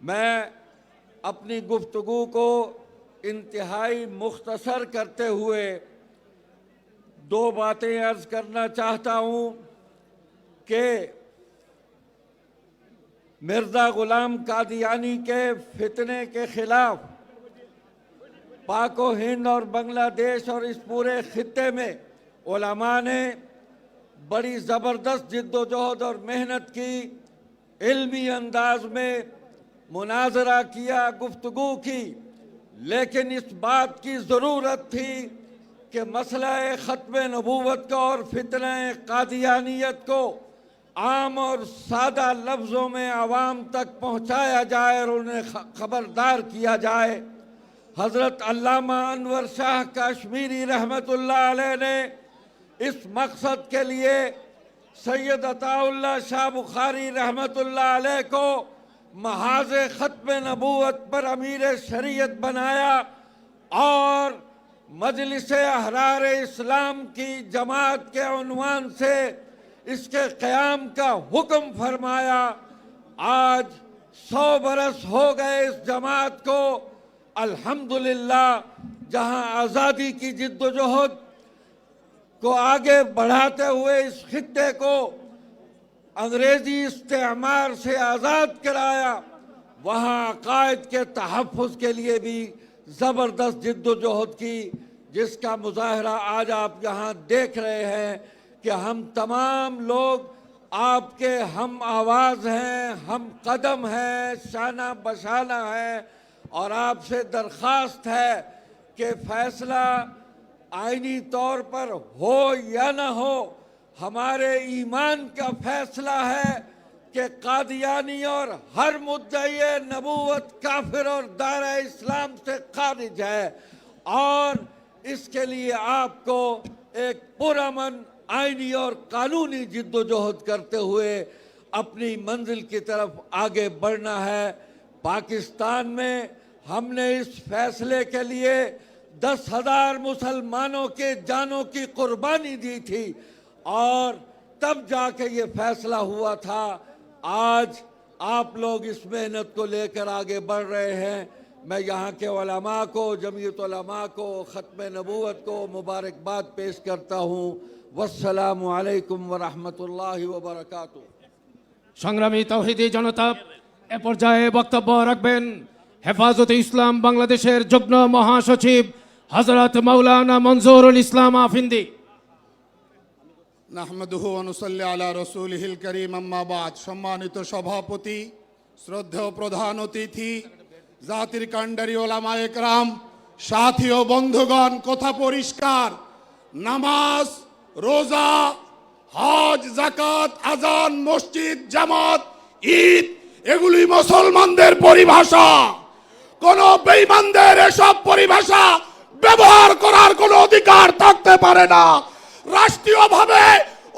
मैं अपनी गुफ्तगू को इंतहाई मुख्तसर करते हुए 2 बातें अर्ज़ करना चाहता हूँ कि मिर्ज़ा ग़ुलाम कादियानी के फितने के ख़िलाफ़ पाको हिंद और बांग्लादेश और इस पूरे खित्ते में उलमा ने बड़ी ज़बरदस्त जिद्दोजहद और मेहनत की, इल्मी अंदाज में मुनाजरा किया, गुफ्तगू की, लेकिन इस बात की ज़रूरत थी कि मसला ख़त्म नबूवत को और फितना कादियानियत को आम और सादा लफ्ज़ों में आवाम तक पहुँचाया जाए और उन्हें ख़बरदार किया जाए। हज़रत अल्लामा अनवर शाह कश्मीरी रहमतुल्लाह अलैह ने इस मकसद के लिए सैयद अताउल्लाह शाह बुखारी रहमतुल्लाह अलैह को महाज़ ख़त्म नबूवत पर अमीर शरीयत बनाया और मजलिस अहरार इस्लाम की जमात के उन्वान से इसके क़याम का हुक्म फरमाया। आज 100 बरस हो गए इस जमात को। अल्हम्दुलिल्लाह जहां आज़ादी की जिद्दोजहद को आगे बढ़ाते हुए इस खित्ते को अंग्रेजी इस्तेमार से आज़ाद कराया, वहाँ अक़ायद के तहफ़्फ़ुज़ के लिए भी ज़बरदस्त जिद्दोजहद की, जिसका मुज़ाहरा आज आप यहाँ देख रहे हैं कि हम तमाम लोग आपके हम आवाज़ हैं, हम कदम हैं, शाना बशाना हैं और आपसे दरख्वास्त है कि फ़ैसला आइनी तौर पर हो या न हो, हमारे ईमान का फ़ैसला है कि कादियानी और हर मुद्दई नबूवत काफिर और दायरा इस्लाम से खारिज है और इसके लिए आपको एक पुरअमन आइनी और कानूनी जिद्दोजहद करते हुए अपनी मंजिल की तरफ आगे बढ़ना है। पाकिस्तान में हमने इस फैसले के लिए 10,000 मुसलमानों के जानों की कुर्बानी दी थी और तब जाके ये फैसला हुआ था। आज आप लोग इस मेहनत को लेकर आगे बढ़ रहे हैं। मैं यहाँ के उलमा को, जमीयत उलमा को, ख़त्म नबूवत को मुबारकबाद पेश करता हूँ। वस्सलामु अलैकुम व रहमतुल्लाहि व बरकातुहू। সংগ্রামী তাওহীদি জনতা, এ পর্যায়ে বক্তব্য রাখবেন হেফাজতে ইসলাম বাংলাদেশের যুগ্ম মহাসচিব হযরত মাওলানা মনজুরুল ইসলাম আফিন্দি। নাহমাদুহু ওয়া নুসাল্লি আলা রাসূলিহিল কারীম, আম্মা বাদ। সম্মানিত সভাপতি, শ্রদ্ধেয় প্রধান অতিথি, জাতির কাণ্ডারি ওলামায়ে কেরাম, সাথী ও বন্ধুগণ, কথা পরিষ্কার, নামাজ, রোজা, হজ, যাকাত, আজান, মসজিদ, জামাত, ঈদ এগুলি মুসলমানদের পরিভাষা। কোন বেঈমানদের এসব পরিভাষা ব্যবহার করার কোনো অধিকার থাকতে পারে না। রাষ্ট্রীয়ভাবে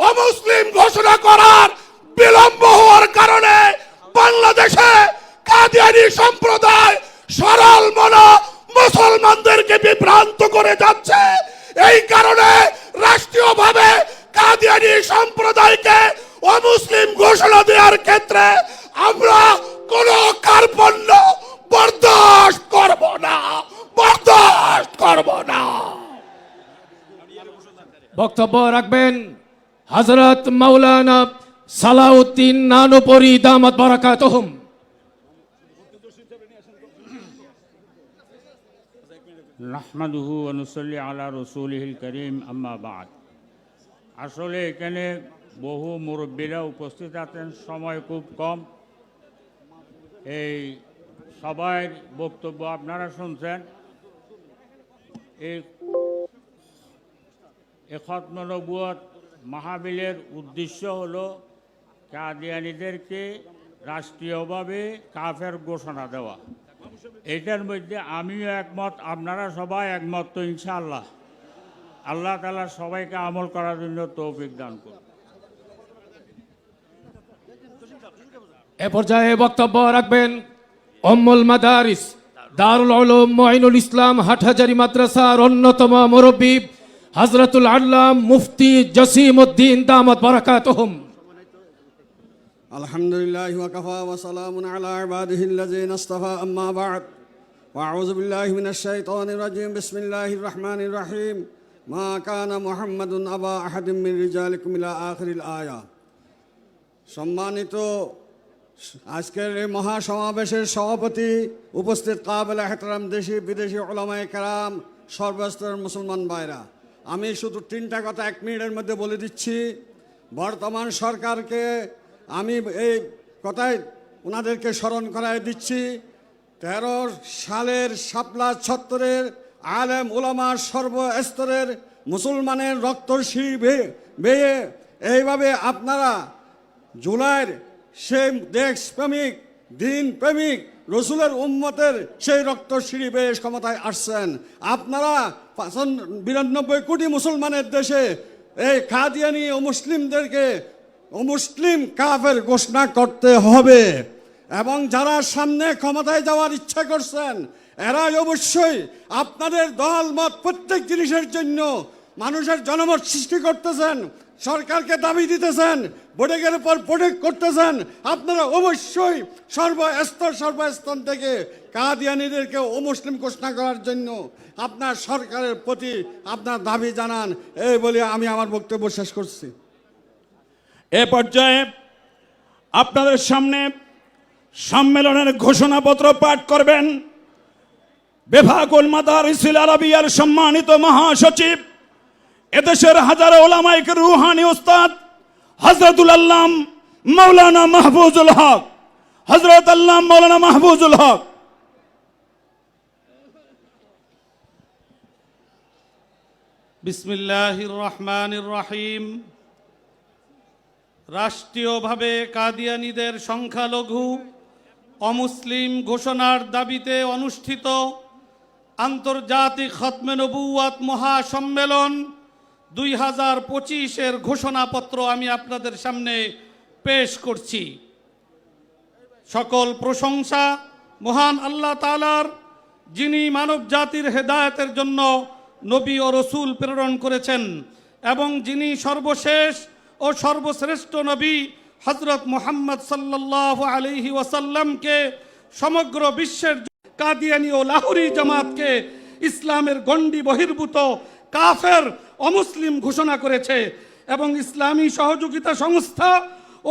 অমুসলিম ঘোষণা করার বিলম্ব হওয়ার কারণে বাংলাদেশে কাদিয়ানী সম্প্রদায় সরল মনা মুসলমানদেরকে বিভ্রান্ত করে যাচ্ছে। এই কারণে রাষ্ট্রীয়ভাবে কাদিয়ানী সম্প্রদায়কে অমুসলিম ঘোষণা দেওয়ার ক্ষেত্রে আমরা কোনো কার্পণ্য বরদাস্ত করব না, বরদাস্ত করব না। বক্তব্য রাখবেন হযরত মাওলানা সালাউদ্দিন নানুপুরি দামাত বারাকাতুহুম। নাহমাদুহু ওয়া নুসাল্লি আলা রাসূলিহিল কারীম, আম্মা বা'দ। আসলে এখানে বহু মুরব্বীরা উপস্থিত আছেন, সময় খুব কম। এই সবাই বক্তব্য আপনারা শুনছেন। এই খতমে নবুয়ত মাহফিলের উদ্দেশ্য হলো কাদিয়ানীদেরকে রাষ্ট্রীয়ভাবে কাফের ঘোষণা দেওয়া। এটার মধ্যে আমিও একমত, আপনারা সবাই একমত তো ইনশাআল্লাহ। আল্লাহ তাআলা সবাইকে আমল করার জন্য তৌফিক দান করুন। এ পর্যায়ে বক্তব্য রাখবেন উম্মুল মাদারিস দারুল উলুম মুঈনুল ইসলাম হাটহাজারী মাদ্রাসার অন্যতম মুরব্বী হযরতুল আল্লাম মুফতি জসিমউদ্দিন দামাত বারাকাতুহুম। আলহামদুলিল্লাহি ওয়া কাফা ওয়া সালামুন আলা ইবাদিহিল্লাযিনা ইসতাফা, আম্মা বা'দ। আউযু বিল্লাহি মিনাশ শাইতানির রাজীম। বিসমিল্লাহির রহমানির রহিম। মা কানা মুহাম্মাদুন আবা আহাদিম মিন রিজালিকুম ইলা আখিরিল আয়া। সম্মানিত আজকের এই মহাসমাবেশের সভাপতি, উপস্থিত কাবিল এহতরাম দেশি বিদেশি উলামায়ে কেরাম, সর্বস্তরের মুসলমান ভাইরা, আমি শুধু 3টা কথা 1 মিনিটের মধ্যে বলে দিচ্ছি। বর্তমান সরকারকে আমি এই কথায় ওনাদেরকে স্মরণ করায় দিচ্ছি। 13 সালের শাপলা চত্বরের আলেম উলামা সর্বস্তরের মুসলমানের রক্তশির বেয়ে এইভাবে আপনারা জুলাইয়ের সেই দেশপ্রেমিক, দিন প্রেমিক, রসুলের উম্মতের সেই রক্তশিরি বেয়ে ক্ষমতায় আসছেন। আপনারা 92 কোটি মুসলমানের দেশে এই কাদিয়ানি ও মুসলিমদেরকে মুসলিম কাফের ঘোষণা করতে হবে। এবং যারা সামনে ক্ষমতায় যাওয়ার ইচ্ছা করছেন, এরাই অবশ্যই আপনাদের দল মত প্রত্যেক জিনিসের জন্য মানুষের জনমত সৃষ্টি করতেছেন, সরকারকে দাবি দিতেছেন, বোর্ডের উপর প্রোটেক্ট করতেছেন। আপনারা অবশ্যই সর্বস্তর থেকে কাদিয়ানীদেরকে অমুসলিম ঘোষণা করার জন্য আপনার সরকারের প্রতি আপনার দাবি জানান। এই বলে আমি আমার বক্তব্য শেষ করছি। এ পর্যায়ে আপনাদের সামনে সম্মেলনের ঘোষণাপত্র পাঠ করবেন বিভাগুল মাদারিসিল আরাবিয়ার সম্মানিত মহাসচিব, এদেশের হাজারো উলামায়ে রুহানি উস্তাদ হযরতুল আল্লাম মাওলানা মাহফুজুল হক। হযরত আল্লাম মাওলানা মাহফুজুল হক। বিসমিল্লাহির রহমানির রহিম। রাষ্ট্রীয়ভাবে কাদিয়ানীদের সংখ্যালঘু অমুসলিম ঘোষণার দাবিতে অনুষ্ঠিত আন্তর্জাতিক খতমে নবুয়ত মহাসম্মেলন 2025-এর ঘোষণাপত্র আমি আপনাদের সামনে পেশ করছি। সকল প্রশংসা মহান আল্লাহ তাআলার, যিনি মানব জাতির হেদায়েতের জন্য নবী ও রসুল প্রেরণ করেছেন এবং যিনি সর্বশেষ ও সর্বশ্রেষ্ঠ নবী হযরত মুহাম্মদ সাল্লাল্লাহু আলাইহি ওয়াসাল্লামকে সমগ্র বিশ্বের কাদিয়ানী ও লাহোরী জামাতকে ইসলামের গণ্ডি বহির্ভূত কাফের অমুসলিম ঘোষণা করেছে এবং ইসলামী সহযোগিতা সংস্থা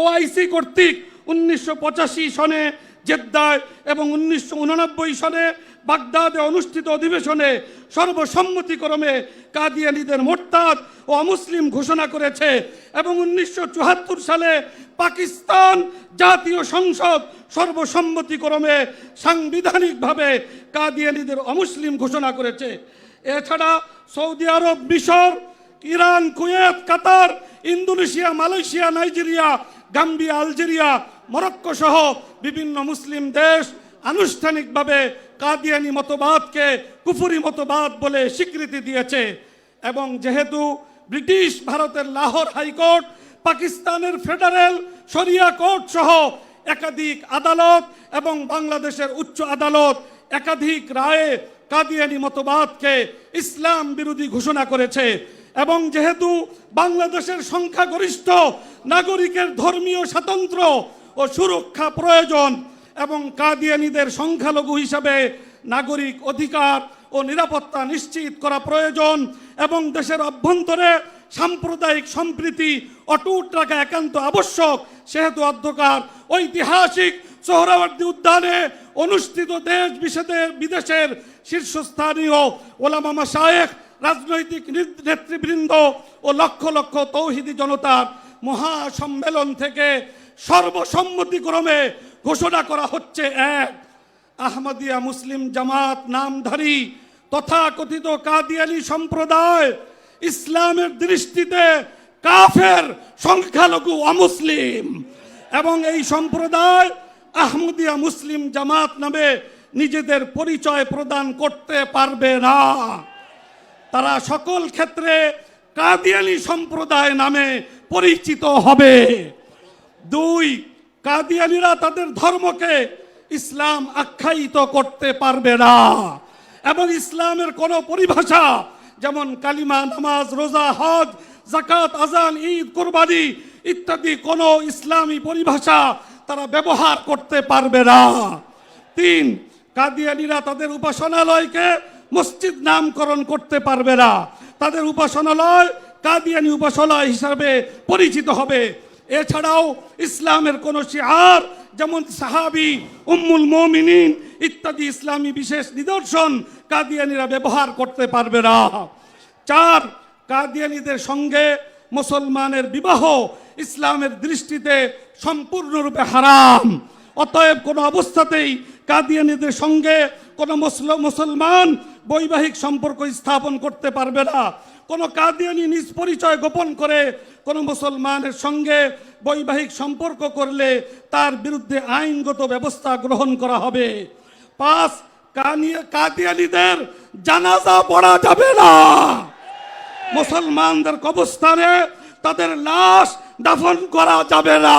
ওআইসি কর্তৃক 1985 সনে জেদ্দায় এবং 1989 সনে বাগদাদে অনুষ্ঠিত অধিবেশনে সর্বসম্মতিক্রমে কাদিয়ানীদের মোরতাদ ও অমুসলিম ঘোষণা করেছে এবং 1974 সালে পাকিস্তান জাতীয় সংসদ সর্বসম্মতিক্রমে সাংবিধানিকভাবে কাদিয়ানীদের অমুসলিম ঘোষণা করেছে। এছাড়া সৌদি আরব, মিশর, Iran, Kuwait, Qatar, Indonesia, Malaysia, Nigeria, Gambia, Algeria, Morocco সহ বিভিন্ন মুসলিম দেশ আনুষ্ঠানিকভাবে কাদিয়ানী মতবাদকে কুফরি মতবাদ বলে স্বীকৃতি দিয়েছে। এবং যেহেতু ব্রিটিশ ভারতের লাহোর হাইকোর্ট, পাকিস্তানের ফেডারেল শরিয়া কোর্ট সহ একাধিক আদালত এবং বাংলাদেশের উচ্চ আদালত একাধিক রায়ে কাদিয়ানী মতবাদকে ইসলাম বিরোধী ঘোষণা করেছে এবং যেহেতু বাংলাদেশের সংখ্যাগরিষ্ঠ নাগরিকের ধর্মীয় স্বাতন্ত্র্য ও সুরক্ষা প্রয়োজন এবং কাদিয়ানীদের সংখ্যালঘু হিসাবে নাগরিক অধিকার ও নিরাপত্তা নিশ্চিত করা প্রয়োজন এবং দেশের অভ্যন্তরে সাম্প্রদায়িক সম্প্রীতি অটুট রাখা একান্ত আবশ্যক, সেহেতু অধ্যকার ঐতিহাসিক সোহরাওয়ার্দী উদ্যানে অনুষ্ঠিত দেশ বিদেশের শীর্ষস্থানীয় ওলামা মাশায়েখ, রাজনৈতিক নেতৃবৃন্দ ও লক্ষ লক্ষ তৌহিদি জনতার মহাসম্মেলন থেকে সর্বসম্মতিক্রমে ঘোষণা করা হচ্ছে, এক, আহমদিয়া মুসলিম জামাত নামধারী তথাকথিত কাদিয়ানী সম্প্রদায় ইসলামের দৃষ্টিতে কাফের, সংখ্যালঘু, অমুসলিম এবং এই সম্প্রদায় আহমদিয়া মুসলিম জামাত নামে নিজেদের পরিচয় প্রদান করতে পারবে না। তারা সকল ক্ষেত্রে কাদিয়ানী সম্প্রদায় নামে পরিচিত হবে। দুই, কাদিয়ানীরা তাদের ধর্মকে ইসলাম আখ্যায়িত করতে পারবে না এবং ইসলামের কোনো পরিভাষা যেমন কালিমা, নামাজ, রোজা, হজ, যাকাত, আজান, ঈদ, কুরবানি ইত্যাদি কোনো ইসলামী পরিভাষা তারা ব্যবহার করতে পারবে না। তিন, কাদিয়ানীরা তাদের উপাসনালয়কে মসজিদ নামকরণ করতে পারবে না, তাদের উপাসনালয় কাদিয়ানী উপাসনালয় হিসাবে পরিচিত হবে। এছাড়াও ইসলামের কোন শিআর যেমন সাহাবী, উম্মুল মুমিনিন ইত্যাদি ইসলামী বিশেষ নিদর্শন কাদিয়ানীরা ব্যবহার করতে পারবে না। চার, কাদিয়ানীদের সঙ্গে মুসলমানের বিবাহ ইসলামের দৃষ্টিতে সম্পূর্ণরূপে হারাম। অতএব কোনো অবস্থাতেই কাদিয়ানীদের সঙ্গে কোনো মুসলমান বৈবাহিক সম্পর্ক স্থাপন করতে পারবে না। কোনো কাদিয়ানী নিজ পরিচয় গোপন করে কোনো মুসলমানের সঙ্গে বৈবাহিক সম্পর্ক করলে তার বিরুদ্ধে আইনগত ব্যবস্থা গ্রহণ করা হবে। পাঁচ, কাদিয়ানীদের জানাজা পড়া যাবে না, মুসলমানদের কবরস্থানে তাদের লাশ দাফন করা যাবে না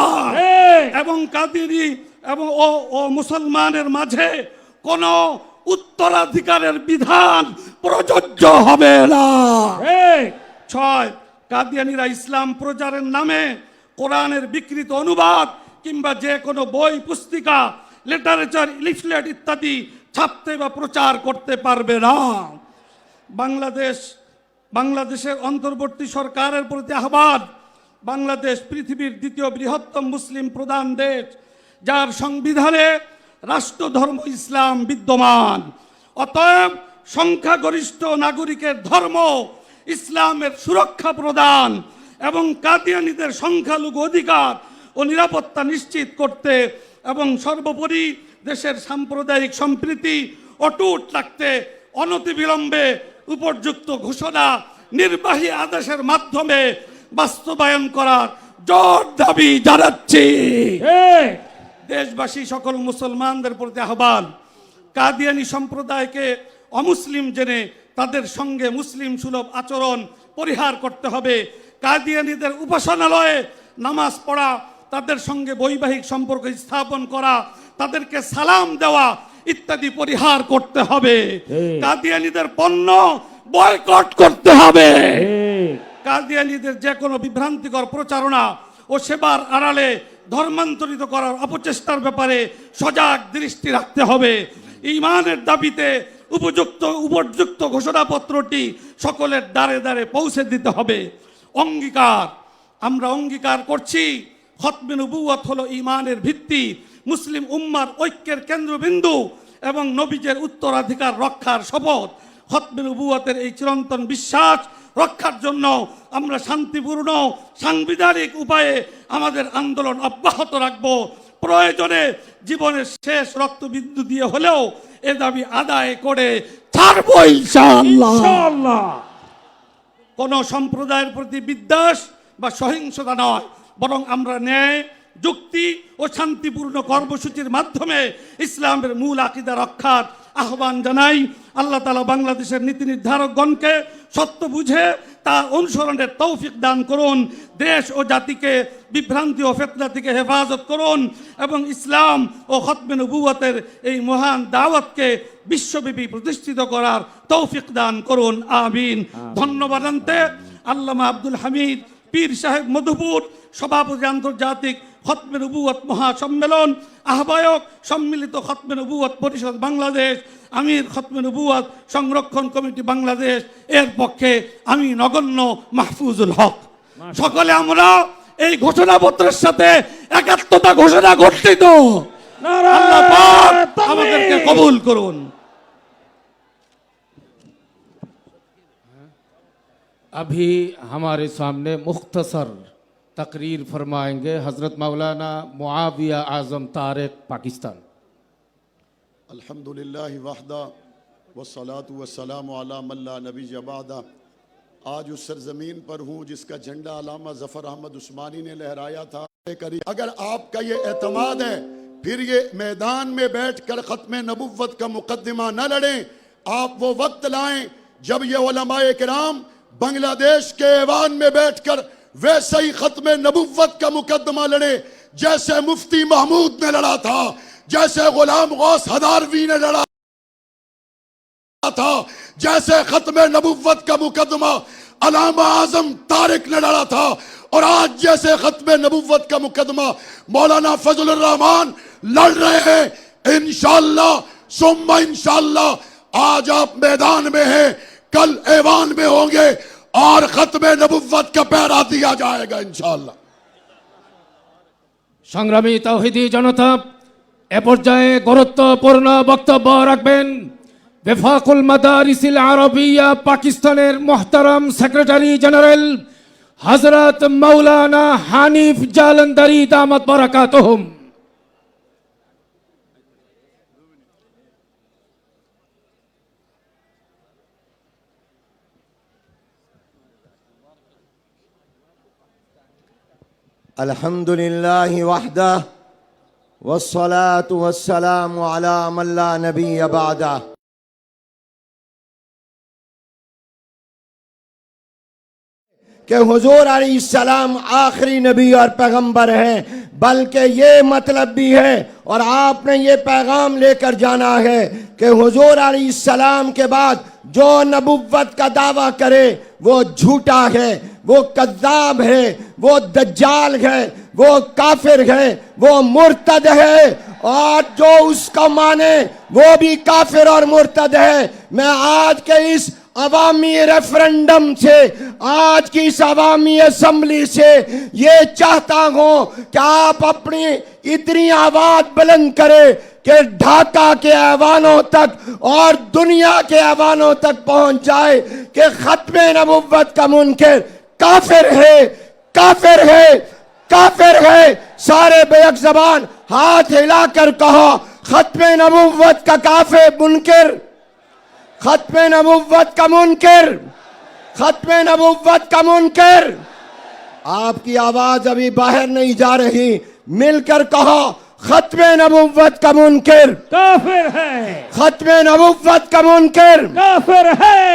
এবং কাদিয়ানী এবং ও মুসলমানের মাঝে কোনো উত্তরাধিকারের বিধান প্রযোজ্য হবে না। ছয়, কাদিয়ানীরা ইসলাম প্রচারের নামে কোরআনের বিকৃত অনুবাদ কিংবা যে কোনো বই, পুস্তিকা, লিটারেচার, লিফলেট ইত্যাদি ছাপতে বা প্রচার করতে পারবে না। বাংলাদেশের অন্তর্বর্তী সরকারের প্রতি আহ্বান, বাংলাদেশ পৃথিবীর দ্বিতীয় বৃহত্তম মুসলিম প্রধান দেশ, যার সংবিধানে রাষ্ট্রধর্ম ইসলাম বিদ্যমান। অতএব সংখ্যাগরিষ্ঠ নাগরিকের ধর্ম ইসলামের সুরক্ষা প্রদান এবং কাদিয়ানীদের সংখ্যালঘু অধিকার ও নিরাপত্তা নিশ্চিত করতে এবং সর্বোপরি দেশের সাম্প্রদায়িক সম্প্রীতি অটুট রাখতে অনতিবিলম্বে উপর্যুক্ত ঘোষণা নির্বাহী আদেশের মাধ্যমে বাস্তবায়ন করার জোর দাবি জানাচ্ছি। দেশবাসী সকল মুসলমানদের প্রতি আহ্বান, কাদিয়ানী সম্প্রদায়কে অমুসলিম জেনে তাদের সঙ্গে মুসলিম সুলভ আচরণ পরিহার করতে হবে। কাদিয়ানীদের উপাসনালয়ে নামাজ পড়া, তাদের সঙ্গে বৈবাহিক সম্পর্ক স্থাপন করা, তাদেরকে সালাম দেওয়া ইত্যাদি পরিহার করতে হবে। কাদিয়ানীদের পণ্য বয়কট করতে হবে। কাদিয়ানীদের যে কোনো বিভ্রান্তিকর প্রচারণা ও সেবার আড়ালে ধর্মান্তরিত করার অপচেষ্টার ব্যাপারে সজাগ দৃষ্টি রাখতে হবে। ঈমানের দাবিতে উপযুক্ত ঘোষণাপত্রটি সকলের দ্বারে দ্বারে পৌঁছে দিতে হবে। অঙ্গীকার, আমরা অঙ্গীকার করছি খতমে নবুয়ত হলো ঈমানের ভিত্তি, মুসলিম উম্মার ঐক্যের কেন্দ্রবিন্দু এবং নবীজের উত্তরাধিকার রক্ষার শপথ। খতমে নবুয়তের এই চিরন্তন বিশ্বাস রক্ষার জন্য আমরা শান্তিপূর্ণ সাংবিধানিক উপায়ে আমাদের আন্দোলন অব্যাহত রাখব। প্রয়োজনে জীবনের শেষ রক্তবিন্দু দিয়ে হলেও এ দাবি আদায় করে ছাড়ব ইনশাআল্লাহ। কোন সম্প্রদায়ের প্রতি বিদ্বেষ বা সহিংসতা নয়, বরং আমরা ন্যায়, যুক্তি ও শান্তিপূর্ণ কর্মসূচির মাধ্যমে ইসলামের মূল আকীদা রক্ষার আহ্বান জানাই। আল্লাহ তাআলা বাংলাদেশের নীতি নির্ধারকগণকে সত্য বুঝে তা অনুসরণের তৌফিক দান করুন। দেশ ও জাতিকে বিভ্রান্তি ও ফিতনা থেকে হেফাজত করুন এবং ইসলাম ও খতমে নবুয়তের এই মহান দাওয়াতকে বিশ্বব্যাপী প্রতিষ্ঠিত করার তৌফিক দান করুন। আমিন। ধন্যবাদ। আল্লামা আব্দুল হামিদ পীর সাহেব মধুপুর, সভাপতি আন্তর্জাতিক খতমে নবুয়ত মহাসম্মেলন, আহ্বায়ক সম্মিলিত খতমে নবুয়ত পরিষদ বাংলাদেশ, আমির খতমে নবুয়ত সংরক্ষণ কমিটি বাংলাদেশ, এর পক্ষে আমি নগণ্য মাহফুজুল হক। সকলে আমরা এই ঘোষণাপত্রের সাথে একাত্মতা ঘোষণা গঠিত। আল্লাহ পাক আমাদেরকে কবুল করুন। अभी हमारे सामने मुख्तसर तकरीर फरमाएंगे हज़रत मौलाना मुआविया आज़म तारिक, पाकिस्तान। अल्हम्दुलिल्लाह वहदा वस्सलातु वस्सलामु अला मन ला नबी बादा। आज उस सरजमीन पर हूँ जिसका झंडा अलामा ज़फ़र अहमद उस्मानी ने लहराया था। अगर आपका ये एतमाद है, फिर ये मैदान में बैठकर ख़त्म नबुव्वत का मुकद्दमा न लड़ें। आप वो वक्त लाएं जब ये उलमाए किराम बांग्लादेश के ऐवान में बैठकर वैसे ही ख़त्म नबुव्वत का मुकद्दमा लड़े जैसे मुफ्ती महमूद ने लड़ा था, जैसे गुलाम गौस हदारवी ने लड़ा था, जैसे ख़त्म नबुव्वत का मुकद्दमा अलामा आज़म तारिक ने लड़ा था, और आज जैसे ख़त्म नबुव्वत का मुकद्दमा मौलाना फजलुर रहमान लड़ रहे हैं। इंशाअल्लाह सुम्मा इंशाअल्लाह आज आप मैदान में हैं, कल ऐवान में होंगे और ख़त्म नबुव्वत का पैरा दिया जाएगा इंशाअल्लाह। সংগ্রামী তাওহীদি জনতা, এ পর্যায়ে গুরুত্বপূর্ণ বক্তব্য রাখবেন বেফাকুল মাদারিসিল আরবিয়া পাকিস্তানের মুহতারাম সেক্রেটারি জেনারেল হযরত মাওলানা হানিফ জালন্দারি দামাত বারাকাতুহুম। अल्हम्दुलिल्लाहि वहदा वस्सलातु वस्सलामु अला मन ला नबिय्य बादा। कि हुजूर अलैहिस्सलाम आखिरी नबी और पैगंबर हैं, बल्कि ये मतलब भी है और आपने ये पैगाम लेकर जाना है कि हुजूर अलैहिस्सलाम के बाद जो नबुव्वत का दावा करे वो झूठा है, वो कज़्ज़ाब है, वो दज्जाल है, वो काफिर है, वो मुर्तद है, और जो उसका माने वो भी काफिर और मुर्तद है। मैं आज के इस अवामी रेफरेंडम से, आज की इस अवामी असम्बली से ये चाहता हूँ कि आप अपनी इतनी आवाज बुलंद करें कि ढाका के ऐवानों तक और दुनिया के ऐवानों तक पहुंच जाए कि ख़त्म नबुव्वत का मुनकिर काफिर है, काफिर है, काफिर है। सारे बेयक ज़बान हाथ हिलाकर कहो ख़त्म नबुव्वत का काफिर मुनकिर, ख़त्म नबुव्वत का मुनकिर, ख़त्म नबुव्वत का मुनकिर। आपकी आवाज अभी बाहर नहीं जा रही, मिलकर कहो ख़त्म नबुव्वत का मुनकिर काफिर है, ख़त्म नबुव्वत का मुनकिर काफिर है।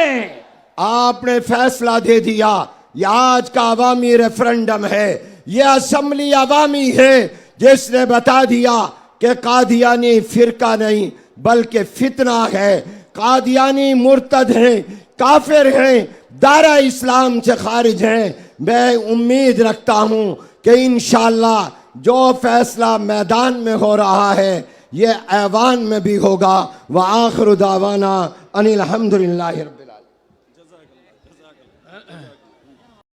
आपने फैसला दे दिया, ये आज का अवामी रेफरेंडम है, ये असम्बली अवामी है जिसने बता दिया कि कादियानी फिरका नहीं बल्कि फितना है, कादियानी मुर्तद हैं, काफिर हैं, दायरा इस्लाम से खारिज हैं। मैं उम्मीद रखता हूँ कि इंशाअल्लाह जो फैसला मैदान में हो रहा है ये ऐवान में भी होगा। व आखिर दावाना अनिल हम्दुलिल्लाहि रब्बिल